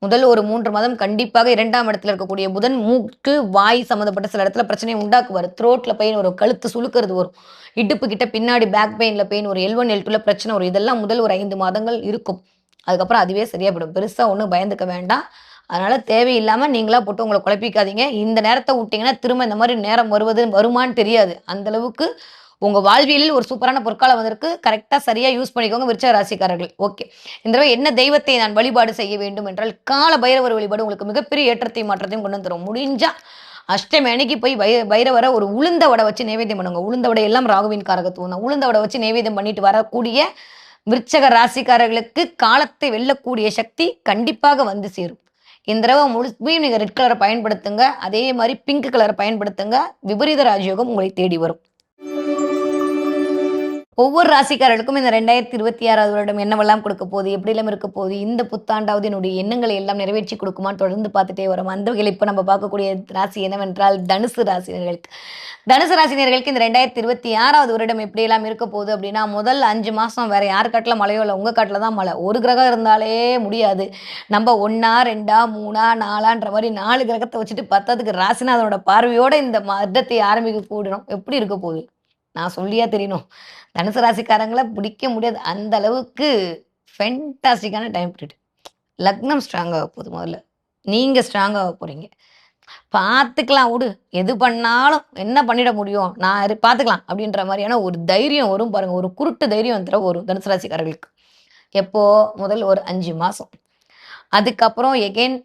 முதல் ஒரு 3 மாதம் கண்டிப்பாக 2ஆம் இடத்துல இருக்கக்கூடிய புதன் மூக்கு, வாய் சம்மந்தப்பட்ட சில இடத்துல பிரச்சனையை உண்டாக்குவாரு. த்ரோட்ல பெயின் வரும், கழுத்து சுளுக்குறது வரும், இடுப்பு கிட்ட பின்னாடி பேக் பெயின்ல பெயின் வரும், L1, L2ல பிரச்சனை வரும். இதெல்லாம் முதல் ஒரு 5 மாதங்கள் இருக்கும். அதுக்கப்புறம் அதுவே சரியா போயிடும். பெருசா ஒண்ணும் பயந்துக்க வேண்டாம். அதனால தேவையில்லாம நீங்களா போட்டு உங்கள குழப்பிக்காதீங்க. இந்த நேரத்த விட்டீங்கன்னா, திரும்ப இந்த மாரி நேரம் வருமான்னு தெரியாது. அந்த அளவுக்கு உங்க வாழ்வியலில் ஒரு சூப்பரான பொற்காலம் வந்திருக்கு. கரெக்ட்டா சரியா யூஸ் பண்ணிக்கோங்க விருச்சிக ராசிக்காரர்கள். ஓகே. இந்த தடவை என்ன தெய்வத்தை நான் வழிபாடு செய்ய வேண்டும் என்றால், கால பைரவர் வழிபாடு உங்களுக்கு மிகப்பெரிய ஏற்றத்தையும், மாற்றத்தையும் கொண்டு வந்து தரும். முடிஞ்சா அஷ்டமி அன்னைக்கு போய் பைரவர ஒரு உளுந்த வடை வச்சு நைவேத்தியம் பண்ணுங்க. உளுந்த வடை எல்லாம் ராகுவின் காரகத்துவம் தான். உளுந்த வடை வச்சு நைவேத்தியம் பண்ணிட்டு வரக்கூடிய விருச்சக ராசிக்காரர்களுக்கு காலத்தை வெல்லக்கூடிய சக்தி கண்டிப்பாக வந்து சேரும். இந்த தடவை முழுமையும் நீங்க ரெட் கலரை பயன்படுத்துங்க. அதே மாதிரி பிங்க் கலரை பயன்படுத்துங்க. விபரீத ராஜயோகம் உங்களை தேடி வரும். ஒவ்வொரு ராசிக்காரர்களுக்கும் இந்த 2026வது வருடம் என்னவெல்லாம் கொடுக்க போகுது, எப்படியெல்லாம் இருக்க போகுது, இந்த புத்தாண்டாவது என்னுடைய எண்ணங்களை எல்லாம் நிறைவேற்றி கொடுக்குமான்னு தொடர்ந்து பார்த்துட்டே வரோம். அந்த வகையில் இப்போ நம்ம பார்க்கக்கூடிய ராசி என்னவென்றால் தனுசு ராசினர்களுக்கு. தனுசு ராசினியர்களுக்கு இந்த 2026வது வருடம் எப்படியெல்லாம் இருக்க போகுது அப்படின்னா, முதல் 5 மாதம் வேற யார் காட்டில் மழையோ இல்லை, உங்கள் காட்டில் தான் மழை. ஒரு கிரகம் இருந்தாலே முடியாது. நம்ம 1, 2, 3, 4ன்ற மாதிரி 4 கிரகத்தை வச்சுட்டு 10க்கு ராசிநாதனோட பார்வையோட இந்த வருடத்தை ஆரம்பிக்க கூடணும். எப்படி இருக்க போகுது நான் சொல்லியா தெரியணும். தனுசு ராசிக்காரங்களை பிடிக்க முடியாது. அந்த அளவுக்கு ஃபென்டாஸ்டிக்கான டைம் பீரியட். லக்னம் ஸ்ட்ராங்காக போகுது. முதல்ல நீங்கள் ஸ்ட்ராங்காக போகிறீங்க. பார்த்துக்கலாம் விடு, எது பண்ணாலும் என்ன பண்ணிட முடியும், நான் பார்த்துக்கலாம் அப்படின்ற மாதிரியான ஒரு தைரியம் வரும் பாருங்க. ஒரு குருட்டு தைரியம் வந்துட வரும் தனுசு ராசிக்காரர்களுக்கு. எப்போ முதல் ஒரு 5 மாதம். அதுக்கப்புறம் எகெயின்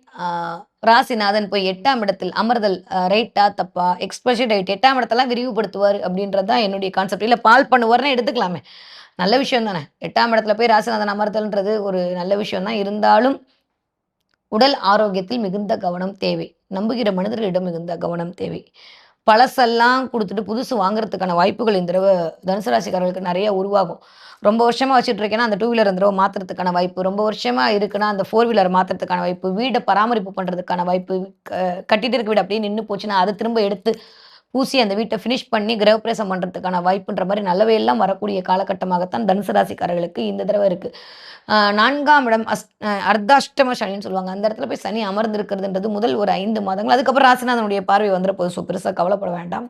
ராசிநாதன் போய் 8ஆம் இடத்தில் அமர்தல் ரைட்டா தப்பா, எக்ஸ்பிரஷன் ரைட் 8ஆம் இடத்தெல்லாம் விரிவுபடுத்துவார் அப்படின்றது தான் என்னுடைய கான்செப்ட். இல்லை பால் பண்ணுவார்னு எடுத்துக்கலாமே, நல்ல விஷயம் தானே. 8ஆம் இடத்துல போய் ராசிநாதன் அமர்தல்ன்றது ஒரு நல்ல விஷயம் தான். இருந்தாலும் உடல் ஆரோக்கியத்தில் மிகுந்த கவனம் தேவை. நம்புகிற மனிதர்களிடம் மிகுந்த கவனம் தேவை. பழசெல்லாம் கொடுத்துட்டு புதுசு வாங்குறதுக்கான வாய்ப்புகள் இந்த தடவை தனுசு ராசிக்காரர்களுக்கு நிறைய உருவாகும். ரொம்ப வருஷமா வச்சுட்டு இருக்கேன்னா அந்த 2 வீலர் இந்த தடவை மாற்றுறதுக்கான வாய்ப்பு, ரொம்ப வருஷமா இருக்குன்னா அந்த 4 வீலர் மாற்றுறதுக்கான வாய்ப்பு, வீடை பராமரிப்பு பண்ணுறதுக்கான வாய்ப்பு, கட்டிட்டு இருக்க வீடு அப்படியே நின்று போச்சுன்னா அதை திரும்ப எடுத்து பூசி அந்த வீட்டை ஃபினிஷ் பண்ணி கிரகப்பிரவேசம் பண்ணுறதுக்கான வாய்ப்புன்ற மாதிரி நல்லவையெல்லாம் வரக்கூடிய காலகட்டமாகத்தான் தனுசு ராசிக்காரர்களுக்கு இந்த தடவை இருக்குது. 4ஆம் இடம் அர்த்தாஷ்டம சனின்னு சொல்லுவாங்க. அந்த இடத்துல போய் சனி அமர்ந்திருக்கிறதுன்றது முதல் ஒரு 5 மாதங்கள். அதுக்கப்புறம் ராசிநாதனுடைய பார்வை வந்துட போது. ஸோ பெருசாக கவலைப்பட வேண்டாம்.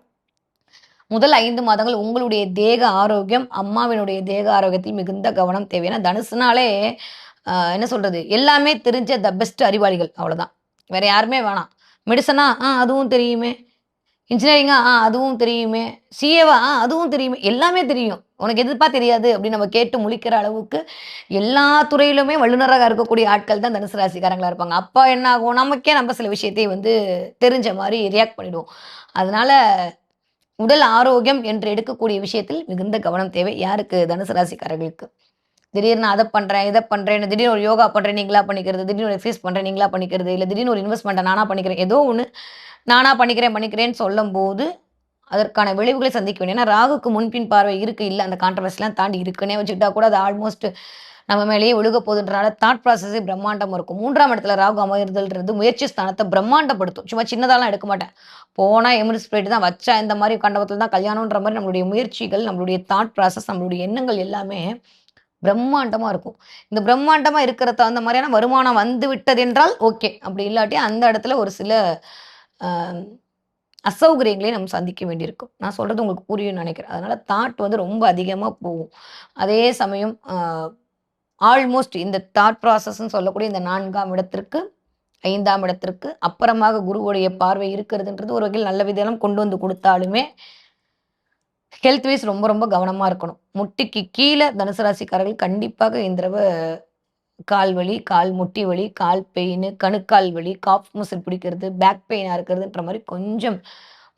முதல் 5 மாதங்கள் உங்களுடைய தேக ஆரோக்கியம், அம்மாவினுடைய தேக ஆரோக்கியத்தில் மிகுந்த கவனம் தேவை. ஏன்னா தனுசுனாலே என்ன சொல்றது, எல்லாமே தெரிஞ்ச த பெஸ்ட் அறிவாளிகள், அவ்வளோதான். வேற யாருமே வேணாம். மெடிசனா அதுவும் தெரியுமே, இன்ஜினியரிங்கா அதுவும் தெரியுமே, சிஏவா அதுவும் தெரியுமே, எல்லாமே தெரியும். உனக்கு எதுப்பா தெரியாது அப்படின்னு நம்ம கேட்டு முழிக்கிற அளவுக்கு எல்லா துறையிலுமே வல்லுநராக இருக்கக்கூடிய ஆட்கள் தான் தனுசு ராசிக்காரங்களா இருப்பாங்க. அப்பா என்ன ஆகும், நமக்கே நம்ம சில விஷயத்தை தெரிஞ்ச மாதிரி ரியாக்ட் பண்ணிடுவோம். அதனால உடல் ஆரோக்கியம் என்று எடுக்கக்கூடிய விஷயத்தில் மிகுந்த கவனம் தேவை. யாருக்கு? தனுசு ராசிக்காரர்களுக்கு. திடீர்னு அதை பண்றேன், இதை பண்றேன், திடீர்னு ஒரு யோகா பண்றேன் நீங்களா பண்ணிக்கிறது, திடீர்னு ஒரு எக்ஸசைஸ் பண்றேன் நீங்களா பண்ணிக்கிறது, இல்லை திடீர்னு ஒரு இன்வெஸ்ட்மெண்ட்டை நானா பண்ணிக்கிறேன், ஏதோ ஒன்று நானா பண்ணிக்கிறேன்னு சொல்லும் போது அதற்கான விளைவுகளை சந்திக்க வேண்டிய. ஏன்னா ராகுக்கு முன்பின் பார்வை இருக்கு, இல்லை அந்த கான்ட்ரவர்சிலாம் தாண்டி இருக்குன்னே வச்சுக்கிட்டா கூட அது ஆல்மோஸ்ட் நம்ம மேலேயே ஒழுக போகுதுன்றனால தாட் ப்ராசஸே பிரம்மாண்டமாக இருக்கும். 3ஆம் இடத்துல ராகு அமர்தல்ன்றது முயற்சி ஸ்தானத்தை பிரம்மாண்டப்படுத்தும். சும்மா சின்னதாலாம் எடுக்க மாட்டேன், போனால் எமிரேட்ஸ் போயிட்டு தான் வச்சா இந்த மாதிரி கண்டவத்தில் தான் கல்யாணன்ற மாதிரி நம்மளுடைய முயற்சிகள், நம்மளுடைய தாட் ப்ராசஸ், நம்மளுடைய எண்ணங்கள் எல்லாமே பிரம்மாண்டமாக இருக்கும். இந்த பிரம்மாண்டமாக இருக்கிற தகுந்த மாதிரியான வருமானம் வந்து விட்டது என்றால் ஓகே. அப்படி இல்லாட்டி அந்த இடத்துல ஒரு சில அசௌகரியங்களையும் நம்ம சந்திக்க வேண்டியிருக்கும். நான் சொல்கிறது உங்களுக்கு புரியும்னு நினைக்கிறேன். அதனால் தாட் ரொம்ப அதிகமாக போகும். அதே சமயம் ஆல்மோஸ்ட் இந்த தாட் ப்ராசஸ்ன்னு சொல்லக்கூடிய இந்த 4ஆம் இடத்திற்கு 5ஆம் இடத்திற்கு அப்புறமாக குருவுடைய பார்வை இருக்கிறதுன்றது ஒரு வகையில் நல்ல விதம் கொண்டு வந்து கொடுத்தாலுமே ஹெல்த் வைஸ் ரொம்ப ரொம்ப கவனமாக இருக்கணும். முட்டிக்கு கீழே தனுசு ராசிக்காரர்கள் கண்டிப்பாக இந்த தடவை கால் வலி, கால் முட்டி வலி, கால் பெயின், கணுக்கால் வலி, காஃப் மசில் பிடிக்கிறது, பேக் பெயினாக இருக்கிறதுன்ற மாதிரி கொஞ்சம்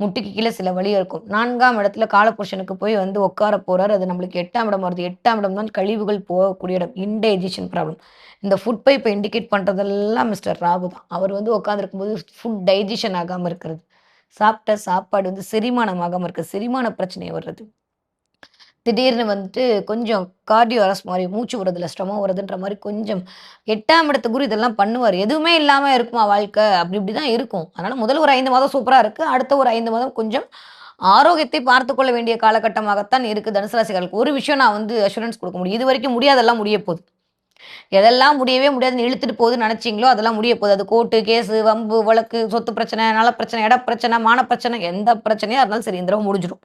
முட்டிக்கு கீழே சில வலி இருக்கும். 4ஆம் இடத்துல காலபுருஷனுக்கு போய் உட்கார போறாரு. அது நம்மளுக்கு 8ஆம் இடம் வருது. 8ஆம் இடம் தான் கழிவுகள் போகக்கூடிய இடம். இன்டைஜஷன் ப்ராப்ளம். இந்த ஃபுட் பைப்பை இண்டிகேட் பண்ணுறதெல்லாம் மிஸ்டர் ராகு தான். அவர் உட்காந்துருக்கும் போது ஃபுட் டைஜஷன் ஆகாமல் இருக்கிறது, சாப்பிட்ட சாப்பாடு செரிமானம் ஆகாமல் இருக்குது, செரிமான பிரச்சனை வர்றது, திடீர்னு வந்துட்டு கொஞ்சம் கார்டியோ அரெஸ்ட் மாரி மூச்சு விடுறதுல சிரமம் வருதுன்ற மாரி கொஞ்சம் 8ஆம் இடத்து குரு இதெல்லாம் பண்ணுவாரு. எதுவுமே இல்லாம இருக்குமா வாழ்க்கை? அப்படி இப்படி தான் இருக்கும். அதனால முதல் ஒரு 5 மாதம் சூப்பரா இருக்கு. அடுத்த ஒரு 5 மாதம் கொஞ்சம் ஆரோக்கியத்தை பார்த்துக் கொள்ள வேண்டிய காலகட்டமாகத்தான் இருக்கு தனுசு ராசிக்காரர்களுக்கு. ஒரு விஷயம் நான் வந்து அஷ்யூரன்ஸ் குடுக்க முடியும். இதுவரைக்கும் முடியாதெல்லாம் முடிய போது. எதெல்லாம் முடியவே முடியாதுன்னு இழுத்துட்டு போகுதுன்னு நெனச்சீங்களோ, அதெல்லாம் முடிய போது. அது கோர்ட்டு, கேஸு, வம்பு, வழக்கு, சொத்து பிரச்சனை, நல பிரச்சனை, இட பிரச்சனை, மான பிரச்சனை, எந்த பிரச்சனையா இருந்தாலும் சரி, இந்த தடவ முடிஞ்சிரும்.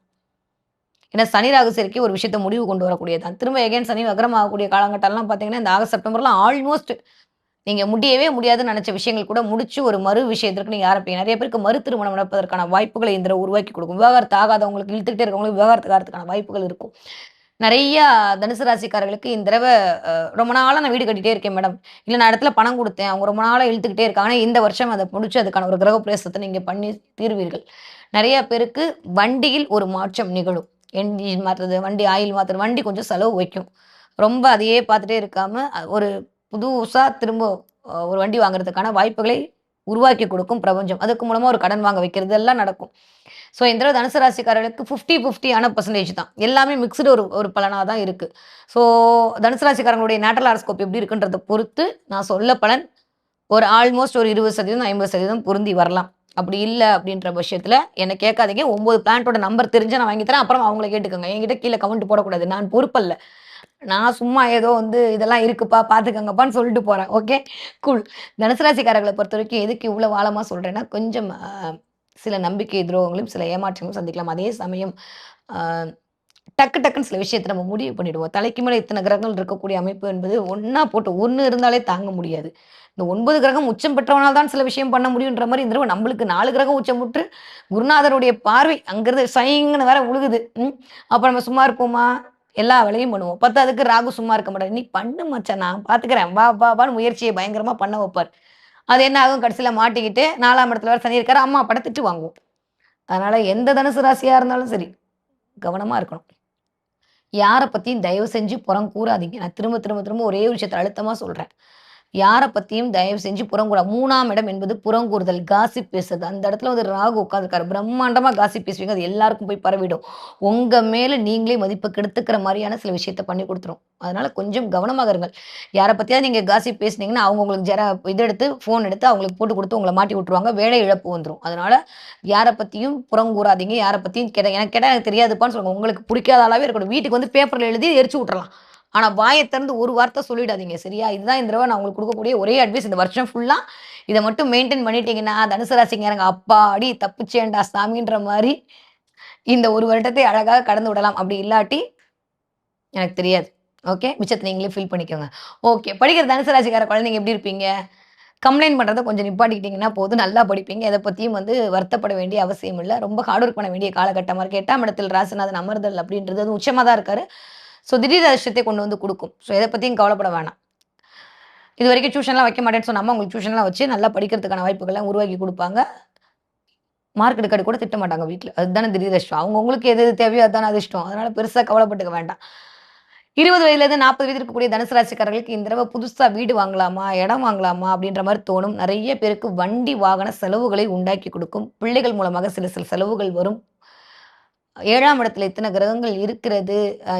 ஏன்னா சனி, ராகு சேர்க்கை ஒரு விஷயத்த முடிவு கொண்டு வரக்கூடியது தான். திரும்ப எகைன் சனி வக்ரம் ஆகக்கூடிய காலகட்டம்லாம் பார்த்தீங்கன்னா, இந்த ஆகஸ்ட், செப்டம்பர்லாம் ஆல்மோஸ்ட் நீங்க முடியவே முடியாதுன்னு நெனச்ச விஷயங்கள் கூட முடிச்சு ஒரு மறு விஷயத்திற்கு நீங்க ஆரம்பிப்பீங்க. நெறைய பேருக்கு மறு திருமணம் நடப்பதற்கான வாய்ப்புகளை இந்த தடவ உருவாக்கி குடுக்கும். விவாகரத்து ஆகாதவங்களுக்கு, இழுத்துக்கிட்டே இருக்கவங்களுக்கு விவாகரத்து ஆகறதுக்கான வாய்ப்புகள் இருக்கும். நெறையா தனுசு ராசிக்காரர்களுக்கு இந்த தடவ ரொம்ப நாளா நான் வீடு கட்டிட்டே இருக்கேன் மேடம். இல்ல நான் இடத்துல பணம் குடுத்தேன். அவங்க ரொம்ப நாளா இழுத்துக்கிட்டே இருக்காங்க. ஆனா இந்த வருஷம் அத முடிச்சு அதுக்கான ஒரு கிரகப்பிரவேசத்த நீங்க பண்ணி தீருவீர்கள். நெறைய பேருக்கு வண்டியில் ஒரு மாற்றம் நிகழும். என்ஜின் மாத்துறது, வண்டி ஆயில் மாத்துறது, வண்டி கொஞ்சம் செலவு வைக்கும். ரொம்ப அதையே பார்த்துட்டே இருக்காம, ஒரு புதுசா திரும்ப ஒரு வண்டி வாங்குறதுக்கான வாய்ப்புகளை உருவாக்கி குடுக்கும் பிரபஞ்சம். அதுக்கு மூலமா ஒரு கடன் வாங்க வைக்கிறது எல்லாம் நடக்கும். ஸோ இந்த தடவ தனுசு ராசிக்காரர்களுக்கு 50, 50 ஆன பெர்சன்டேஜ் தான். எல்லாமே மிக்ஸ்டு ஒரு ஒரு பலனா தான் இருக்கு. ஸோ தனுசு ராசிக்காரங்களுடைய நேட்டல் ஹாரோஸ்கோப் எப்படி இருக்குன்றத பொறுத்து நான் சொல்ல பலன் ஒரு ஆல்மோஸ்ட் ஒரு 20% 50% பொருந்தி வரலாம். அப்படி இல்ல அப்படின்ற பட்சத்துல என்ன கேட்காதீங்க. 9 பிளானட்டோட நம்பர் தெரிஞ்சா நான் வாங்கி தரேன். அப்புறம் அவங்கள கேட்டுக்கோங்க. என்கிட்ட கீழ கமெண்ட் போடக்கூடாது. நான் பொறுப்பல்ல. நான் சும்மா ஏதோ வந்து இதெல்லாம் இருக்குப்பா பார்த்துக்கங்கப்பான்னு சொல்லிட்டு போறேன். ஓகே. கூல். தனுசு ராசிக்காரர்கள பொறுத்தவரைக்கும் எதுக்கு இவ்வளவு ஆழமா சொல்றேன்னா, கொஞ்சம் சில நம்பிக்கை துரோகங்களும், சில ஏமாற்றங்களும் சந்திக்கலாம். அதே சமயம் அ டக்கு டக்குன்னு சில விஷயத்த நம்ம முடிவு பண்ணிடுவோம். தலைக்கு மேல இத்தன கிரகங்கள் இருக்கக்கூடிய அமைப்பு என்பது ஒண்ணா போட்டு 1 இருந்தாலே தாங்க முடியாது. இந்த 9 கிரகம் உச்சம் பெற்றவனால் தான் சில விஷயம் பண்ண முடியுன்ற மாரி இந்த தடவ நம்மளுக்கு 4 கிரகம் உச்சம் பெற்று குருநாதருடைய பார்வை அங்கிருந்து சைங்ன்னு வேற விழுகுது. அப்ப நம்ம சும்மா இருப்போமா? எல்லா வேலையும் பண்ணுவோம். பத்தாததுக்கு ராகு சும்மா இருக்க மாட்டாரு. "நீ பண்ணு மச்சான் நான் பார்த்துக்கிறேன். வா வா வான்னு" முயற்சிய பயங்கரமா பண்ண வைப்பாரு. அது என்ன ஆகும்? கடைசியில மாட்டிக்கிட்டு 4ஆம் இடத்துல வேற சனி இருக்காரு. அம்மா அப்பாட்ட திட்டு வாங்குவோம். அதனால எந்த தனுசு ராசியா இருந்தாலும் சரி, கவனமா இருக்கணும். யார பத்தியும் தயவு செஞ்சு புறம் கூறாதீங்க. நான் திரும்ப திரும்ப திரும்ப ஒரே ஒரு விஷயத்த அழுத்தமா சொல்றேன். யார பத்தியும் தயவு செஞ்சு புறங்கூறா 3ஆம் இடம் என்பது புறங்கூறுதல், காசிப் பேசுறது. அந்த இடத்துல வந்து ராகு உட்கார்ந்துருக்காரு. பிரம்மாண்டமா காசிப் பேசுவீங்க. அது எல்லாருக்கும் போய் பரவிடும். உங்க மேல நீங்களே மதிப்ப கெடுத்துக்கிற மாரியான சில விஷயத்த பண்ணி குடுத்துரும். அதனால கொஞ்சம் கவனமாக இருங்கள். யார பத்தியாவது நீங்க காசிப் பேசுனீங்கன்னா, அவங்க உங்களுக்கு இத எடுத்து ஃபோன் எடுத்து அவங்களுக்கு போட்டு குடுத்து உங்கள மாட்டி விட்டுருவாங்க. வேலை இழப்பு வந்துரும். அதனால யார பத்தியும் புறங்கூறாதீங்க. யார பத்தியும் எனக்கு கேட்டா எனக்கு தெரியாதுப்பான்னு சொல்லுங்க. உங்களுக்கு பிடிக்காத ஆளாவே இருக்கட்டும். வீட்டுக்கு வந்து பேப்பர்ல எழுதி எரிச்சு விட்டுறலாம். ஆனா வாய திறந்து ஒரு வார்த்தை சொல்லிடாதீங்க. சரியா? இதுதான் இந்த தடவ நான் உங்களுக்கு குடுக்கக்கூடிய ஒரே அட்வைஸ். இந்த வருஷம் ஃபுல்லா இத மட்டும் மெயின்டெயின் பண்ணிட்டீங்கன்னா, தனுசு ராசிக்காரங்க அப்பாடி தப்பிச்சேன்டா சாமின்ற மாரி இந்த ஒரு வருடத்தை அழகாக கடந்து விடலாம். அப்படி இல்லாட்டி எனக்கு தெரியாது. ஓகே. மிச்சத்த நீங்களே ஃபில் பண்ணிக்கோங்க. ஓகே. படிக்கிற தனுசு ராசிக்கார குழந்தைங்க எப்படி இருப்பீங்க? கம்ப்ளைண்ட் பண்றத கொஞ்சம் நிப்பாட்டிக்கிட்டீங்கன்னா போதும். நல்லா படிப்பீங்க. எத பத்தியும் வந்து வருத்தப்பட வேண்டிய அவசியம் இல்ல. ரொம்ப ஹார்ட் ஒர்க் பண்ண வேண்டிய காலகட்டமா இருக்கு. 8ஆம் இடத்தில் ராசிநாதன் அமர்தல் அப்படின்றது அது உச்சமா தான் இருக்காரு. ஸோ திடீர் அதிர்ஷ்டத்தை கொண்டு வந்து குடுக்கும். ஸோ எத பத்தியும் கவலைப்பட வேணாம். இதுவரைக்கும் டியூஷன்லாம் வைக்க மாட்டேன்னு சொன்ன அம்மா உங்களுக்கு டியூஷன்லாம் வச்சு நல்லா படிக்கிறதுக்கான வாய்ப்புகள்லாம் உருவாக்கி குடுப்பாங்க. மார்க் எடுக்காட்டி கூட திட்ட மாட்டாங்க வீட்ல. அதுதானே திடீர் அதிர்ஷ்டம். அவங்கவங்களுக்கு எது எது தேவையோ அதானே அதிர்ஷ்டம். அதனால பெருசா கவலைப்பட்டுக்க வேண்டாம். 20 வயதிலேருந்து 40 வயது இருக்கக்கூடிய தனுசு ராசிக்காரர்களுக்கு இந்த தடவ புதுசா வீடு வாங்கலாமா? இடம் வாங்கலாமா? அப்படின்ற மாரி தோணும். நெறைய பேருக்கு வண்டி, வாகன செலவுகளை உண்டாக்கி குடுக்கும். பிள்ளைகள் மூலமாக சில சில செலவுகள் வரும். 7ஆம் இடத்துல இத்தன கிரகங்கள் இருக்கிறது.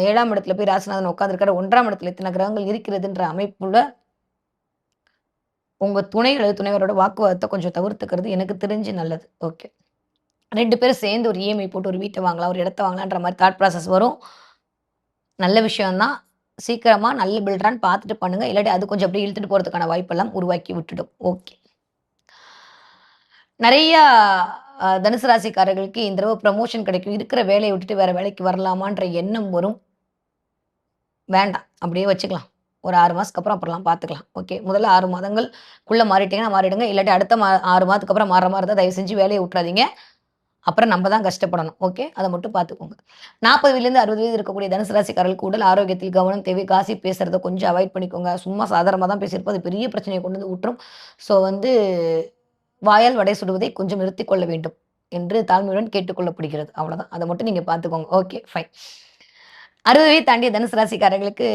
7ஆம் இடத்துல போய் ராசிநாதன் உட்கார்ந்திருக்காரு. 1ஆம் இடத்துல இத்தன கிரகங்கள் இருக்கிறதுன்ற அமைப்புல உங்க துணை அல்லது துணைவரோட வாக்குவாதத்த கொஞ்சம் தவிர்த்துக்கிறது எனக்கு தெரிஞ்சு நல்லது. ஓகே. 2 பேரும் சேர்ந்து ஒரு இஎம்ஐ போட்டு ஒரு வீட்ட வாங்கலாம், ஒரு இடத்த வாங்கலான்ற மாரி தாட் ப்ராசஸ் வரும். நல்ல விஷயம் தான். சீக்கிரமா நல்ல பில்டரான்னு பார்த்துட்டு பண்ணுங்க. இல்லாட்டி அது கொஞ்சம் அப்படியே இழுத்துட்டு போறதுக்கான வாய்ப்பெல்லாம் உருவாக்கி விட்டுடும். ஓகே. நெறையா தனுசு ராசிக்காரர்களுக்கு இந்த தடவ ப்ரமோஷன் கிடைக்கும். இருக்கிற வேலைய விட்டுட்டு வேற வேலைக்கு வரலாமான்ற எண்ணம் வரும். வேண்டாம். அப்படியே வச்சுக்கலாம். ஒரு 6 மாசத்துக்கு அப்புறம் அப்புறம்லாம் பார்த்துக்கலாம். ஓகே. முதல்ல 6 மாதங்கள்குள்ள மாறிட்டீங்கன்னா மாறிடுங்க. இல்லாட்டி அடுத்த 6 மாதத்துக்கு அப்புறம் மாறுற மாரி இருந்தா தயவு செஞ்சு வேலைய விட்டுறாதீங்க. அப்புறம் நம்ம தான் கஷ்டப்படணும். ஓகே. அத மட்டும் பார்த்துக்கோங்க. 40 வயதிலேருந்து 60 வயது இருக்கக்கூடிய தனுசு ராசிக்காரர்களுக்கு உடல் ஆரோக்கியத்தில் கவனம் தேவை. காசிப் பேசுறத கொஞ்சம் அவாய்ட் பண்ணிக்கோங்க. சும்மா சாதாரணமா தான் பேசியிருப்போம். அது பெரிய பிரச்சனைய கொண்டு வந்து விட்டுரும். ஸோ வந்து வாயால் வடை சுடுவதை கொஞ்சம் நிறுத்திக் கொள்ள வேண்டும் என்று தாழ்மையுடன் கேட்டுக்கொள்ளப்படுகிறது. அவ்வளோதான். அத மட்டும் நீங்க பார்த்துக்கோங்க. ஓகே. ஃபைன். 60 வயது தாண்டிய தனுசு ராசிக்காரர்களுக்கு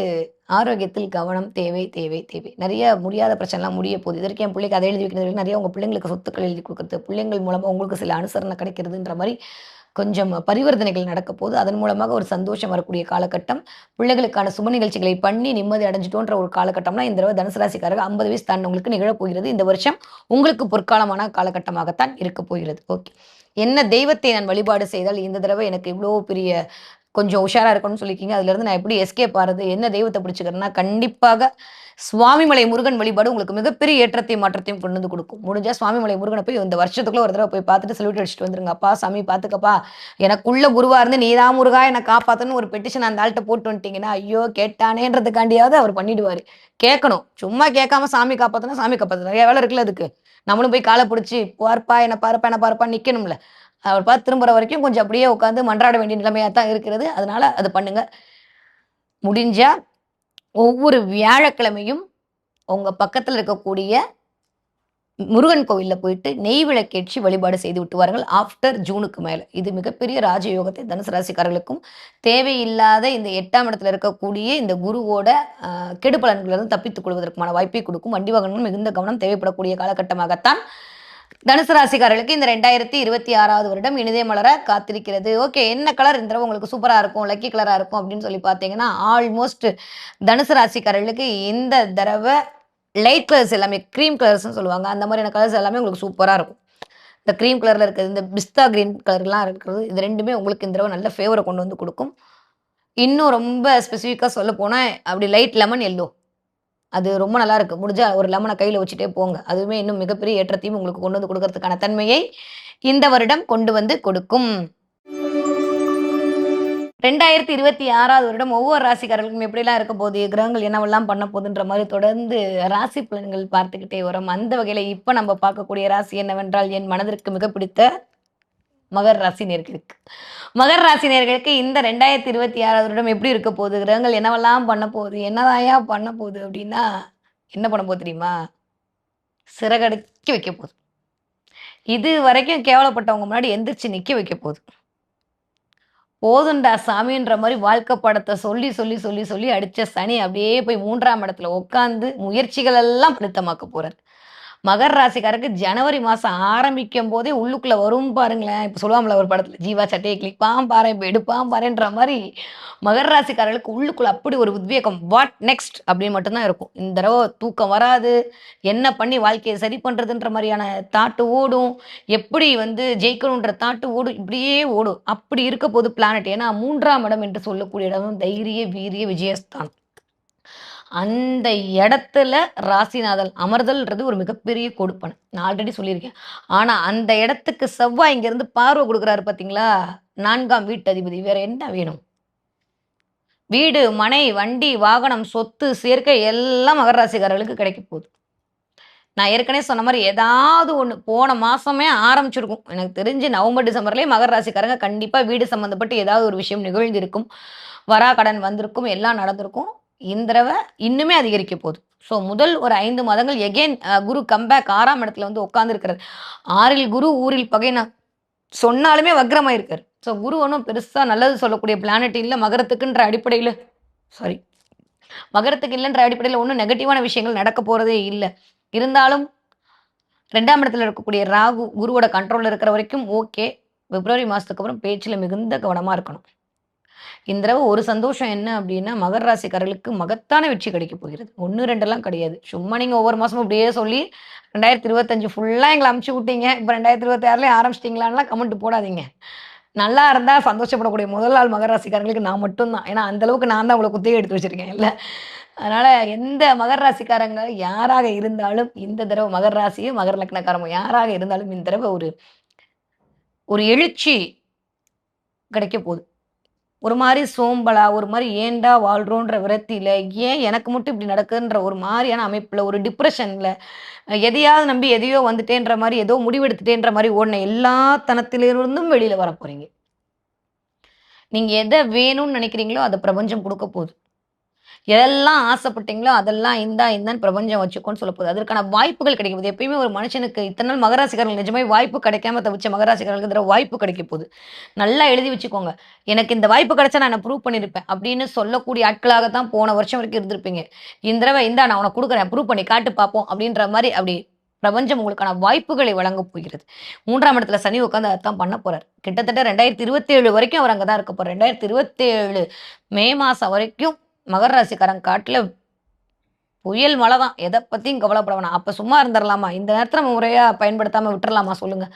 ஆரோக்கியத்தில் கவனம் தேவை, தேவை, தேவை. நெறைய முடியாத பிரச்சனைலாம் முடிய போகுது. இதுவரைக்கும் என் பிள்ளைக்கு அத எழுதி வைக்கிறது, நெறைய உங்க பிள்ளைங்களுக்கு சொத்துக்கள் எழுதி குடுக்குறது, பிள்ளைங்கள் மூலமா உங்களுக்கு சில அனுசரணை கிடைக்கிறதுன்ற மாரி கொஞ்சம் பரிவர்த்தனைகள் நடக்க போது. அதன் மூலமாக ஒரு சந்தோஷம் வரக்கூடிய காலகட்டம். பிள்ளைகளுக்கான சுப நிகழ்ச்சிகளை பண்ணி நிம்மதி அடைஞ்சிட்டோன்ற ஒரு காலகட்டம்லாம் இந்த தடவ தனுசு ராசிக்காரர்கள் 50 வயசு தாண்டினவங்களுக்கு நிகழப் போகிறது. இந்த வருஷம் உங்களுக்கு பொற்காலமான காலகட்டமாகத்தான் இருக்கப் போகிறது. ஓகே. என்ன தெய்வத்தை நான் வழிபாடு செய்தால் இந்த தடவை எனக்கு இவ்ளோ பெரிய கொஞ்சம் உஷாரா இருக்கணும்னு சொல்லியிருக்கீங்க. அதுலேருந்து நான் எப்படி எஸ்கேப் ஆறது? என்ன தெய்வத்த பிடிச்சுக்கிறேன்னா, கண்டிப்பாக சுவாமிமலை முருகன் வழிபாடு உங்களுக்கு மிகப்பெரிய ஏற்றத்தையும், மாற்றத்தையும் கொண்டு வந்து குடுக்கும். முடிஞ்சா சுவாமிமலை முருகன போய் இந்த வருஷத்துக்குள்ள ஒரு தடவ போய் பார்த்துட்டு சல்யூட் அடிச்சுட்டு வந்துருங்க. "அப்பா சாமி பார்த்துக்கப்பா, எனக்குள்ள குருவா இருந்து நீ தான் முருகா என்ன காப்பாத்தணும்னு" ஒரு பெட்டிஷன் அந்த ஆள்ட்ட போட்டு வந்துட்டீங்கன்னா, ஐயோ! கேட்டானேன்றதுக்காண்டியாவது அவர் பண்ணிடுவாரு. கேட்கணும். சும்மா கேட்காம சாமி காப்பாத்துனா, சாமி காப்பாத்தும். நெறைய வேலை இருக்குல்ல அதுக்கு. நம்மளும் போய் கால புடிச்சு, "பாருப்பா, என்ன பாருப்பா, என்ன பாருப்பான்னு" நிக்கணும்ல. அவர் பார்த்து திரும்புற வரைக்கும் கொஞ்சம் அப்படியே உட்காந்து மன்றாட வேண்டிய நிலைமையா தான் இருக்கிறது. அதனால அது பண்ணுங்க. முடிஞ்சா ஒவ்வொரு வியாழக்கிழமையும் உங்க பக்கத்துல இருக்கக்கூடிய முருகன் கோவில்ல போயிட்டு நெய் விளக்கேற்றி வழிபாடு செய்து விட்டு வாருங்கள். ஆஃப்டர் ஜூனுக்கு மேல. இது மிகப்பெரிய ராஜயோகத்தை தனுசு ராசிக்காரர்களுக்கும், தேவையில்லாத இந்த 8ஆம் இடத்துல இருக்கக்கூடிய இந்த குருவோட கெடு பலன்களிலிருந்து தப்பித்துக் கொள்வதற்கான வாய்ப்பை கொடுக்கும். வண்டி வாகனங்கள் மிகுந்த கவனம் தேவைப்படக்கூடிய காலகட்டமாகத்தான் தனுசு ராசிக்காரர்களுக்கு இந்த 2026வது வருடம் இனிதே மலர காத்திருக்கிறது. ஓகே. என்ன கலர் இந்த தடவ உங்களுக்கு சூப்பரா இருக்கும், லக்கி கலரா இருக்கும் அப்படின்னு சொல்லி பார்த்தீங்கன்னா, ஆல்மோஸ்ட் தனுசு ராசிக்காரர்களுக்கு இந்த தடவ லைட் கலர்ஸ் எல்லாமே கிரீம் கலர்ஸ்ன்னு சொல்லுவாங்க. அந்த மாதிரியான கலர்ஸ் எல்லாமே உங்களுக்கு சூப்பரா இருக்கும். இந்த கிரீம் கலர்ல இருக்கிறது, இந்த பிஸ்தா கிரீன் கலர்லாம் இருக்கிறது, இது 2மே உங்களுக்கு இந்த தடவ நல்ல ஃபேவர கொண்டு வந்து குடுக்கும். இன்னும் ரொம்ப ஸ்பெசிஃபிக்கா சொல்லப்போனா, அப்படி லைட் லெமன் எல்லோ. அது ரொம்ப நல்லா இருக்கு. முடிஞ்சா ஒரு லெமன கையில வச்சுட்டே போங்க. அதுவுமே இன்னும் மிகப்பெரிய ஏற்றத்தையும் உங்களுக்கு கொண்டு வந்து குடுக்கறதுக்கான தன்மையை இந்த வருடம் கொண்டு வந்து கொடுக்கும். 2026வது வருடம் ஒவ்வொரு ராசிக்காரர்களுக்கும் எப்படிலாம் இருக்க போகுது, கிரகங்கள் என்னவெல்லாம் பண்ண போகுதுன்ற மாரி தொடர்ந்து ராசி பலன்கள் பார்த்துக்கிட்டே வரோம். அந்த வகையில இப்ப நம்ம பார்க்கக்கூடிய ராசி என்னவென்றால், என் மனதிற்கு மிக பிடித்த மகர ராசி நேயர்களுக்கு. மகர ராசி நேயர்களுக்கு இந்த 2026வது வருடம் எப்படி இருக்க போகுது? கிரகங்கள் என்னவெல்லாம் பண்ண போகுது? என்னதான்யா பண்ண போகுது? அப்படின்னா, என்ன பண்ண போகுது தெரியுமா? சிறகடிக்க வைக்க போகுது. இதுவரைக்கும் கேவலப்பட்டவங்க முன்னாடி எந்திரிச்சு நிக்க வைக்க போகுது. போதும்டா சாமின்ற மாரி வாழ்க்கை படத்த சொல்லி, சொல்லி, சொல்லி, சொல்லி அடிச்ச சனி அப்படியே போய் 3ஆம் இடத்துல உட்கார்ந்து முயற்சிகள் எல்லாம் பலித்தமாக்க போறாரு. மகர ராசிக்காரருக்கு ஜனவரி மாசம் ஆரம்பிக்கும் போதே உள்ளுக்குள்ள வரும் பாருங்களேன். இப்ப சொல்லுவாங்கல்ல ஒரு படத்துல, "ஜீவா சட்டைய கிழிப்பான் பாரேன், இப்ப எடுப்பான் பாரேன்ற" மாரி மகர ராசிக்காரர்களுக்கு உள்ளுக்குள்ள அப்படி ஒரு உத்வேகம். What next? அப்படின்னு மட்டும் தான் இருக்கும். இந்த தடவ தூக்கம் வராது. என்ன பண்ணி வாழ்க்கைய சரி பண்றதுன்ற மாரியான தாட்டு ஓடும். எப்படி வந்து ஜெயிக்கணுன்ற தாட்டு ஓடும். இப்படியே ஓடும். அப்படி இருக்க போது பிளானட். ஏன்னா 3ஆம் இடம் என்று சொல்லக்கூடிய இடம் தைரிய, வீரிய, விஜயஸ்தானம். அந்த இடத்துல ராசிநாதன் அமர்தல்ன்றது ஒரு மிகப்பெரிய கொடுப்பனை. நான் ஆல்ரெடி சொல்லியிருக்கேன். ஆனா அந்த இடத்துக்கு செவ்வாய் இங்கிருந்து பார்வை குடுக்குறாரு பார்த்தீங்களா? 4ஆம் வீட்டதிபதி. வேற என்ன வேணும்? வீடு, மனை, வண்டி, வாகனம், சொத்து, சேர்க்கை எல்லாம் மகர ராசிக்காரர்களுக்கு கிடைக்க போகுது. நான் ஏற்கனவே சொன்ன மாரி ஏதாவது ஒண்ணு போன மாசமே ஆரம்பிச்சிருக்கும். எனக்கு தெரிஞ்சு நவம்பர், டிசம்பர்லயே மகர ராசிக்காரங்க கண்டிப்பா வீடு சம்மந்தப்பட்டு ஏதாவது ஒரு விஷயம் நிகழ்ந்திருக்கும். வராக்கடன் வந்திருக்கும். எல்லாம் நடந்திருக்கும். இந்த தடவ இன்னுமே அதிகரிக்க போகுது. ஸோ முதல் ஒரு 5 மாதங்கள் எகைன் குரு கம்பேக் 6ஆம் இடத்துல வந்து உட்கார்ந்திருக்கிறாரு. 6ல் குரு, ஊரில் பகை நான் சொன்னாலுமே வக்ரமாயிருக்காரு. ஸோ குரு ஒண்ணும் பெருசா நல்லது சொல்லக்கூடிய பிளானட் இல்ல. மகரத்துக்குன்ற அடிப்படையில சாரி மகரத்துக்கு இல்லன்ற அடிப்படையில ஒண்ணும் நெகட்டிவான விஷயங்கள் நடக்க போறதே இல்ல. இருந்தாலும் 2ஆம் இடத்துல இருக்கக்கூடிய ராகு குருவோட கண்ட்ரோல்ல இருக்கிற வரைக்கும் ஓகே. பிப்ரவரி மாசத்துக்கு அப்புறம் பேச்சுல மிகுந்த கவனமா இருக்கணும். இந்த தடவ ஒரு சந்தோஷம் என்ன அப்டின்னா, மகர ராசிக்காரர்களுக்கு மகத்தான வெற்றி கிடைக்க போகிறது. 1, 2லாம் கிடையாது. சும்மா நீங்க ஒவ்வொரு மாசமும் அப்படியே சொல்லி 2025 ஃபுல்லா எங்கள அமுச்சு விட்டீங்க. இப்ப 2026லயும் ஆரம்பிச்சிட்டீங்களான்லாம் கமெண்ட் போடாதீங்க. நல்லா இருந்தா சந்தோஷப்படக்கூடிய முதல் ஆள் மகர ராசிக்காரங்களுக்கு நான் மட்டும் தான். ஏன்னா, அந்த அளவுக்கு நான் தான் உங்கள குத்தகை எடுத்து வச்சிருக்கேன் இல்ல. அதனால எந்த மகர ராசிக்காரங்க யாராக இருந்தாலும் இந்த தடவ மகர ராசியோ, மகர லக்னக்காரமோ யாராக இருந்தாலும் இந்த தடவ ஒரு ஒரு எழுச்சி கிடைக்க போகுது. ஒரு மாரி சோம்பலா, ஒரு மாரி ஏன்டா வாழ்றோன்ற விரக்தியில, ஏன் எனக்கு மட்டும் இப்படி நடக்குதுன்ற ஒரு மாரியான அமைப்புல, ஒரு டிப்ரஷன்ல, எதையாவது நம்பி எதையோ வந்துட்டேன்ற மாரி, ஏதோ முடிவெடுத்துட்டேன்ற மாரி ஓடுன எல்லா தனத்திலிருந்தும் வெளியில வரப்போறீங்க. நீங்க எத வேணும்னு நெனைக்கிறீங்களோ, அத பிரபஞ்சம் குடுக்க போது. எதெல்லாம் ஆசைப்பட்டீங்களோ, அதெல்லாம் இந்தா இந்தான்னு பிரபஞ்சம் வச்சுக்கோன்னு சொல்லப்போகுது. அதற்கான வாய்ப்புகள் கிடைக்க போகுது. எப்பயுமே ஒரு மனுஷனுக்கு இத்தன நாள் மகராசிக்காரர்கள் நிஜமாவே வாய்ப்பு கிடைக்காம தவிச்ச மகராசிக்காரர்களுக்கு இந்த தடவ வாய்ப்பு கிடைக்க போகுது. நல்லா எழுதி வச்சுக்கோங்க. எனக்கு இந்த வாய்ப்பு கிடைச்சா நான் ப்ரூவ் பண்ணியிருப்பேன். அப்படின்னு சொல்லக்கூடிய ஆட்களாக தான் போன வருஷம் வரைக்கும் இருந்திருப்பீங்க. இந்த தடவ இந்தா நான் உனக்கு குடுக்குறேன். ப்ரூவ் பண்ணி காட்டு பார்ப்போம். அப்படின்ற மாரி அப்படி பிரபஞ்சம் உங்களுக்கான வாய்ப்புகளை வழங்கப் போகிறது. 3ஆம் இடத்துல சனி உட்கார்ந்து அதான் பண்ண போறார். கிட்டத்தட்ட 2027 வரைக்கும் அவர் அங்க தான் இருக்க போறார். 2027 மே மாசம் வரைக்கும் மகர ராசிக்காரங்க காட்டுல புயல் மழை தான். எத பத்தியும் கவலைப்பட வேணாம். அப்ப சும்மா இருந்துறலாமா? இந்த நேரத்துல நம்ம முறையா பயன்படுத்தாம விட்டுறலாமா சொல்லுங்க?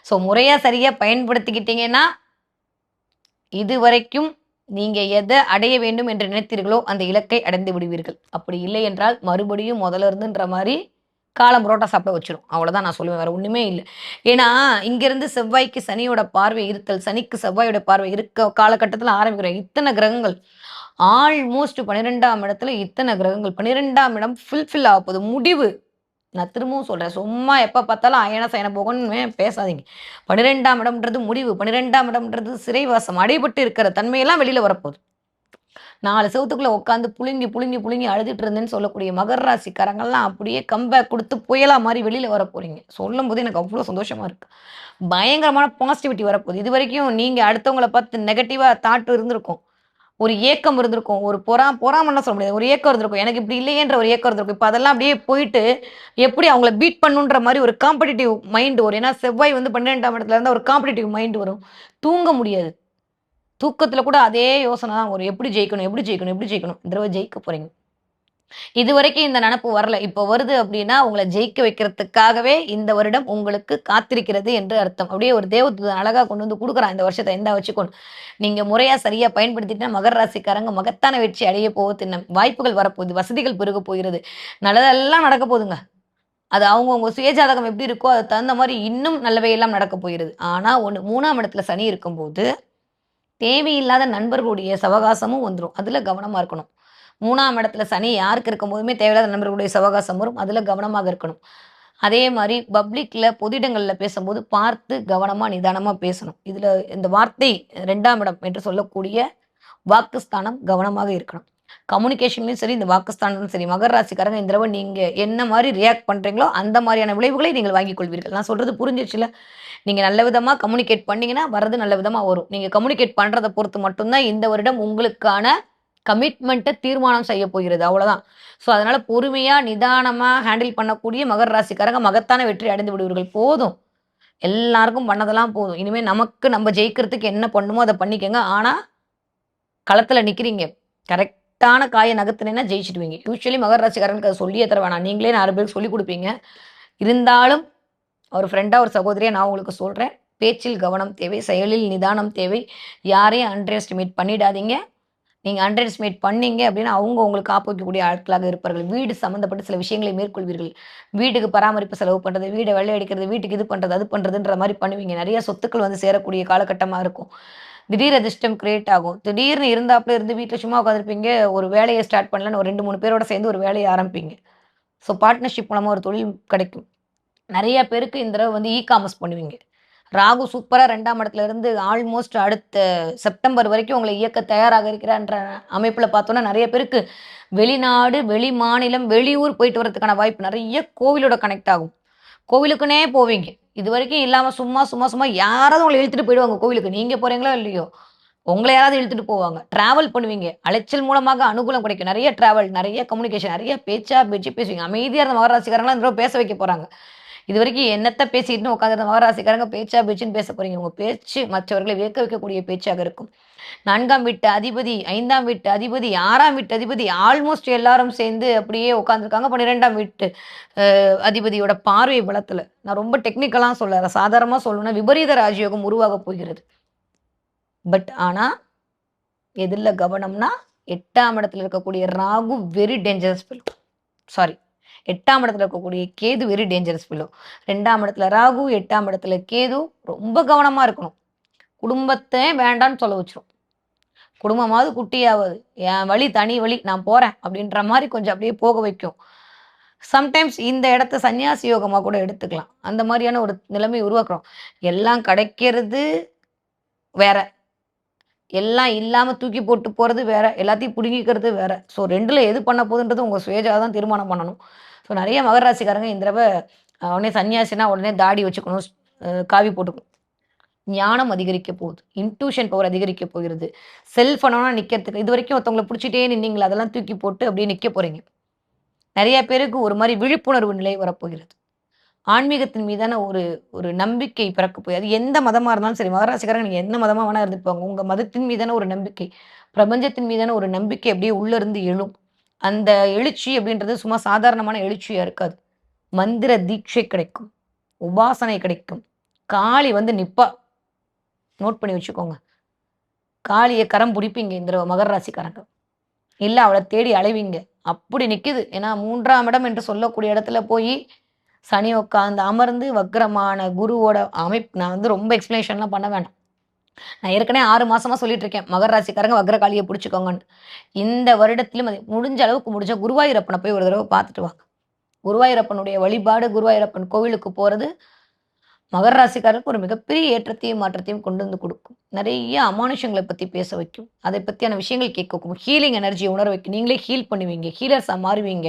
ஸோ முறையா சரியா பயன்படுத்திக்கிட்டீங்கன்னா, இதுவரைக்கும் நீங்க எத அடைய வேண்டும் என்று நினைத்தீர்களோ, அந்த இலக்கை அடைந்து விடுவீர்கள். அப்படி இல்லை என்றால் மறுபடியும் முதல்ல இருந்துன்ற மாரி காலம் புரோட்டா சாப்பிட வச்சுரும். அவ்வளோதான் நான் சொல்லுவேன். வேற ஒண்ணுமே இல்ல. ஏன்னா, இங்கிருந்து செவ்வாய்க்கு சனியோட பார்வை இருத்தல், சனிக்கு செவ்வாயோட பார்வை இருக்க காலகட்டத்தில ஆரம்பிக்கிற இத்தன கிரகங்கள், ஆல்மோஸ்ட் 12ஆம் இடத்துல இத்தன கிரகங்கள். 12ஆம் இடம் ஃபுல்ஃபில் ஆகப்போது. முடிவு. நான் திரும்பவும் சொல்றேன். சும்மா எப்ப பார்த்தாலும் அயன சயன போகன்னு பேசாதீங்க. 12ஆம் இடம்ன்றது முடிவு. 12ஆம் இடம்ன்றது சிறைவாசம். அடைபட்டு இருக்கிற தன்மையெல்லாம் வெளியில வரப்போகுது. 4 செவுத்துக்குள்ள உட்காந்து புழுங்கி, புழுங்கி, புழுங்கி அழுதுட்டு இருந்தேன்னு சொல்லக்கூடிய மகர ராசிக்காரங்கலாம் அப்படியே கம்பேக் குடுத்து புயலா மாறி வெளியில வரப்போறீங்க. சொல்லும்போது எனக்கு அவ்ளோ சந்தோஷமா இருக்கு. பயங்கரமான பாசிட்டிவிட்டி வரப்போகுது. இதுவரைக்கும் நீங்க அடுத்தவங்கள பார்த்து நெகட்டிவா தாட் இருந்திருக்கும். ஒரு ஏக்கம் இருந்திருக்கும். ஒரு பொறாமன்லாம் சொல்ல முடியாது. ஒரு ஏக்கம் இருந்திருக்கும். எனக்கு இப்படி இல்லையேன்ற ஒரு ஏக்கம் இருந்திருக்கும். இப்ப அதெல்லாம் அப்படியே போயிட்டு, எப்படி அவங்கள பீட் பண்ணணுன்ற மாரி ஒரு காம்படிட்டிவ் மைண்ட் வரும். ஏன்னா செவ்வாய் வந்து 12ஆம் இடத்துல இருந்தா ஒரு காம்படிட்டிவ் மைண்ட் வரும். தூங்க முடியாது. தூக்கத்துல கூட அதே யோசனை தான் வரும். எப்படி ஜெயிக்கணும்? எப்படி ஜெயிக்கணும்? எப்படி ஜெயிக்கணும்? இந்த தடவ ஜெயிக்க போறீங்க. இதுவரைக்கும் இந்த நெனப்பு வரல. இப்போ வருது அப்டின்னா, உங்கள ஜெயிக்க வைக்கிறதுக்காகவே இந்த வருடம் உங்களுக்கு காத்திருக்கிறது என்று அர்த்தம். அப்படியே ஒரு தேவதூதன் அழகா கொண்டு வந்து குடுக்குறான் இந்த வருஷத்த. இந்தா வச்சுக்கோன்னு. நீங்க முறையா சரியா பயன்படுத்திட்டா மகர ராசிக்காரங்க மகத்தான வெற்றி அடைய போவதின்ன வாய்ப்புகள் வரப்போகுது. வசதிகள் பெருகப் போகிறது. நல்லதெல்லாம் நடக்க போதுங்க. அது அவங்கவங்க சுயஜாதகம் எப்படி இருக்கோ, அதுக்கு தகுந்த மாரி இன்னும் நல்லவையெல்லாம் நடக்கப் போகிறது. ஆனா ஒண்ணு 3ஆம் இடத்துல சனி இருக்கும்போது தேவையில்லாத நண்பர்களுடைய சவகாசமும் வந்துரும். அதுல கவனமா இருக்கணும். 3ஆம் இடத்துல சனி யாருக்கு இருக்கும்போதுமே தேவையில்லாத நண்பர்களுடைய சவகாசம் வரும். அதுல கவனமாக இருக்கணும். அதே மாரி பப்ளிக்ல பொது இடங்கள்ல பேசும்போது பார்த்து கவனமா, நிதானமா பேசணும். இதுல இந்த வார்த்தை 2ஆம் இடம் என்று சொல்லக்கூடிய வாக்குஸ்தானம் கவனமாக இருக்கணும். கம்யூனிகேஷன்லயும் சரி, இந்த வாக்குஸ்தானத்திலும் சரி, மகர ராசிக்காரங்க இந்த தடவ நீங்க என்ன மாரி ரியாக்ட் பண்றீங்களோ, அந்த மாரியான விளைவுகளை நீங்கள் வாங்கிக் கொள்வீர்கள். நான் சொல்றது புரிஞ்சிருச்சுல்ல? நீங்க நல்ல விதமா கம்யூனிகேட் பண்ணீங்கன்னா, வர்றது நல்ல விதமா வரும். நீங்க கம்யூனிகேட் பண்றத பொறுத்து மட்டும் தான் இந்த வருடம் உங்களுக்கான கமிட்மெண்ட்ட தீர்மானம் செய்ய போகிறது. அவ்வளோதான். ஸோ, அதனால பொறுமையா, நிதானமா ஹேண்டில் பண்ணக்கூடிய மகர ராசிக்காரங்க மகத்தான வெற்றி அடைந்து விடுவீர்கள். போதும். எல்லாருக்கும் பண்ணதெல்லாம் போதும். இனிமே நமக்கு நம்ம ஜெயிக்கிறதுக்கு என்ன பண்ணுமோ அத பண்ணிக்கங்க. ஆனா, களத்துல நிக்கிறீங்க. கரெக்ட்டான காய நகர்த்துனீங்கன்னா ஜெயிச்சுடுவீங்க. யூசுவலி மகர ராசிக்காரங்களுக்கு அத சொல்லியே தர வேணாம். நீங்களே 4 பேருக்கு சொல்லிக் குடுப்பீங்க. இருந்தாலும் ஒரு ஃப்ரெண்டா, ஒரு சகோதரியா நான் உங்களுக்கு சொல்றேன். பேச்சில் கவனம் தேவை. செயலில் நிதானம் தேவை. யாரையும் அண்டர் எஸ்டிமேட் பண்ணிடாதீங்க. நீங்க அண்டர் எஸ்டிமேட் பண்ணீங்க அப்டின்னா, அவங்க உங்களுக்கு ஆப்போசிக்கக்கூடிய ஆட்களாக இருப்பார்கள். வீடு சம்மந்தப்பட்ட சில விஷயங்களை மேற்கொள்வீர்கள். வீட்டுக்கு பராமரிப்பு செலவு பண்றது, வீட வெள்ளை அடிக்கிறது, வீட்டுக்கு இது பண்றது, அது பண்றதுன்ற மாரி பண்ணுவீங்க. நெறைய சொத்துக்கள் வந்து சேரக்கூடிய காலகட்டமா இருக்கும். திடீர் அதிர்ஷ்டம் கிரியேட் ஆகும். திடீர்னு இருந்தாப்ல இருந்து வீட்ல சும்மா உட்காந்துருப்பீங்க. ஒரு வேலைய ஸ்டார்ட் பண்ணலான்னு ஒரு 2, 3 பேரோட சேர்ந்து ஒரு வேலைய ஆரம்பிப்பீங்க. ஸோ பார்ட்னர்ஷிப் மூலமா ஒரு தொழில் கிடைக்கும். நெறைய பேருக்கு இந்த தடவ வந்து காமர்ஸ் பண்ணுவீங்க. ராகு சூப்பரா 2ஆம் இடத்துல இருந்து ஆல்மோஸ்ட் அடுத்த செப்டம்பர் வரைக்கும் உங்கள இயக்க தயாராக இருக்கிறான்ற அமைப்புல பார்த்தோம்னா, நெறைய பேருக்கு வெளிநாடு, வெளி மாநிலம், வெளியூர் போயிட்டு வரதுக்கான வாய்ப்பு நெறைய கோவிலோட கனெக்ட் ஆகும். கோவிலுக்குன்னே போவீங்க. இதுவரைக்கும் இல்லாம சும்மா, சும்மா, சும்மா யாராவது உங்கள இழுத்துட்டு போயிடுவாங்க கோவிலுக்கு. நீங்க போறீங்களோ இல்லையோ! உங்கள யாராவது இழுத்துட்டு போவாங்க. டிராவல் பண்ணுவீங்க. அலைச்சல் மூலமாக அனுகூலம் கிடைக்கும். நெறைய டிராவல், நெறைய கம்யூனிகேஷன், நெறைய பேச்சா பேச்சு பேசுவீங்க. அமைதியா இருந்த மகர ராசிக்காரங்கலாம் இந்த தடவ பேச வைக்க போறாங்க. இதுவரைக்கும் என்னத்த பேசிட்டுன்னு உட்காந்துருந்த மகராசிக்காரங்க பேச்சா பேச்சுன்னு பேச போறீங்க. உங்க பேச்சு மற்றவர்களை வியக்க வைக்கக்கூடிய பேச்சாக இருக்கும். 4ஆம் வீட்டு அதிபதி, 5ஆம் வீட்டு அதிபதி, 6ஆம் வீட்டு அதிபதி ஆல்மோஸ்ட் எல்லாரும் சேர்ந்து அப்படியே உட்காந்துருக்காங்க. 12ஆம் வீட்டு அதிபதியோட பார்வை பலத்துல. நான் ரொம்ப டெக்னிக்கலா சொல்லல. சாதாரணமா சொல்லணும்னா விபரீத ராஜயோகம் உருவாகப் போகிறது. பட் ஆனா, எதுல கவனம்னா 8ஆம் இடத்துல இருக்கக்கூடிய Rahu very dangerous fellow. Sorry. 8ஆம் இடத்துல இருக்கக்கூடிய கேது வெரி டேஞ்சரஸ் ஃபெல்லோ. 2ஆம் இடத்துல ராகு, 8ஆம் இடத்துல கேது. ரொம்ப கவனமா இருக்கணும். குடும்பத்த வேண்டான்னு சொல்ல வச்சுரும். குடும்பமாவது குட்டியாவது. என் வழி தனி வழி. நான் போறேன். அப்படின்ற மாரி கொஞ்சம் அப்படியே போக வைக்கும். சம்டைம்ஸ் இந்த இடத்த சன்னியாசி யோகமா கூட எடுத்துக்கலாம். அந்த மாரியான ஒரு நிலைமை உருவாக்குறோம். எல்லாம் கிடைக்கிறது வேற. எல்லாம் இல்லாம தூக்கி போட்டு போறது வேற. எல்லாத்தையும் புடுங்கிக்கிறது வேற. ஸோ 2ல எது பண்ண போதுன்றது உங்க சுயஜாதம் தீர்மானம் பண்ணணும். ஸோ நெறைய மகர ராசிக்காரங்க இந்த தடவ உடனே சன்னியாசினா உடனே தாடி வச்சுக்கணும். காவி போட்டுக்கணும். ஞானம் அதிகரிக்க போகுது. இன்ட்யூஷன் பவர் அதிகரிக்க போகிறது. செல்ஃப் நிக்கிறதுக்கு இதுவரைக்கும் ஒருத்தவங்கள புடிச்சிட்டே நின்னீங்களா, அதெல்லாம் தூக்கி போட்டு அப்படியே நிக்க போறீங்க. நெறைய பேருக்கு ஒரு மாரி விழிப்புணர்வு நிலை வரப்போகிறது. ஆன்மீகத்தின் மீதான ஒரு ஒரு நம்பிக்கை பிறக்க போய் அது எந்த மதமா இருந்தாலும் சரி, மகராசிக்காரங்க நீங்க என்ன மதமா வேணா இருந்துட்டு போங்க. உங்க மதத்தின் மீதான ஒரு நம்பிக்கை, பிரபஞ்சத்தின் மீதான ஒரு நம்பிக்கை அப்படியே உள்ள இருந்து எழும். அந்த எழுச்சி அப்படின்றது சும்மா சாதாரணமான எழுச்சியா இருக்காது. மந்திர தீட்சை கிடைக்கும். உபாசனை கிடைக்கும். காளி வந்து நிப்பா. நோட் பண்ணி வச்சுக்கோங்க. காளிய கரம் புடிப்பீங்க இந்த தடவ மகர ராசிக்காரங்க. இல்ல அவள தேடி அலைவீங்க. அப்படி நிக்குது. ஏன்னா 3ஆம் இடம் என்று சொல்லக்கூடிய இடத்துல போயி சனி உட்கார்ந்து அமர்ந்து வக்ரமான குருவோட நான் வந்து ரொம்ப எக்ஸ்ப்ளனேஷன்லாம் பண்ண வேண்டாம். நான் ஏற்கனவே 6 மாசமா சொல்லிட்டு இருக்கேன். மகர ராசிக்காரங்க வக்ரகாளிய புடிச்சுக்கோங்கன்னு. இந்த வருடத்திலும் அது முடிஞ்ச அளவுக்கு முடிஞ்சா குருவாயூரப்பன போய் ஒரு தடவ பார்த்துட்டு வாங்க. குருவாயூரப்பனுடைய வழிபாடு, குருவாயூரப்பன் கோவிலுக்கு போறது மகர ராசிக்காரருக்கு ஒரு மிகப்பெரிய ஏற்றத்தையும், மாற்றத்தையும் கொண்டு வந்து குடுக்கும். நெறைய அமானுஷங்கள பத்தி பேச வைக்கும். அதை பத்தியான விஷயங்கள் கேட்க வைக்கும். ஹீலிங் எனர்ஜிய உணர வைக்கும். நீங்களே ஹீல் பண்ணுவீங்க. ஹீலர்ஸா மாறுவீங்க.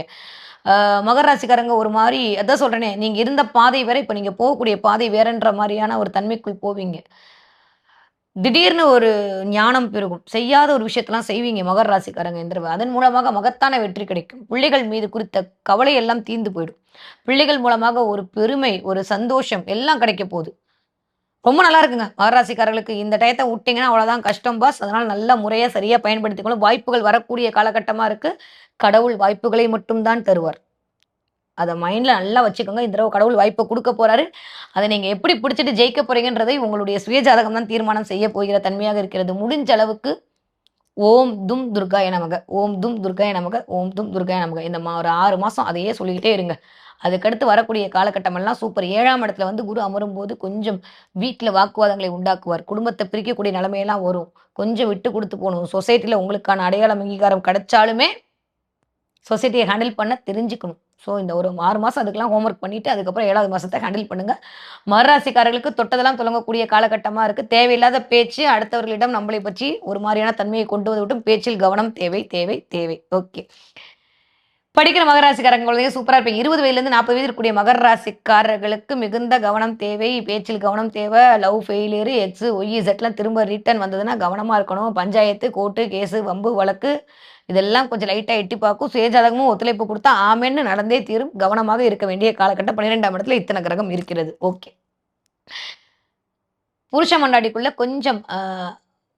மகர ராசிக்காரங்க ஒரு மாரி அதான் சொல்றேனே, நீங்க இருந்த பாதை வேற, இப்ப நீங்க போகக்கூடிய பாதை வேறன்ற மாரியான ஒரு தன்மைக்குள் போவீங்க. திடீர்னு ஒரு ஞானம் பெருகும். செய்யாத ஒரு விஷயத்தலாம் செய்வீங்க மகர ராசிக்காரங்க இந்த தடவ. அதன் மூலமாக மகத்தான வெற்றி கிடைக்கும். பிள்ளைகள் மீது குறித்த கவலை எல்லாம் தீர்ந்து போயிடும். பிள்ளைகள் மூலமாக ஒரு பெருமை, ஒரு சந்தோஷம் எல்லாம் கிடைக்க போது. ரொம்ப நல்லா இருக்குங்க. மகர ராசிக்காரர்களுக்கு இந்த டயத்த வுட்டீங்கன்னா அவ்வளோதான் கஷ்டம் பாஸ். அதனால நல்ல முறையா சரியா பயன்படுத்திக்கணும். வாய்ப்புகள் வரக்கூடிய காலகட்டமா இருக்கு. கடவுள் வாய்ப்புகளை மட்டும் தான் தருவார். அத மைண்ட்ல நல்லா வச்சுக்கோங்க. இந்த தடவ கடவுள் வாய்ப்ப குடுக்க போறாரு. அத நீங்க எப்படி பிடிச்சுட்டு ஜெயிக்க போறீங்கன்றதை உங்களுடைய சுய ஜாதகம் தான் தீர்மானம் செய்ய போகிற தன்மையாக இருக்கிறது. முடிஞ்ச அளவுக்கு ஓம் தும் துர்காய நமக, ஓம் தும் துர்காய நமக, ஓம் தும் துர்காய நமக. இந்த ஒரு 6 மாசம் அதையே சொல்லிக்கிட்டே இருங்க. அதுக்கடுத்து வரக்கூடிய காலகட்டமெல்லாம் சூப்பர். 7ஆம் இடத்துல வந்து குரு அமரும்போது கொஞ்சம் வீட்ல வாக்குவாதங்களை உண்டாக்குவார். குடும்பத்த பிரிக்கக்கூடிய நிலைமையெல்லாம் வரும். கொஞ்சம் விட்டு குடுத்து போணும். சொசைட்டில உங்களுக்கான அடையாளம், அங்கீகாரம் கிடைச்சாலுமே சொசைட்டிய ஹேண்டில் பண்ண தெரிஞ்சுக்கணும். ஸோ இந்த ஒரு 6 மாசம் அதுக்கெல்லாம் ஹோம் ஒர்க் பண்ணிட்டு, அதுக்கப்புறம் 7வது மாசத்த ஹேண்டில் பண்ணுங்க. மகராசிக்காரர்களுக்கு தொட்டதெல்லாம் துலங்கக்கூடிய காலகட்டமா இருக்கு. தேவையில்லாத பேச்சு, அடுத்தவர்களிடம் நம்மளை பற்றி ஒரு மாரியான தன்மையை கொண்டு வந்து விட்டும். பேச்சில் கவனம் தேவை, தேவை, தேவை. ஓகே. படிக்கிற மகராசிக்காரங்க குழந்தைங்க சூப்பரா இருப்பீங்க. 20 வயதிலிருந்து 40 வயது இருக்கக்கூடிய மகர ராசிக்காரர்களுக்கு மிகுந்த கவனம் தேவை. பேச்சில் கவனம் தேவை. லவ் ஃபெயிலியர், எக்ஸ், ஒய், இசட்லாம் திரும்ப ரிட்டர்ன் வந்ததுன்னா கவனமா இருக்கணும். பஞ்சாயத்து, கோர்ட்டு, கேஸு, வம்பு, வழக்கு இதெல்லாம் கொஞ்சம் லைட்டா எட்டி பார்க்கும். சுயஜாதகமும் ஒத்துழைப்பு குடுத்தா ஆமென்னு நடந்தே தீரும். கவனமாக இருக்க வேண்டிய காலகட்டம். 12ஆம் இடத்துல இத்தன கிரகம் இருக்கிறது. ஓகே. புருஷ மண்டாட்டிக்குள்ள கொஞ்சம்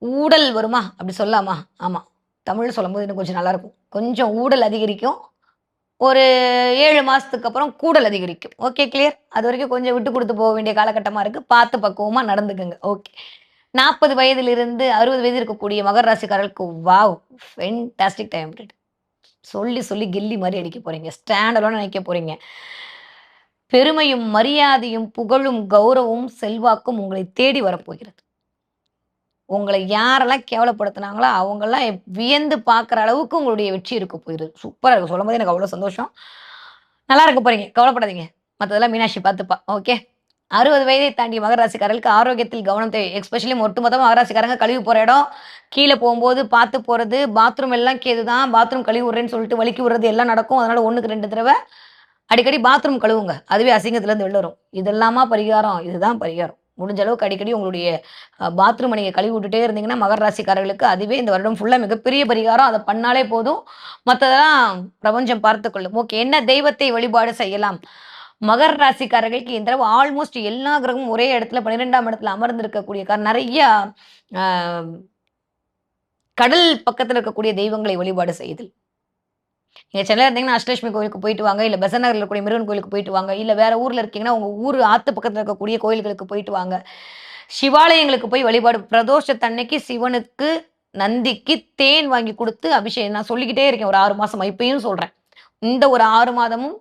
ஊடல் வருமா? அப்படி சொல்லலாமா? ஆமா. தமிழ்ல சொல்லும்போது இன்னும் கொஞ்சம் நல்லாருக்கும். கொஞ்சம் ஊடல் அதிகரிக்கும். ஒரு 7 மாசத்துக்கு அப்புறம் கூடல் அதிகரிக்கும். Okay clear. அதுவரைக்கும் கொஞ்சம் விட்டு குடுத்து போக வேண்டிய காலகட்டமா இருக்கு. பார்த்து பக்குவமா நடந்துக்கங்க. ஓகே. 40 வயதிலிருந்து 60 வயது இருக்கக்கூடிய மகர ராசிக்காரர்களுக்கு வாவ்! Fantastic time period. சொல்லி, சொல்லி கில்லி மாரி அடிக்க போறீங்க. ஸ்டாண்ட் அலோன்னு நிக்க போறீங்க. பெருமையும், மரியாதையும், புகழும், கௌரவமும், செல்வாக்கும் உங்களை தேடி வரப்போகிறது. உங்கள யாரெல்லாம் கேவலப்படுத்துனாங்களோ, அவங்கலாம் வியந்து பார்க்குற அளவுக்கு உங்களுடைய வெற்றி இருக்க போயிருது. சூப்பரா இருக்கு. சொல்லும்போதே எனக்கு அவ்வளோ சந்தோஷம். நல்லா இருக்க போறீங்க. கவலைப்படாதீங்க. மத்ததெல்லாம் மீனாட்சி பார்த்துப்பா. ஓகே. 60 வயதை தாண்டிய மகர ராசிக்காரர்களுக்கு ஆரோக்கியத்தில் கவனம் தேவை. எஸ்பெஷலி ஒட்டுமொத்தமா மகர ராசிக்காரங்க கழுவி போற இடம், கீழ போம்போது பார்த்து போறது, பாத்ரூம் எல்லாம் கேது தான். பாத்ரூம் கழுவி விடுறேன்னு சொல்லிட்டு வழுக்கி விடுறது எல்லாம் நடக்கும். அதனால 1க்கு 2 தடவ அடிக்கடி பாத்ரூம் கழுவுங்க. அதுவே அசிங்கத்திலேருந்து வெளில வரும். இதெல்லாமா பரிகாரம்? இதுதான் பரிகாரம். முடிஞ்ச அளவுக்கு அடிக்கடி உங்களுடைய பாத்ரூம நீங்க கழுவி விட்டுட்டே இருந்தீங்கன்னா, மகர ராசிக்காரர்களுக்கு அதுவே இந்த வருடம் ஃபுல்லா மிகப்பெரிய பரிகாரம். அத பண்ணாலே போதும். மத்ததெல்லாம் பிரபஞ்சம் பார்த்துக்கொள்ளும். ஓகே. என்ன தெய்வத்தை வழிபாடு செய்யலாம்? மகர ராசிக்காரர்களுக்கு இந்த தடவ ஆல்மோஸ்ட் எல்லா கிரகமும் ஒரே இடத்துல 12ஆம் இடத்துல அமர்ந்திருக்கக்கூடிய நெறைய அ கடல் பக்கத்துல இருக்கக்கூடிய தெய்வங்களை வழிபாடு செய்யுதல். நீங்க சென்னையில இருந்தீங்கன்னா அஷ்டலட்சுமி கோயிலுக்கு போயிட்டு வாங்க. இல்ல பெசன்ட் நகர்ல இருக்கக்கூடிய முருகன் கோயிலுக்கு போயிட்டு வாங்க. இல்ல வேற ஊர்ல இருக்கீங்கன்னா, உங்க ஊர் ஆத்து பக்கத்துல இருக்கக்கூடிய கோயில்களுக்கு போயிட்டு வாங்க. சிவாலயங்களுக்கு போய் வழிபாடு பிரதோஷத்தன்னைக்கு சிவனுக்கு, நந்திக்கு தேன் வாங்கி குடுத்து அபிஷேகம் நான் சொல்லிக்கிட்டே இருக்கேன் ஒரு 6 மாசமா. இப்பயும் சொல்றேன். இந்த ஒரு 6 மாதமும்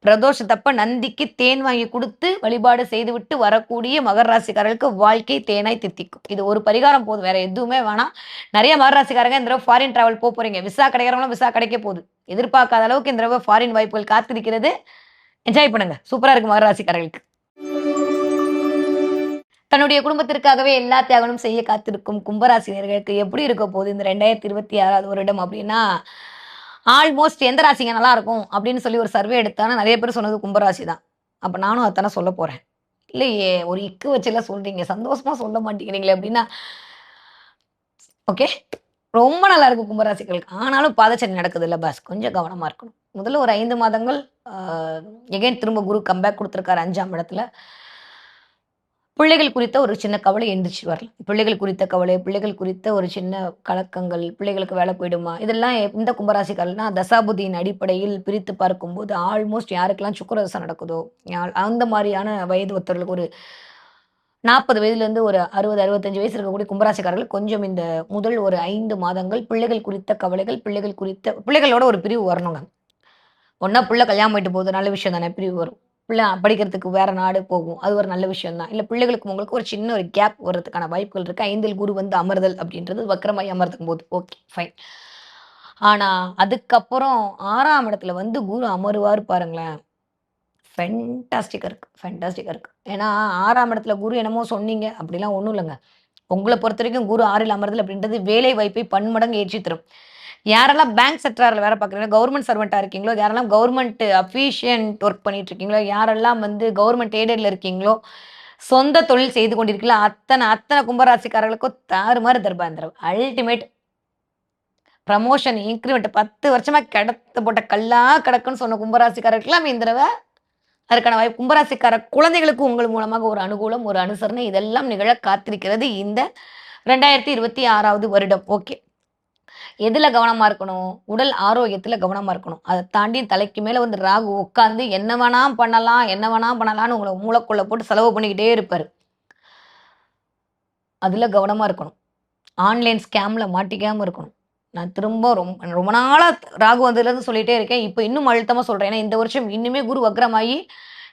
பிரதோஷத்தப்ப நந்திக்கு தேன் வாங்கி குடுத்து வழிபாடு செய்துவிட்டு வரக்கூடிய மகர ராசிக்காரர்களுக்கு வாழ்க்கை தேனாய் தித்திக்கும். இது ஒரு பரிகாரம் போதும். வேற எதுவுமே வேணாம். நெறைய மகர ராசிக்காரங்க இந்த தடவ ஃபாரின் டிராவல் போறீங்க. விசா கிடைக்கிறவங்கலாம் விசா கிடைக்க போகுது. எதிர்பார்க்காத அளவுக்கு இந்த தடவ ஃபாரின் வாய்ப்புகள் காத்திருக்கிறது. என்ஜாய் பண்ணுங்க. சூப்பரா இருக்கு மகர ராசிக்காரர்களுக்கு. தன்னுடைய குடும்பத்திற்காகவே எல்லா தியாகமும் செய்ய காத்திருக்கும் கும்பராசினியர்களுக்கு எப்படி இருக்க போகுது இந்த 2026வது வருடம் அப்படின்னா, ஆல்மோஸ்ட் எந்த ராசிங்க நல்லா இருக்கும் அப்படின்னு சொல்லி ஒரு சர்வே எடுத்தானா நெறைய பேர் சொன்னது கும்பராசி தான். அப்ப நானும் அதானே சொல்லப் போறேன். இல்லையே ஒரு இக்கு வச்சுலாம் சொல்றீங்க. சந்தோஷமா சொல்ல மாட்டேங்கிறீங்களே அப்படின்னா, ஓகே. ரொம்ப நல்லா இருக்கும் கும்பராசிகளுக்கு. ஆனாலும் பாதச்சனி நடக்குது இல்ல பாஸ். கொஞ்சம் கவனமா இருக்கணும். முதல்ல ஒரு 5 மாதங்கள் ஆ எகைன் திரும்ப குரு கம்பேக் குடுத்துருக்காரு 5ஆம் இடத்துல. பிள்ளைகள் குறித்த ஒரு சின்ன கவலை எந்திரிச்சு வரலாம். பிள்ளைகள் குறித்த கவலை, பிள்ளைகள் குறித்த ஒரு சின்ன கலக்கங்கள், பிள்ளைகளுக்கு வேலை போயிடுமா? இதெல்லாம் எந்த கும்பராசிக்காரர்னா தசாபுதியின் அடிப்படையில் பிரித்து பார்க்கும்போது, ஆல்மோஸ்ட் யாருக்கெல்லாம் சுக்கிர தசை நடக்குதோ, அந்த மாரியான வயது ஒத்தவர்களுக்கு ஒரு 40 வயதிலிருந்து ஒரு 60, 65 வயசு இருக்கக்கூடிய கும்பராசிக்காரர்கள் கொஞ்சம் இந்த முதல் ஒரு 5 மாதங்கள் பிள்ளைகள் குறித்த கவலைகள், பிள்ளைகளோட ஒரு பிரிவு வரணுங்க. ஒண்ணா புள்ள கல்யாணம் பண்ணிட்டு போகுது, நல்ல விஷயம் தானே, பிரிவு வரும். பிள்ளை படிக்கிறதுக்கு வேற நாடு போகும். அது ஒரு நல்ல விஷயம் தான். இல்ல பிள்ளைகளுக்கும் உங்களுக்கு ஒரு சின்ன ஒரு கேப் வர்றதுக்கான வாய்ப்புகள் இருக்கு. 5ல் குரு வந்து அமர்தல் அப்படின்றது வக்ரமாய் அமர்த்தும்போது. Okay, fine. ஆனா, அதுக்கப்புறம் 6ஆம் இடத்துல வந்து குரு அமருவாரு பாருங்களேன். ஃபென்டாஸ்டிக்கா இருக்கு. ஃபென்டாஸ்டிக்கா இருக்கு. ஏன்னா 6ஆம் இடத்துல குரு என்னமோ சொன்னீங்க, அப்படிலாம் ஒண்ணும் இல்லங்க. உங்கள பொறுத்தவரைக்கும் குரு 6ல் அமர்தல் அப்படின்றது வேலை வாய்ப்பை பன்மடங்கு ஏற்றி தரும். யாரெல்லாம் பேங்க் செக்டார்ல வேலை பார்க்குறீங்களோ, கவர்ன்மென்ட் சர்வென்ட்டா இருக்கீங்களோ, யாரெல்லாம் கவர்ன்மென்ட் அஃபிஷியன்ட் ஒர்க் பண்ணிட்டு இருக்கீங்களோ, யாரெல்லாம் வந்து கவர்ன்மென்ட் எய்டட்ல இருக்கீங்களோ, சொந்த தொழில் செய்து கொண்டிருக்கீங்களோ, அத்தன அத்தன கும்பராசிக்காரர்களுக்கும் தாறுமாறு தருவார் இந்த தடவ. அல்டிமேட் ப்ரமோஷன், இன்கிரிமென்ட் 10 வருஷமா கிடத்த போட்ட கல்லா கிடக்குன்னு சொன்ன கும்பராசிக்காரர்களுக்கெல்லாம் இந்த தடவ அதற்கான வாய்ப்பு. கும்பராசிக்கார குழந்தைகளுக்கு உங்கள் மூலமாக ஒரு அனுகூலம், ஒரு அனுசரணை இதெல்லாம் நிகழ காத்திருக்கிறது இந்த 2026வது வருடம். ஓகே. எதுல கவனமா இருக்கணும்? உடல் ஆரோக்கியத்துல கவனமா இருக்கணும். அத தாண்டி தலைக்கு மேல வந்து ராகு உட்கார்ந்து என்ன வேணா பண்ணலாம், என்ன வேணா பண்ணலாம்ன்னு உங்கள மூளைக்குள்ள போட்டு செலவு பண்ணிக்கிட்டே இருப்பாரு. அதுல கவனமா இருக்கணும். ஆன்லைன் ஸ்கேம்ல மாட்டிக்காம இருக்கணும். நான் திரும்ப ரொம்ப நாளா ராகு வந்ததுலருந்து சொல்லிட்டே இருக்கேன். இப்ப இன்னும் அழுத்தமா சொல்றேன். ஏன்னா இந்த வருஷம் இன்னுமே குரு வக்ரமாயி,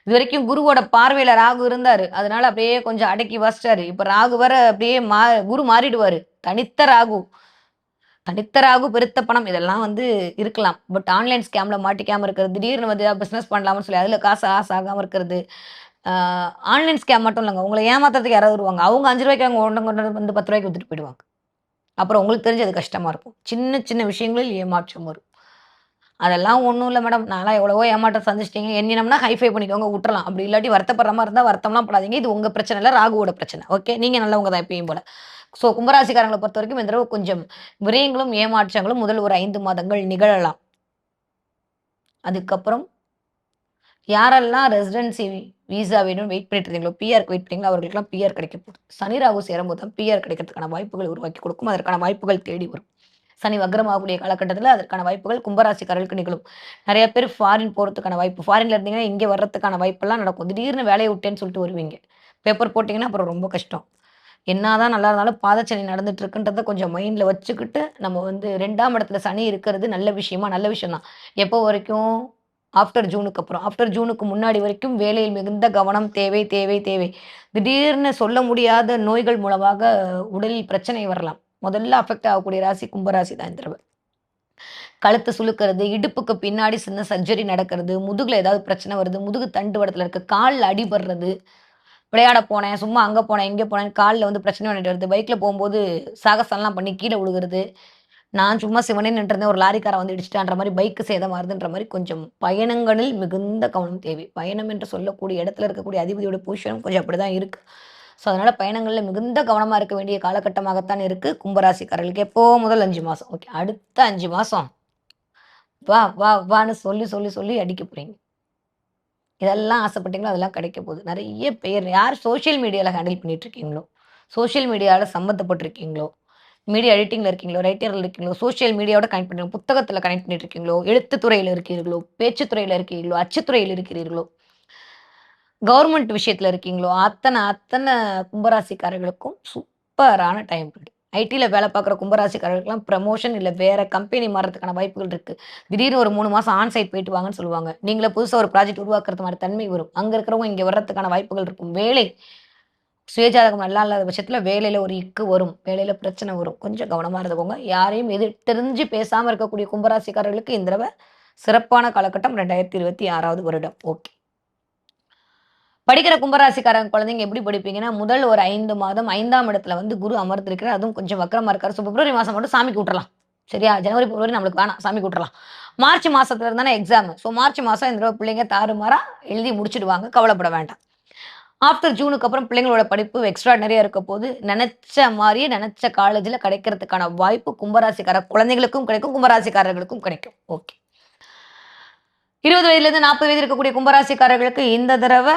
இதுவரைக்கும் குருவோட பார்வையில ராகு இருந்தாரு. அதனால அப்படியே கொஞ்சம் அடக்கி வாசிச்சாரு. இப்ப ராகு வேற அப்படியே குரு மாறிடுவாரு. தனித்த ராகு. தனித்த ராகு, பெருத்த பணம் இதெல்லாம் வந்து இருக்கலாம். பட் ஆன்லைன் ஸ்கேம்ல மாட்டிக்காம இருக்கிறது, திடீர்னு வந்து பிசினஸ் பண்ணலாம்னு சொல்லி அதுல காசு ஆகாம இருக்கிறது. ஆ ஆன்லைன் ஸ்கேம் மட்டும் இல்லங்க. உங்கள ஏமாத்துறதுக்கு யாராவது வருவாங்க. அவங்க ரூ. 5 அவங்க கொண்டு வந்து ரூ. 10 வித்துட்டு போயிடுவாங்க. அப்புறம் உங்களுக்கு தெரிஞ்சு அது கஷ்டமா இருக்கும். சின்ன சின்ன விஷயங்களில் ஏமாற்றம் வரும். அதெல்லாம் ஒண்ணும் இல்ல மேடம். நான்லாம் எவ்வளவோ ஏமாற்றம் சந்திச்சுட்டேங்க. எண்ணினோம்னா ஹைஃபை பண்ணிக்கோங்க விட்டுறலாம். அப்படி இல்லாட்டி வருத்தப்படுற மாரி இருந்தா வருத்தம்லாம் படாதீங்க. இது உங்க பிரச்சனை இல்ல. ராகுவோட பிரச்சனை. ஓகே. நீங்க நல்லவங்க தான் எப்பயும் போல. ஸோ கும்பராசிக்காரங்கள பொறுத்தவரைக்கும் இந்த தடவ கொஞ்சம் விரயங்களும், ஏமாற்றங்களும் முதல் ஒரு 5 மாதங்கள் நிகழலாம். அதுக்கப்புறம் யாரெல்லாம் ரெசிடென்சி விசா வேணும்னு வெயிட் பண்ணிட்டு இருந்தீங்களோ, பிஆர்‌க்கு வெயிட் பண்ணீங்களோ அவர்களுக்கெல்லாம் பிஆர் கிடைக்க போகுது. சனி, ராகு சேரும்போது தான் பிஆர் கிடைக்கிறதுக்கான வாய்ப்புகள் உருவாக்கி கொடுக்கும். அதற்கான வாய்ப்புகள் தேடி வரும். சனி வக்ரமாகக்கூடிய காலகட்டத்தில அதற்கான வாய்ப்புகள் கும்பராசிக்காரர்களுக்கு நிகழும். நெறைய பேர் ஃபாரின் போறதுக்கான வாய்ப்பு. ஃபாரின்ல இருந்தீங்கன்னா, இங்க வர்றதுக்கான வாய்ப்பெல்லாம் நடக்கும். திடீர்னு வேலைய விட்டேன்னு சொல்லிட்டு வருவீங்க. பேப்பர் போட்டீங்கன்னா, அப்புறம் ரொம்ப கஷ்டம். என்னாதான் நல்லா இருந்தாலும் பாதச்சனி நடந்துட்டு இருக்குன்றத கொஞ்சம் மைண்ட்ல வச்சுக்கிட்டு, நம்ம வந்து 2ஆம் இடத்துல சனி இருக்கிறது நல்ல விஷயமா, நல்ல விஷயம் தான். எப்போ வரைக்கும்? ஆஃப்டர் ஜூனுக்கு அப்புறம். ஆஃப்டர் ஜூனுக்கு முன்னாடி வரைக்கும் வேலையில் மிகுந்த கவனம் தேவை, தேவை, தேவை. திடீர்னு சொல்ல முடியாத நோய்கள் மூலமாக உடலில் பிரச்சனை வரலாம். முதல்ல அஃபெக்ட் ஆகக்கூடிய ராசி கும்பராசி தான் இந்த தடவ. கழுத்து சுளுக்கிறது, இடுப்புக்கு பின்னாடி சின்ன சர்ஜரி நடக்கிறது, முதுகுல ஏதாவது பிரச்சனை வருது, முதுகு தண்டுவடத்துல இருக்கு, கால்ல அடிபடுறது, விளையாட போனேன், சும்மா அங்க போனேன், இங்க போனேன்னு கால்ல வந்து பிரச்சனை பண்ணிட்டு வருது, பைக்ல போம்போது சாகசம்லாம் பண்ணி கீழ விழுகுறது, நான் சும்மா சிவனேன்னு நின்னுட்டுருந்தேன், ஒரு லாரிக்காரன் வந்து இடிச்சுட்டான்ற மாரி பைக் சேதமாகுதுன்ற மாரி கொஞ்சம் பயணங்களில் மிகுந்த கவனம் தேவை. பயணம் என்று சொல்லக்கூடிய இடத்துல இருக்கக்கூடிய அதிபதியோட பொசிஷனும் கொஞ்சம் அப்படிதான் இருக்கு. ஸோ, அதனால பயணங்கள்ல மிகுந்த கவனமா இருக்க வேண்டிய காலகட்டமாகத்தான் இருக்கு கும்பராசிக்காரர்களுக்கு. எப்போ? முதல் 5 மாசம். ஓகே. அடுத்த 5 மாசம் வா, வா, வான்னு சொல்லி, சொல்லி, சொல்லி அடிக்க போறீங்க. இதெல்லாம் ஆசைப்பட்டீங்களோ, அதெல்லாம் கிடைக்க போகுது. நெறைய பேர் யார் சோசியல் மீடியால ஹேண்டில் பண்ணிட்டு இருக்கீங்களோ, சோசியல் மீடியால சம்மந்தப்பட்டிருக்கீங்களோ, மீடியா எடிட்டிங்ல இருக்கீங்களோ, ரைட்டர்ல இருக்கீங்களோ, சோசியல் மீடியாவோட கனெக்ட் பண்ணி புத்தகத்தில கனெக்ட் பண்ணிட்டு இருக்கீங்களோ, எழுத்து துறையில இருக்கீர்களோ, பேச்சு துறையில இருக்கீர்களோ, அச்சுத்துறையில இருக்கிறீர்களோ, கவர்மெண்ட் விஷயத்துல இருக்கீங்களோ, அத்தன அத்தன கும்பராசிக்காரர்களுக்கும் சூப்பரான டைம் பீரியட். ஐடில வேலை பார்க்குற கும்பராசிக்காரர்களுக்கெல்லாம் ப்ரமோஷன் இல்ல வேற கம்பெனி மாறுறதுக்கான வாய்ப்புகள் இருக்கு. திடீர்னு ஒரு 3 மாசம் ஆன் சைட் போயிட்டு வாங்கன்னு சொல்லுவாங்க. நீங்களே புதுசா ஒரு ப்ராஜெக்ட் உருவாக்குறது மாரி தன்மை வரும். அங்க இருக்கிறவங்க இங்க வர்றதுக்கான வாய்ப்புகள் இருக்கும். வேலை சுயஜாதகம் நல்லா இல்லாத பட்சத்துல வேலையில ஒரு இக்கு வரும். வேலையில பிரச்சனை வரும். கொஞ்சம் கவனமா இருந்துக்கோங்க. யாரையும் தெரிஞ்சு பேசாம இருக்கக்கூடிய கும்பராசிக்காரர்களுக்கு இந்த தடவ சிறப்பான காலகட்டம் 2026வது வருடம். ஓகே. படிக்கிற கும்பராசிக்காரங்க குழந்தைங்க எப்படி படிப்பீங்கன்னா, முதல் ஒரு 5 மாதம் 5ஆம் இடத்துல வந்து குரு அமர்ந்திருக்கிறார். அதுவும் கொஞ்சம் வக்ரமா இருக்காரு. ஸோ பிப்ரவரி மாசம் மட்டும் சாமிக்கு விட்டுறலாம். சரியா? ஜனவரி, பிப்ரவரி நம்மளுக்கு வேணாம். சாமிக்கு விட்டுறலாம். மார்ச் மாசத்துல இருந்தானே எக்ஸாம். ஸோ மார்ச் மாசம் இந்த தடவ பிள்ளைங்க தாறுமாறா எழுதி முடிச்சுடுவாங்க. கவலைப்பட வேண்டாம். ஆஃப்டர் ஜூனுக்கு அப்புறம் பிள்ளைங்களோட படிப்பு எக்ஸ்ட்ராடினரியா இருக்க போது, நினைச்ச மாரியே நினைச்ச காலேஜ்ல கிடைக்கிறதுக்கான வாய்ப்பு கும்பராசிக்கார குழந்தைகளுக்கும் கிடைக்கும், கும்பராசிக்காரர்களுக்கும் கிடைக்கும். ஓகே. 20 வயதிலிருந்து 40 வயது இருக்கக்கூடிய கும்பராசிக்காரர்களுக்கு இந்த தடவ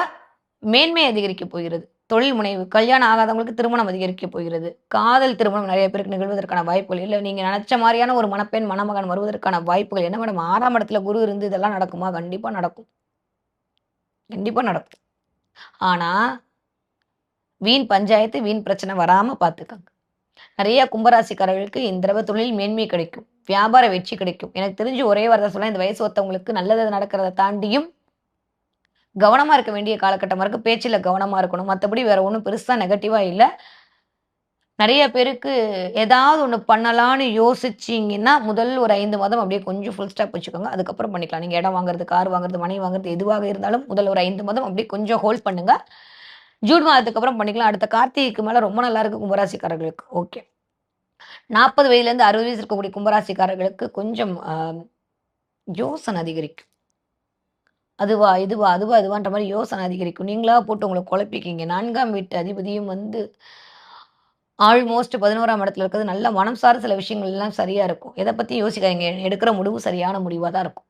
மேன்மை அதிகரிக்க போகிறது. தொழில் முனைவு, கல்யாணம் ஆகாதவங்களுக்கு திருமணம் அதிகரிக்க போகிறது. காதல் திருமணம் நெறைய பேருக்கு நிகழ்வதற்கான வாய்ப்புகள் இல்ல. நீங்க நெனச்ச மாரியான ஒரு மணப்பெண், மணமகன் வருவதற்கான வாய்ப்புகள் என்ன மேடம் 6ஆம் இடத்துல குரு இருந்து இதெல்லாம் நடக்குமா? கண்டிப்பா நடக்கும். கண்டிப்பா நடக்கும். ஆனா, வீண் பஞ்சாயத்து, வீண் பிரச்சனை வராம பார்த்துக்கங்க. நெறைய கும்பராசிக்காரர்களுக்கு இந்த தடவ தொழில் மேன்மை கிடைக்கும். வியாபார வெற்றி கிடைக்கும். எனக்கு தெரிஞ்சு ஒரே வார்த்தை சொல்லலாம், இந்த வயசு ஒத்தவங்களுக்கு நல்லது நடக்கிறத தாண்டியும் கவனமா இருக்க வேண்டிய காலகட்டமா இருக்கு. பேச்சுல கவனமா இருக்கணும். மத்தபடி வேற ஒண்ணும் பெருசா நெகட்டிவா இல்ல. நெறைய பேருக்கு ஏதாவது ஒண்ணு பண்ணலான்னு யோசிச்சீங்கன்னா, முதல் ஒரு 5 மாதம் அப்படியே கொஞ்சம் ஃபுல் ஸ்டாப் வச்சுக்கோங்க. அதுக்கப்புறம் பண்ணிக்கலாம். நீங்க இடம் வாங்குறது, கார் வாங்குறது, மனை வாங்குறது எதுவாக இருந்தாலும் முதல் ஒரு 5 மாதம் அப்படியே கொஞ்சம் ஹோல்ட் பண்ணுங்க. ஜூன் மாதத்துக்கு அப்புறம் பண்ணிக்கலாம். அடுத்த கார்த்திகைக்கு மேல ரொம்ப நல்லா இருக்கு கும்பராசிக்காரர்களுக்கு. ஓகே. 40 வயதிலேருந்து 60 வயசு இருக்கக்கூடிய கும்பராசிக்காரர்களுக்கு கொஞ்சம் யோசனை அதிகரிக்கும். அதுவா, இதுவா, அதுவா, இதுவான்ற மாரி யோசனை அதிகரிக்கும். நீங்களா போட்டு உங்கள குழப்பிக்கிங்க. 4ஆம் வீட்டு அதிபதியும் வந்து ஆல்மோஸ்ட் 11ஆம் இடத்துல இருக்கிறது நல்ல மனம் சார்ந்த சில விஷயங்கள் எல்லாம் சரியா இருக்கும். எத பத்தியும் யோசிக்காதீங்க. எடுக்கிற முடிவு சரியான முடிவா தான் இருக்கும்.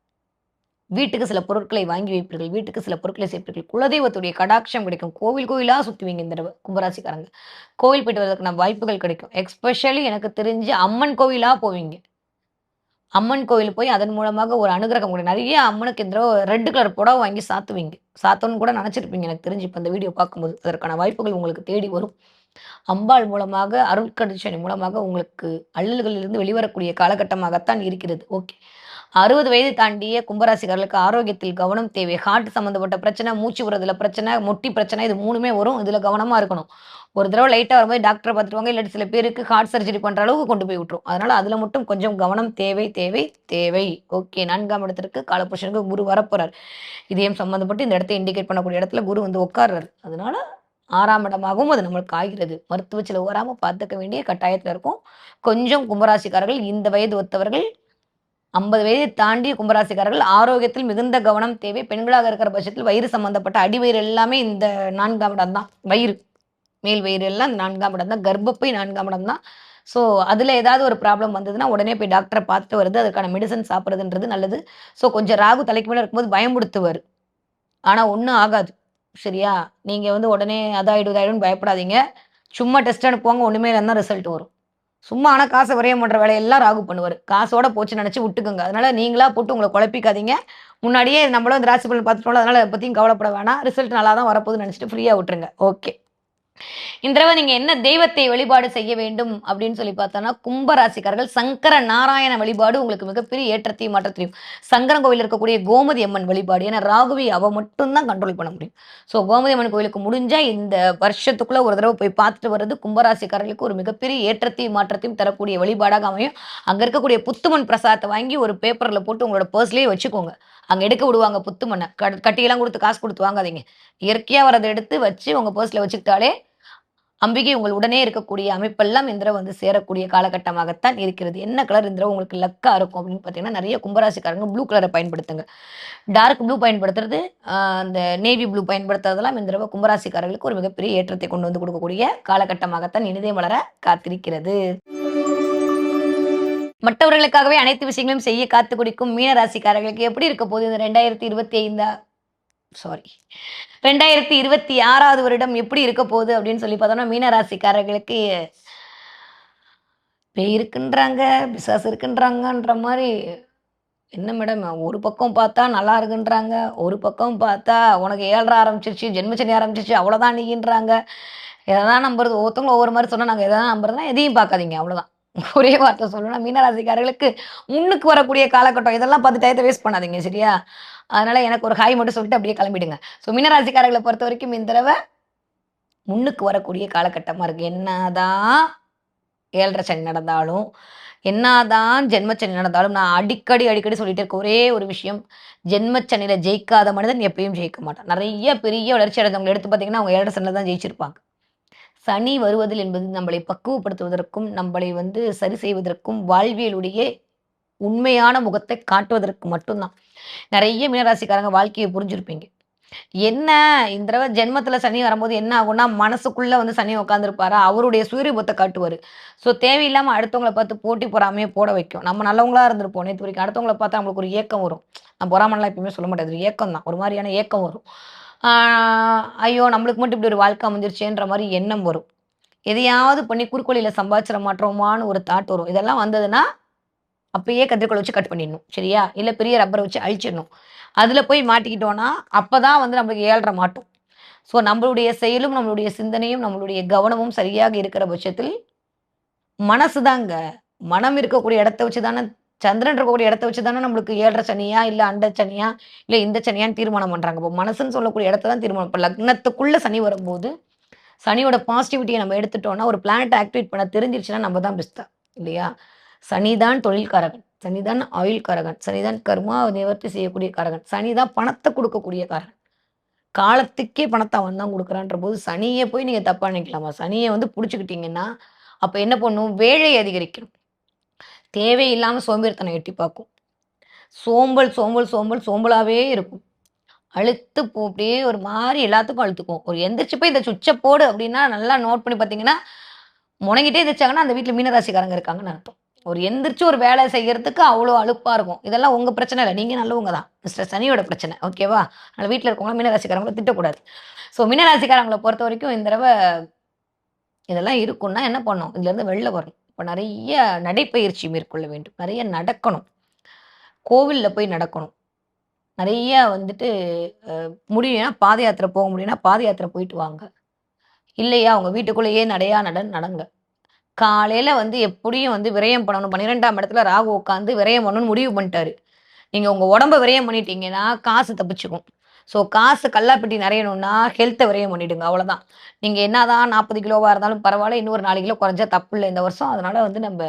வீட்டுக்கு சில பொருட்களை வாங்கி வைப்பீர்கள். வீட்டுக்கு சில பொருட்களை சேர்ப்பீர்கள். குலதெய்வத்துடைய கடாட்சம் கிடைக்கும். கோவில் கோயிலா சுத்துவீங்க இந்த தடவ கும்பராசிக்காரங்க. கோவில் போயிட்டு வரதுக்கான வாய்ப்புகள் கிடைக்கும். எஸ்பெஷலி எனக்கு தெரிஞ்சு அம்மன் கோவிலா போவீங்க. அம்மன் கோவில் போய் அதன் மூலமாக ஒரு அனுகிரகம் கூட நெறைய அம்மனுக்கு இந்த தடவ ரெட் கலர் புடவ வாங்கி சாத்துவீங்க. சாத்தணும்னு கூட நெனச்சிருப்பீங்க எனக்கு தெரிஞ்சு இப்ப இந்த வீடியோ பார்க்கும்போது. அதற்கான வாய்ப்புகள் உங்களுக்கு தேடி வரும். அம்பாள் மூலமாக, அருட்கடச்சனை மூலமாக உங்களுக்கு அல்லல்களிலிருந்து வெளிவரக்கூடிய காலகட்டமாகத்தான் இருக்கிறது. ஓகே. 60 வயது தாண்டிய கும்பராசிக்காரர்களுக்கு ஆரோக்கியத்தில் கவனம் தேவை. ஹார்ட் சம்மந்தப்பட்ட பிரச்சனை, மூச்சு விடுறதுல பிரச்சனை, முட்டி பிரச்சனை இது 3மே வரும். இதுல கவனமா இருக்கணும். ஒரு தடவ லைட்டா வரும்போது டாக்டர பார்த்துருவாங்க. இல்லாட்டி சில பேருக்கு ஹார்ட் சர்ஜரி பண்ற அளவுக்கு கொண்டு போய் விட்டுரும். அதனால அதுல மட்டும் கொஞ்சம் கவனம் தேவை, தேவை, தேவை. ஓகே. 4ஆம் இடத்திற்கு காலபுருஷனுக்கு குரு வரப்போறார். இதயம் சம்மந்தப்பட்டு இந்த இடத்த இண்டிகேட் பண்ணக்கூடிய இடத்துல குரு வந்து உட்கார்றாரு. அதனால 6ஆம் இடமாகவும் அது நம்மளுக்கு ஆகிறது. மருத்துவ செலவு வராம பார்த்துக்க வேண்டிய கட்டாயத்துல இருக்கும். கொஞ்சம் கும்பராசிக்காரர்கள் இந்த வயது ஒத்தவர்கள் 50 வயதை தாண்டிய கும்பராசிக்காரர்கள் ஆரோக்கியத்தில் மிகுந்த கவனம் தேவை. பெண்களாக இருக்கிற பட்சத்தில் வயிறு சம்பந்தப்பட்ட அடிவயிறு எல்லாமே இந்த 4ஆம் இடம் தான். வயிறு, மேல் வயிறு எல்லாம் 4ஆம் இடம் தான். கர்ப்பப்பை 4ஆம் இடம் தான். ஸோ, அதுல ஏதாவது ஒரு ப்ராப்ளம் வந்ததுன்னா, உடனே போய் டாக்டர பார்த்துட்டு வரது, அதுக்கான மெடிசின் சாப்பிடுறதுன்றது நல்லது. ஸோ, கொஞ்சம் ராகு தலைக்கு மேல இருக்கும்போது பயமுறுத்துவாரு. ஆனா ஒண்ணும் ஆகாது. சரியா? நீங்க வந்து உடனே அதாயிடும், இதாயிடும்னு பயப்படாதீங்க. சும்மா டெஸ்ட் அனுப்புவாங்க. ஒண்ணுமே இல்லன்னா ரிசல்ட் வரும். சும்மா ஆனா காச விரயம் பண்ற வேலையெல்லாம் ராகு பண்ணுவாரு. காசோட போச்சுன்னு நெனச்சு விட்டுக்கங்க. அதனால நீங்களா போட்டு உங்கள குழப்பிக்காதீங்க. முன்னாடியே நம்மளும் இந்த ராசி பலன் பார்த்துட்டோம்ல, அதனால அத பத்தியும் கவலைப்பட வேணாம். ரிசல்ட் நல்லா தான் வரப்போகுதுன்னு நெனச்சுட்டு ஃப்ரீயா விட்டுருங்க. ஓகே. இந்த தடவ நீங்க என்ன தெய்வத்தை வழிபாடு செய்ய வேண்டும் அப்படின்னு சொல்லி பார்த்தோம்னா, கும்ப ராசிக்காரர்கள் சங்கர நாராயண வழிபாடு உங்களுக்கு மிகப்பெரிய ஏற்றத்தையும், மாற்றத்தையும் சங்கரன் கோவில்ல இருக்கக்கூடிய கோமதி அம்மன் வழிபாடு. ஏன்னா ராகுவை அவ மட்டும் தான் கண்ட்ரோல் பண்ண முடியும். ஸோ கோமதி அம்மன் கோவிலுக்கு முடிஞ்சா இந்த வருஷத்துக்குள்ள ஒரு தடவ போய் பார்த்துட்டு வர்றது கும்பராசிக்காரர்களுக்கு ஒரு மிகப்பெரிய ஏற்றத்தையும், மாற்றத்தையும் தரக்கூடிய வழிபாடாக அமையும். அங்க இருக்கக்கூடிய புத்துமண் பிரசாதத்த வாங்கி ஒரு பேப்பர்ல போட்டு உங்களோட பர்ஸ்லயே வச்சுக்கோங்க. அங்க எடுக்க விடுவாங்க புத்துமண்ண. கட்டியெல்லாம் குடுத்து காசு குடுத்து வாங்காதீங்க. இயற்கையா வரத எடுத்து வச்சு உங்க பர்ஸ்ல வச்சுக்கிட்டாலே அம்பிகை உங்கள் உடனே இருக்கக்கூடிய அமைப்பெல்லாம் இந்த தடவ வந்து சேரக்கூடிய காலகட்டமாகத்தான் இருக்கிறது. என்ன கலர் இந்த தடவ உங்களுக்கு லக்கா இருக்கும் அப்படின்னு பார்த்தீங்கன்னா, நெறைய கும்பராசிக்காரங்க ப்ளூ கலர பயன்படுத்துங்க. டார்க் ப்ளூ பயன்படுத்துறது, அந்த நேவி ப்ளூ பயன்படுத்துறதெல்லாம் இந்த தடவ கும்பராசிக்காரர்களுக்கு ஒரு மிகப்பெரிய ஏற்றத்தை கொண்டு வந்து கொடுக்கக்கூடிய காலகட்டமாகத்தான் இனிதே மலர காத்திருக்கிறது. மற்றவர்களுக்காகவே அனைத்து விஷயங்களும் செய்ய காத்து குடிக்கும் மீன ராசிக்காரர்களுக்கு எப்படி இருக்க போகுது இந்த 2025 சாரி 2026வது வருடம் எப்படி இருக்க போகுது அப்படின்னு சொல்லி பார்த்தோம்னா, மீன ராசிக்காரர்களுக்கு பேய் இருக்குன்றாங்க, பிசாசு இருக்குன்றாங்கன்ற மாரி என்ன மேடம் ஒரு பக்கம் பார்த்தா நல்லா இருக்குன்றாங்க, ஒரு பக்கம் பார்த்தா உனக்கு 7:30 ஆரம்பிச்சிருச்சு, ஜென்மசனி ஆரம்பிச்சிருச்சு அவ்வளோதான் நீங்கன்றாங்க. எததான் நம்புறது? ஒவ்வொருத்தவங்களும் ஒவ்வொரு மாரி சொன்னா நாங்க எததான் நம்புறதுன்னா, எதையும் பார்க்காதீங்க அவ்வளோதான். ஒரே வார்த்தை சொல்லணும்னா, மீனராசிக்காரர்களுக்கு முன்னுக்கு வரக்கூடிய காலகட்டம் இதெல்லாம் பார்த்து டயத்த வேஸ்ட் பண்ணாதீங்க சரியா? அதனால எனக்கு ஒரு ஹாய் மட்டும் சொல்லிட்டு அப்படியே கிளம்பிடுங்க. ஸோ மீனராசிக்காரர்கள பொறுத்தவரைக்கும் இந்த தடவ முன்னுக்கு வரக்கூடிய காலகட்டமா இருக்கு. என்னதான் 7:30 சனி நடந்தாலும், என்னாதான் ஜென்மச்சனி நடந்தாலும், நான் அடிக்கடி சொல்லிட்டே இருக்க ஒரே ஒரு விஷயம், ஜென்மச்சனியில ஜெயிக்காத மனிதன் எப்பயும் ஜெயிக்க மாட்டான். நெறைய பெரிய வளர்ச்சி அடைந்தவங்கள எடுத்து பார்த்தீங்கன்னா, அவங்க 7:30 சனியில தான் ஜெயிச்சிருப்பாங்க. சனி வருவதில் என்பது நம்மளை பக்குவப்படுத்துவதற்கும், நம்மளை வந்து சரி செய்வதற்கும், வாழ்வியலுடைய உண்மையான முகத்தை காட்டுவதற்கு மட்டும் தான். நெறைய மீனராசிக்காரங்க வாழ்க்கைய புரிஞ்சிருப்பீங்க. என்ன இந்த தடவை ஜென்மத்துல சனி வரும்போது என்ன ஆகும்னா, மனசுக்குள்ள வந்து சனி உட்காந்துருப்பாரா, அவருடைய சுயரூபத்த காட்டுவாரு. ஸோ தேவையில்லாம அடுத்தவங்கள பார்த்து போட்டி பொறாமைய போட வைக்கும். நம்ம நல்லவங்களா இருந்திருப்போம் நேத்து வரைக்கும். அடுத்தவங்கள பார்த்தா நம்மளுக்கு ஒரு ஏக்கம் வரும். நான் பொறாமலாம் எப்பயுமே சொல்ல மாட்டேன். அது ஒரு ஏக்கம் தான். ஒரு மாரியான ஏக்கம் வரும். ஆ ஐயோ! நம்மளுக்கு மட்டும் இப்படி ஒரு வாழ்க்கை அமைஞ்சிருச்சேன்ற மாரி எண்ணம் வரும். எதையாவது பண்ணி குறுக்கு சம்பாதிச்சிட மாட்றோமான்னு ஒரு தாட் வரும். இதெல்லாம் வந்ததுன்னா, அப்பயே கத்திரிக்கோல் வச்சு கட் பண்ணிடணும். சரியா? இல்ல பெரிய ரப்பர வச்சு அழிச்சிடணும். அதுல போய் மாட்டிக்கிட்டோம்னா, அப்பதான் வந்து நம்மளுக்கு 7 மாட்டும். ஸோ நம்மளுடைய செயலும், நம்மளுடைய சிந்தனையும், நம்மளுடைய கவனமும் சரியாக இருக்கிற பட்சத்தில் மனசு தாங்க. மனம் இருக்கக்கூடிய இடத்த வச்சு தானே சந்திரன் இருக்கக்கூடிய இடத்த வச்சு தானே நம்மளுக்கு 7 சனியா, இல்ல அண்ட சனியா, இல்ல இந்த சனியான்னு தீர்மானம் பண்றாங்க. இப்போ மனசுன்னு சொல்லக்கூடிய இடத்த தான் தீர்மானம். இப்ப லக்னத்துக்குள்ள சனி வரும்போது, சனியோட பாசிட்டிவிட்டிய நம்ம எடுத்துட்டோம்னா, ஒரு பிளானட்ட ஆக்டிவேட் பண்ண தெரிஞ்சிருச்சுன்னா நம்ம தான் பெஸ்ட்டா இல்லையா? சனி தான் தொழில்காரகன். சனி தான் ஆயுள் காரகன். சனி தான் கர்மா நிவர்த்தி செய்யக்கூடிய காரகன். சனி தான் பணத்த குடுக்கக்கூடிய காரகன். காலத்துக்கே பணத்த அவன் தான் குடுக்குறான்ற போது, சனிய போய் நீங்க தப்பா நினைக்கலாமா? சனிய வந்து புடிச்சுக்கிட்டீங்கன்னா, அப்ப என்ன பண்ணும்? வேலை அதிகரிக்கும். தேவையில்லாம சோம்பேறித்தனம் எட்டி பாக்கும். சோம்பல், சோம்பல், சோம்பல், சோம்பலாவே இருக்கும். அலுத்து அப்படியே ஒரு மாரி எல்லாத்துக்கும் அலுத்துக்கும். ஒரு எந்திரிச்சு போய் இந்த சுவிட்ச போடு அப்படின்னா, நல்லா நோட் பண்ணி பார்த்தீங்கன்னா, முனங்கிட்டே எந்திரிச்சாங்கன்னா, அந்த வீட்ல மீனராசிக்காரங்க இருக்காங்கன்னு அர்த்தம். ஒரு எந்திரிச்சு ஒரு வேலை செய்யறதுக்கு அவ்வளோ அலுப்பா இருக்கும். இதெல்லாம் உங்க பிரச்சனை இல்ல. நீங்க நல்லவங்க தான். மிஸ்டர் சனியோட பிரச்சனை. ஓகேவா? அதனால வீட்ல இருக்கவங்க மீனராசிக்காரங்கள திட்டக்கூடாது. ஸோ மீனராசிக்காரங்கள பொறுத்தவரைக்கும் இந்த தடவ இதெல்லாம் இருக்கும்னா என்ன பண்ணணும்? இதுலருந்து வெளில வரணும். இப்ப நெறைய நடைப்பயிற்சி மேற்கொள்ள வேண்டும். நெறைய நடக்கணும். கோவில்ல போய் நடக்கணும். நெறைய வந்துட்டு முடியும்னா பாத யாத்திரை போக முடியும்னா, பாத யாத்திரை போயிட்டு வாங்க. இல்லையா, உங்க வீட்டுக்குள்ளேயே நடையா நடங்க. காலையில வந்து எப்படியும் வந்து விரயம் பண்ணணும். 12ஆம் இடத்துல ராகு உட்காந்து விரயம் பண்ணணும்னு முடிவு பண்ணிட்டாரு. நீங்க உங்க உடம்ப விரயம் பண்ணிட்டீங்கன்னா, காசு தப்பிச்சுக்கும். ஸோ காசு கல்லாப்பெட்டி நெறையணும்னா, ஹெல்த்த விரயம் பண்ணிடுங்க. அவ்வளோதான். நீங்க என்னதான் 40 கிலோவா இருந்தாலும் பரவால்ல. இன்னும் ஒரு 4 கிலோ குறைஞ்சா தப்பில்ல இந்த வருஷம். அதனால வந்து நம்ப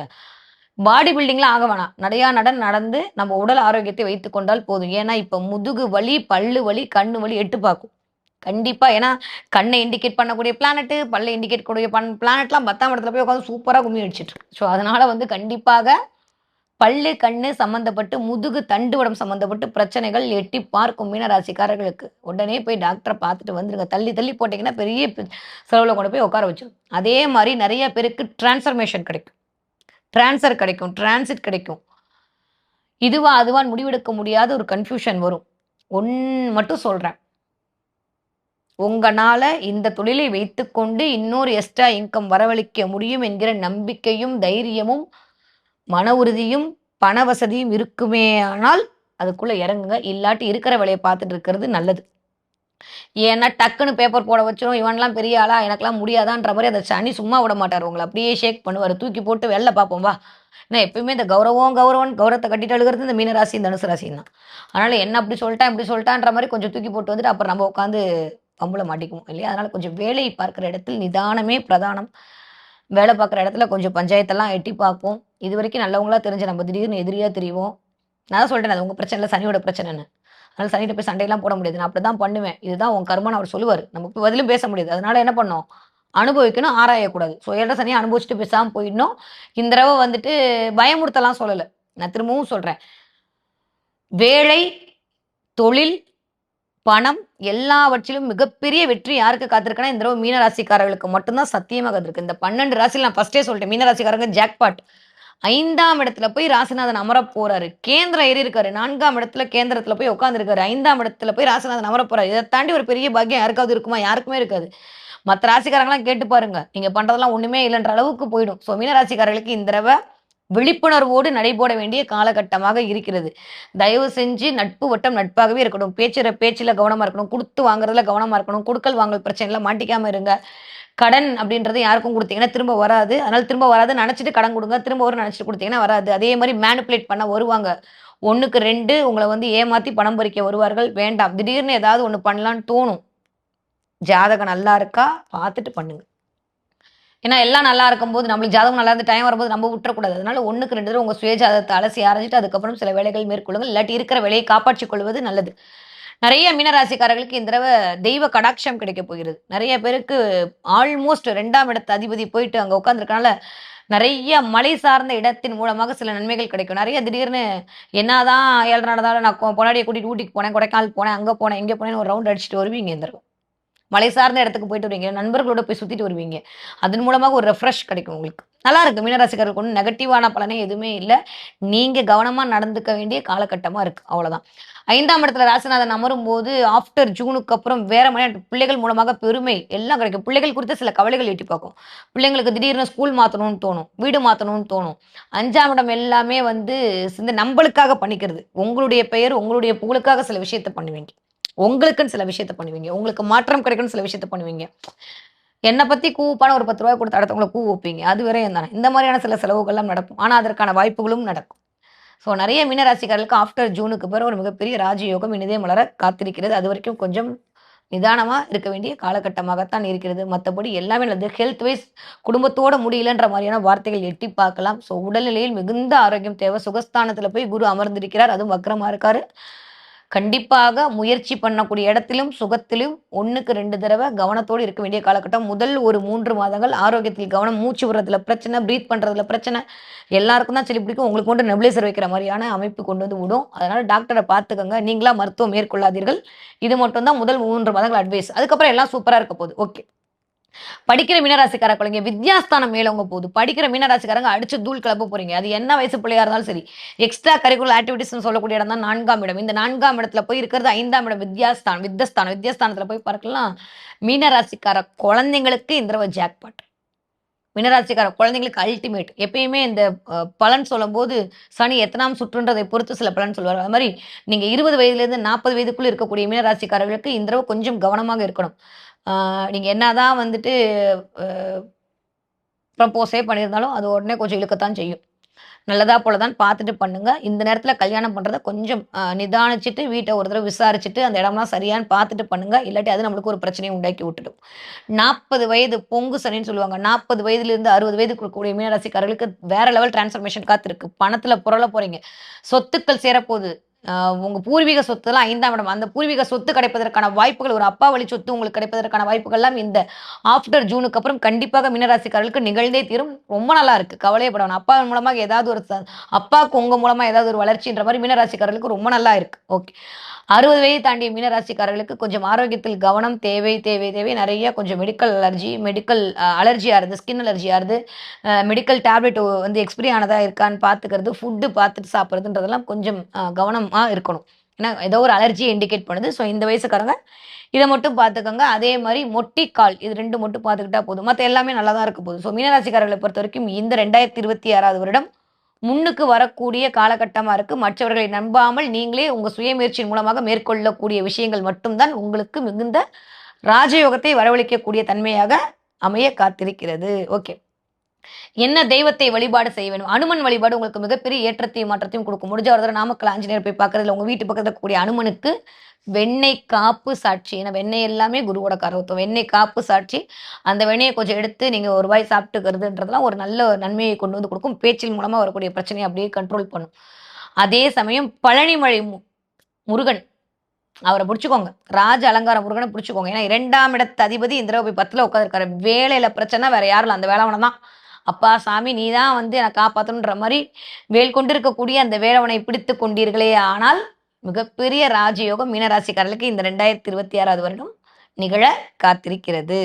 பாடி பில்டிங்லாம் ஆக வேணாம். நடையா நடந்து நம்ம உடல் ஆரோக்கியத்தை வைத்துக் கொண்டால் போதும். ஏன்னா, இப்ப முதுகு வலி, பல்லு வலி, கண்ணு வலி எட்டு பாக்கும். கண்டிப்பா. ஏன்னா, கண்ண இண்டிகேட் பண்ணக்கூடிய பிளானெட்டு, பல்ல இண்டிகேட் கூடிய பிளானெட்லாம் 10ஆம் இடத்துல போய் உட்கார்ந்து சூப்பரா கும்மி அடிச்சிட்டு இருக்கு. ஸோ, அதனால வந்து கண்டிப்பாக பல்லு, கண்ணு சம்மந்தப்பட்டு, முதுகு தண்டுவடம் சம்மந்தப்பட்டு பிரச்சனைகள் எட்டி பார்க்கும் மீனராசிக்காரர்களுக்கு. உடனே போய் டாக்டர பார்த்துட்டு வந்துருங்க. தள்ளி தள்ளி போட்டீங்கன்னா, பெரிய செலவுல கொண்டு போய் உட்கார வச்சுரும். அதே மாரி நெறைய பேருக்கு டிரான்ஸ்ஃபர்மேஷன் கிடைக்கும். டிரான்ஸ்ஃபர் கிடைக்கும். டிரான்சிட் கிடைக்கும். இதுவா, அதுவான்னு முடிவெடுக்க முடியாத ஒரு கன்ஃப்யூஷன் வரும். மட்டும் சொல்றேன். உங்கனால இந்த தொழிலை வைத்துக்கொண்டு இன்னொரு எக்ஸ்ட்ரா இன்கம் வரவழைக்க முடியும் என்கிற நம்பிக்கையும், தைரியமும், மன உறுதியும், பண வசதியும் இருக்குமேயானால், அதுக்குள்ள இறங்குங்க. இல்லாட்டி இருக்கிற வேலைய பார்த்துட்டு இருக்கிறது நல்லது. ஏன்னா, டக்குன்னு பேப்பர் போட வச்சுரும். இவன்லாம் பெரிய ஆளா? எனக்கெல்லாம் முடியாதான்ற மாரி அந்த சனி சும்மா விட மாட்டாரு. உங்கள அப்படியே ஷேக் பண்ணுவாரு. தூக்கி போட்டு வெல்ல பார்ப்போம் வா. ஏன்னா எப்பயுமே இந்த கௌரவத்த கட்டிட்டு அழுகுறது இந்த மீன ராசி, தனுசு ராசியும் தான். அதனால என்ன அப்படி சொல்ட்டான், இப்படி சொல்ட்டான்ற மாரி கொஞ்சம் தூக்கி போட்டு வந்துட்டு, அப்புறம் நம்ம உட்காந்து வம்புல மாட்டிக்குவோம் இல்லையா? அதனால கொஞ்சம் வேலை பார்க்கிற இடத்தில் நிதானமே பிரதானம். வேலை பார்க்குற இடத்துல கொஞ்சம் பஞ்சாயத்தெல்லாம் எட்டி பார்ப்போம். இதுவரைக்கும் நல்லவங்களா தெரிஞ்ச நம்ம திடீர்னு எதிரியா தெரிவோம். நான் தான் சொல்ட்டேனே அது உங்க பிரச்சனை இல்ல, சனியோட பிரச்சனைன்னு. அதனால சனிட்ட போய் சண்டைலாம் போட முடியாது. நான் அப்படிதான் பண்ணுவேன். இதுதான் உன் கர்மன்னு அவர் சொல்லுவாரு. நம்ம போய் பதிலும் பேச முடியாது. அதனால என்ன பண்ணணும்? அனுபவிக்கணும், ஆராயக்கூடாது. ஸோ 7 சனிய அனுபவிச்சுட்டு பேசாம போயிடணும். இந்த தடவ வந்துட்டு பயமுறுத்தலாம் சொல்லல. நான் திரும்பவும் சொல்றேன். வேலை, தொழில், பணம் எல்லாவற்றிலும் மிகப்பெரிய வெற்றி யாருக்கு காத்திருக்குன்னா, இந்த தடவ மீன ராசிக்காரர்களுக்கு மட்டும் தான் சத்தியமா காத்திருக்கு. இந்த 12 ராசியில நான் ஃபர்ஸ்ட்டே சொல்லிட்டேன். மீன ராசிக்காரங்க ஜாக்பாட். 5ஆம் இடத்துல போய் ராசிநாதன் அமரப் போறாரு. கேந்திரம் ஏறி இருக்காரு. 4ஆம் இடத்துல கேந்திரத்துல போய் உட்கார்ந்திருக்காரு. 5ஆம் இடத்துல போய் ராசிநாதன் அமரப் போறாரு. இத தாண்டி ஒரு பெரிய பாக்கியம் யாருக்காவது இருக்குமா? யாருக்குமே இருக்காது. மத்த ராசிக்காரங்கலாம் கேட்டு பாருங்க. நீங்க பண்றதெல்லாம் ஒண்ணுமே இல்லன்ற அளவுக்கு போயிடும். ஸோ மீன ராசிக்காரர்களுக்கு இந்த தடவ விழிப்புணர்வோடு நடைபோட வேண்டிய காலகட்டமாக இருக்கிறது. தயவு செஞ்சு நட்பு வட்டம் நட்பாகவே இருக்கணும். பேச்சுல கவனமா இருக்கணும். குடுத்து வாங்குறதுல கவனமா இருக்கணும். குடுக்கல் வாங்கல் பிரச்சனைல மாட்டிக்காம இருங்க. கடன் அப்படின்றது யாருக்கும் குடுத்தீங்கன்னா திரும்ப வராது. அதனால திரும்ப வராதுன்னு நெனச்சுட்டு கடன் குடுங்க. திரும்ப வரும்னு நெனச்சுட்டு குடுத்தீங்கன்னா வராது. அதே மாரி மேனிபுலேட் பண்ண வருவாங்க. 1க்கு 2 உங்கள வந்து ஏமாத்தி பணம் பறிக்க வருவார்கள். வேண்டாம். திடீர்னு ஏதாவது ஒண்ணு பண்ணலான்னு தோணும். ஜாதகம் நல்லா இருக்கா? பார்த்துட்டு பண்ணுங்க. ஏன்னா எல்லாம் நல்லா இருக்கும்போது, நம்மளுக்கு ஜாதகம் நல்லா இருந்து டைம் வரும்போது நம்ம விட்டுறக்கூடாது. அதனால 1க்கு 2 தடவ உங்க சுய ஜாதகத்த அலசி ஆராய்ஞ்சுட்டு, அதுக்கப்புறம் சில வேலைகள் மேற்கொள்ளுங்கள். இல்லாட்டி இருக்கிற வேலையை காப்பாற்றிக் கொள்வது நல்லது. நிறைய மீனராசிக்காரர்களுக்கு இந்த தடவை தெய்வ கடாட்சம் கிடைக்க போகிறது. நிறைய பேருக்கு ஆல்மோஸ்ட் 2ஆம் இடத்து அதிபதி போயிட்டு அங்க உட்கார்ந்திருக்கனால, நிறைய மலை சார்ந்த இடத்தின் மூலமாக சில நன்மைகள் கிடைக்கும். நிறைய திடீர்னு என்னதான் 7 நடந்தாலும் நான் பொண்டாட்டிய கூட்டிட்டு ஊட்டிக்கு போனேன், கொடைக்கானல் போனேன், அங்க போனேன், இங்க போனேன்னு ஒரு ரவுண்ட் அடிச்சுட்டு வருவீங்க இந்த தடவ. மலை சார்ந்த இடத்துக்கு போயிட்டு வருவீங்க. நண்பர்களோட போய் சுத்திட்டு வருவீங்க. அதன் மூலமாக ஒரு ரெஃப்ரெஷ் கிடைக்கும் உங்களுக்கு. நல்லா இருக்கு மீனராசிக்காரருக்கு ஒண்ணும் நெகட்டிவான பலனே எதுவுமே இல்ல. நீங்க கவனமா நடந்துக்க வேண்டிய காலகட்டமா இருக்கு. அவ்வளோதான். 5ஆம் இடத்துல ராசிநாதன் அமரும்போது, ஆஃப்டர் ஜூனுக்கு அப்புறம் வேற மாரியான பிள்ளைகள் மூலமாக பெருமை எல்லாம் கிடைக்கும். பிள்ளைகள் குறித்த சில கவலைகள் எட்டி பார்க்கும். பிள்ளைங்களுக்கு திடீர்னு ஸ்கூல் மாத்தணும்னு தோணும். வீடு மாத்தணும்னு தோணும். 5ஆம் இடம் எல்லாமே வந்து நம்பளுக்காக பண்ணிக்கிறது. உங்களுடைய பெயர், உங்களுடைய புகழுக்காக சில விஷயத்த பண்ணுவீங்க. உங்களுக்குன்னு சில விஷயத்த பண்ணுவீங்க. உங்களுக்கு மாற்றம் கிடைக்கணும்னு சில விஷயத்த பண்ணுவீங்க. என்ன பத்தி பணம் ஒரு ரூ. 10 குடுத்து அடுத்தவங்கள வைப்பீங்க. அது விரயம் தானே. இந்த மாரியான சில செலவுகள்லாம் நடக்கும். ஆனா, அதற்கான வாய்ப்புகளும் நடக்கும். ஸோ நெறைய மீனராசிக்காரர்களுக்கு ஆஃப்டர் ஜூனுக்கு பிறகு ஒரு மிகப்பெரிய ராஜயோகம் இனிதே மலர காத்திருக்கிறது. அதுவரைக்கும் கொஞ்சம் நிதானமா இருக்க வேண்டிய காலகட்டமாகத்தான் இருக்கிறது. மத்தபடி எல்லாமே நல்லது. ஹெல்த் வைஸ் குடும்பத்தோட முடியலன்ற மாரியான வார்த்தைகள் எட்டி பார்க்கலாம். ஸோ உடல்நிலையில் மிகுந்த ஆரோக்கியம் தேவை. சுகஸ்தானத்துல போய் குரு அமர்ந்திருக்கிறார். அதுவும் வக்ரமா இருக்காரு. கண்டிப்பாக முயற்சி பண்ணக்கூடிய இடத்திலும், சுகத்திலும் 1க்கு 2 தடவ கவனத்தோடு இருக்க வேண்டிய காலகட்டம். முதல் ஒரு 3 மாதங்கள் ஆரோக்கியத்தில் கவனம், மூச்சு விடுறதுல பிரச்சனை, பிரீத் பண்றதுல பிரச்சனை. எல்லாருக்கும் தான் சளி பிடிக்கும். உங்களுக்கு மட்டும் நெபுலைசர் வைக்கிற மாரியான அமைப்பு கொண்டு வந்து விடும். அதனால டாக்டர பார்த்துக்கங்க. நீங்களா மருத்துவம் மேற்கொள்ளாதீர்கள். இது மட்டும் தான் முதல் 3 மாதங்கள் அட்வைஸ். அதுக்கப்புறம் எல்லாம் சூப்பரா இருக்க போகுது. ஓகே. படிக்கிற மீனராசிக்கார குழந்தைங்க வித்யாஸ்தானம் மேலோங்க போகுது. படிக்கிற மீனராசிக்காரங்க அடிச்சு தூள் கிளப்ப போறீங்க. அது என்ன வயசு பிள்ளையா இருந்தாலும் சரி. எக்ஸ்ட்ரா கரிக்குலர் ஆக்டிவிட்டீஸ்ன்னு சொல்லக்கூடிய இடம் தான் 4ஆம் இடம். இந்த 4ஆம் இடத்துல போய் இருக்கிறது 5ஆம் இடம் வித்யாஸ்தானம். வித்யாஸ்தானத்துல போய் பார்க்கலாம். மீனராசிக்கார குழந்தைங்களுக்கு இந்த தடவ ஜாக்பாட். மீனராசிக்கார குழந்தைங்களுக்கு அல்டிமேட். எப்பயுமே இந்த பலன் சொல்லும்போது சனி எத்தனாம் சுற்றுன்றதை பொறுத்து சில பலன் சொல்லுவாரு. அது மாரி நீங்க 20 வயதிலிருந்து 40 வயதுக்குள்ள இருக்கக்கூடிய மீனராசிக்காரர்களுக்கு இந்த தடவ கொஞ்சம் கவனமாக இருக்கணும். நீங்க என்னதான் வந்துட்டு அ ப்ரப்போஸே பண்ணியிருந்தாலும், அது உடனே கொஞ்சம் இழுக்கத்தான் செய்யும். நல்லதா போல தான் பார்த்துட்டு பண்ணுங்க. இந்த நேரத்தில கல்யாணம் பண்றத கொஞ்சம் நிதானிச்சுட்டு, வீட்ட ஒரு தடவ விசாரிச்சுட்டு, அந்த இடம்லாம் சரியான்னு பார்த்துட்டு பண்ணுங்க. இல்லாட்டி அது நம்மளுக்கு ஒரு பிரச்சனைய உண்டாக்கி விட்டுடும். 40 வயது பொங்கு சனின்னு சொல்லுவாங்க. 40 வயதிலிருந்து 60 வயதுக்கு இருக்கக்கூடிய மீனராசிக்காரர்களுக்கு வேற லெவல் டிரான்ஸ்ஃபர்மேஷன் காத்திருக்கு. பணத்தில புரள போறீங்க. சொத்துக்கள் சேரப்போது. உங்க பூர்வீக சொத்துலாம் 5ஆம் இடம். அந்த பூர்வீக சொத்து கிடைப்பதற்கான வாய்ப்புகள், ஒரு அப்பா வழி சொத்து உங்களுக்கு கிடைப்பதற்கான வாய்ப்புகள்லாம் இந்த ஆஃப்டர் ஜூனுக்கு அப்புறம் கண்டிப்பாக மீனராசிக்காரர்களுக்கு நிகழ்ந்தே தீரும். ரொம்ப நல்லா இருக்கு. கவலையே பட வேணாம். அப்பாவின் மூலமாக ஏதாவது ஒரு அப்பாவுக்கு உங்க மூலமா ஏதாவது ஒரு வளர்ச்சின்ற மாரி மீனராசிக்காரர்களுக்கு ரொம்ப நல்லா இருக்கு. ஓகே. 60 வயது தாண்டிய மீனராசிக்காரர்களுக்கு கொஞ்சம் ஆரோக்கியத்தில் கவனம் தேவை, தேவை, தேவை. நெறைய கொஞ்சம் மெடிக்கல் அலர்ஜி, மெடிக்கல் அலர்ஜியா ஆகுது, ஸ்கின் அலர்ஜியா ஆகுது. மெடிக்கல் டேப்லெட் வந்து எக்ஸ்பைரி ஆனதா இருக்கான்னு பார்த்துக்கிறது, ஃபுட்டு பார்த்துட்டு சாப்பிடுறதுன்றதெல்லாம் கொஞ்சம் கவனமா இருக்கணும். ஏன்னா, ஏதோ ஒரு அலர்ஜிய இண்டிகேட் பண்ணுது. ஸோ இந்த வயசுக்காரங்க இத மட்டும் பார்த்துக்கங்க. அதே மாரி மொட்டிக்கால் இது 2 மட்டும் பார்த்துக்கிட்டா போதும். மத்த எல்லாமே நல்லா தான் இருக்க போகுது. ஸோ மீனராசிக்காரர்கள பொறுத்தவரைக்கும் இந்த 2026வது வருடம் முன்னுக்கு வரக்கூடிய காலகட்டமா இருக்கு. மற்றவர்களை நம்பாமல் நீங்களே உங்க சுயமுயற்சியின் மூலமாக மேற்கொள்ளக்கூடிய விஷயங்கள் மட்டும் தான் உங்களுக்கு மிகுந்த ராஜயோகத்தை வரவழைக்கக்கூடிய தன்மையாக அமைய காத்திருக்கிறது. ஓகே. என்ன தெய்வத்தை வழிபாடு செய்ய வேண்டும்? அனுமன் வழிபாடு உங்களுக்கு மிகப்பெரிய ஏற்றத்தையும், மாற்றத்தையும் குடுக்கும். முடிஞ்ச ஒரு தடவ நாமக்கல் ஆஞ்சநேயர் போய் பார்க்கறது, இல்ல உங்க வீட்டு பக்கத்துல இருக்கக்கூடிய அனுமனுக்கு வெண்ணெய் காப்பு சாட்சி. ஏன்னா வெண்ணெய் எல்லாமே குருவோட காரகத்துவம். வெண்ணெய் காப்பு சாட்சி. அந்த வெண்ணெய கொஞ்சம் எடுத்து நீங்க ஒரு வாய் சாப்பிட்டுக்கிறதுன்றதெல்லாம் ஒரு நல்ல நன்மையை கொண்டு வந்து குடுக்கும். பேச்சின் மூலமா வரக்கூடிய பிரச்சனைய அப்படியே கண்ட்ரோல் பண்ணும். அதே சமயம் பழனிமலை முருகன் அவர புடிச்சுக்கோங்க. ராஜ அலங்கார முருகன புடிச்சுக்கோங்க. ஏன்னா 2ஆம் இடத்து அதிபதி இந்த தடவ போய் 10ல உட்கார்ந்திருக்காரு. வேலையில பிரச்சனை வேற யாரும் இல்ல. அந்த வேலவன் தான். அப்பா சாமி நீ தான் வந்து என்ன காப்பாத்தணுன்ற மாரி வேல் கொண்டு இருக்கக்கூடிய அந்த வேலவனை பிடித்துக் கொண்டீர்களே ஆனால், மிகப்பெரிய ராஜயோகம் மீனராசிக்காரர்களுக்கு இந்த 2026வது வருடம் நிகழ காத்திருக்கிறது.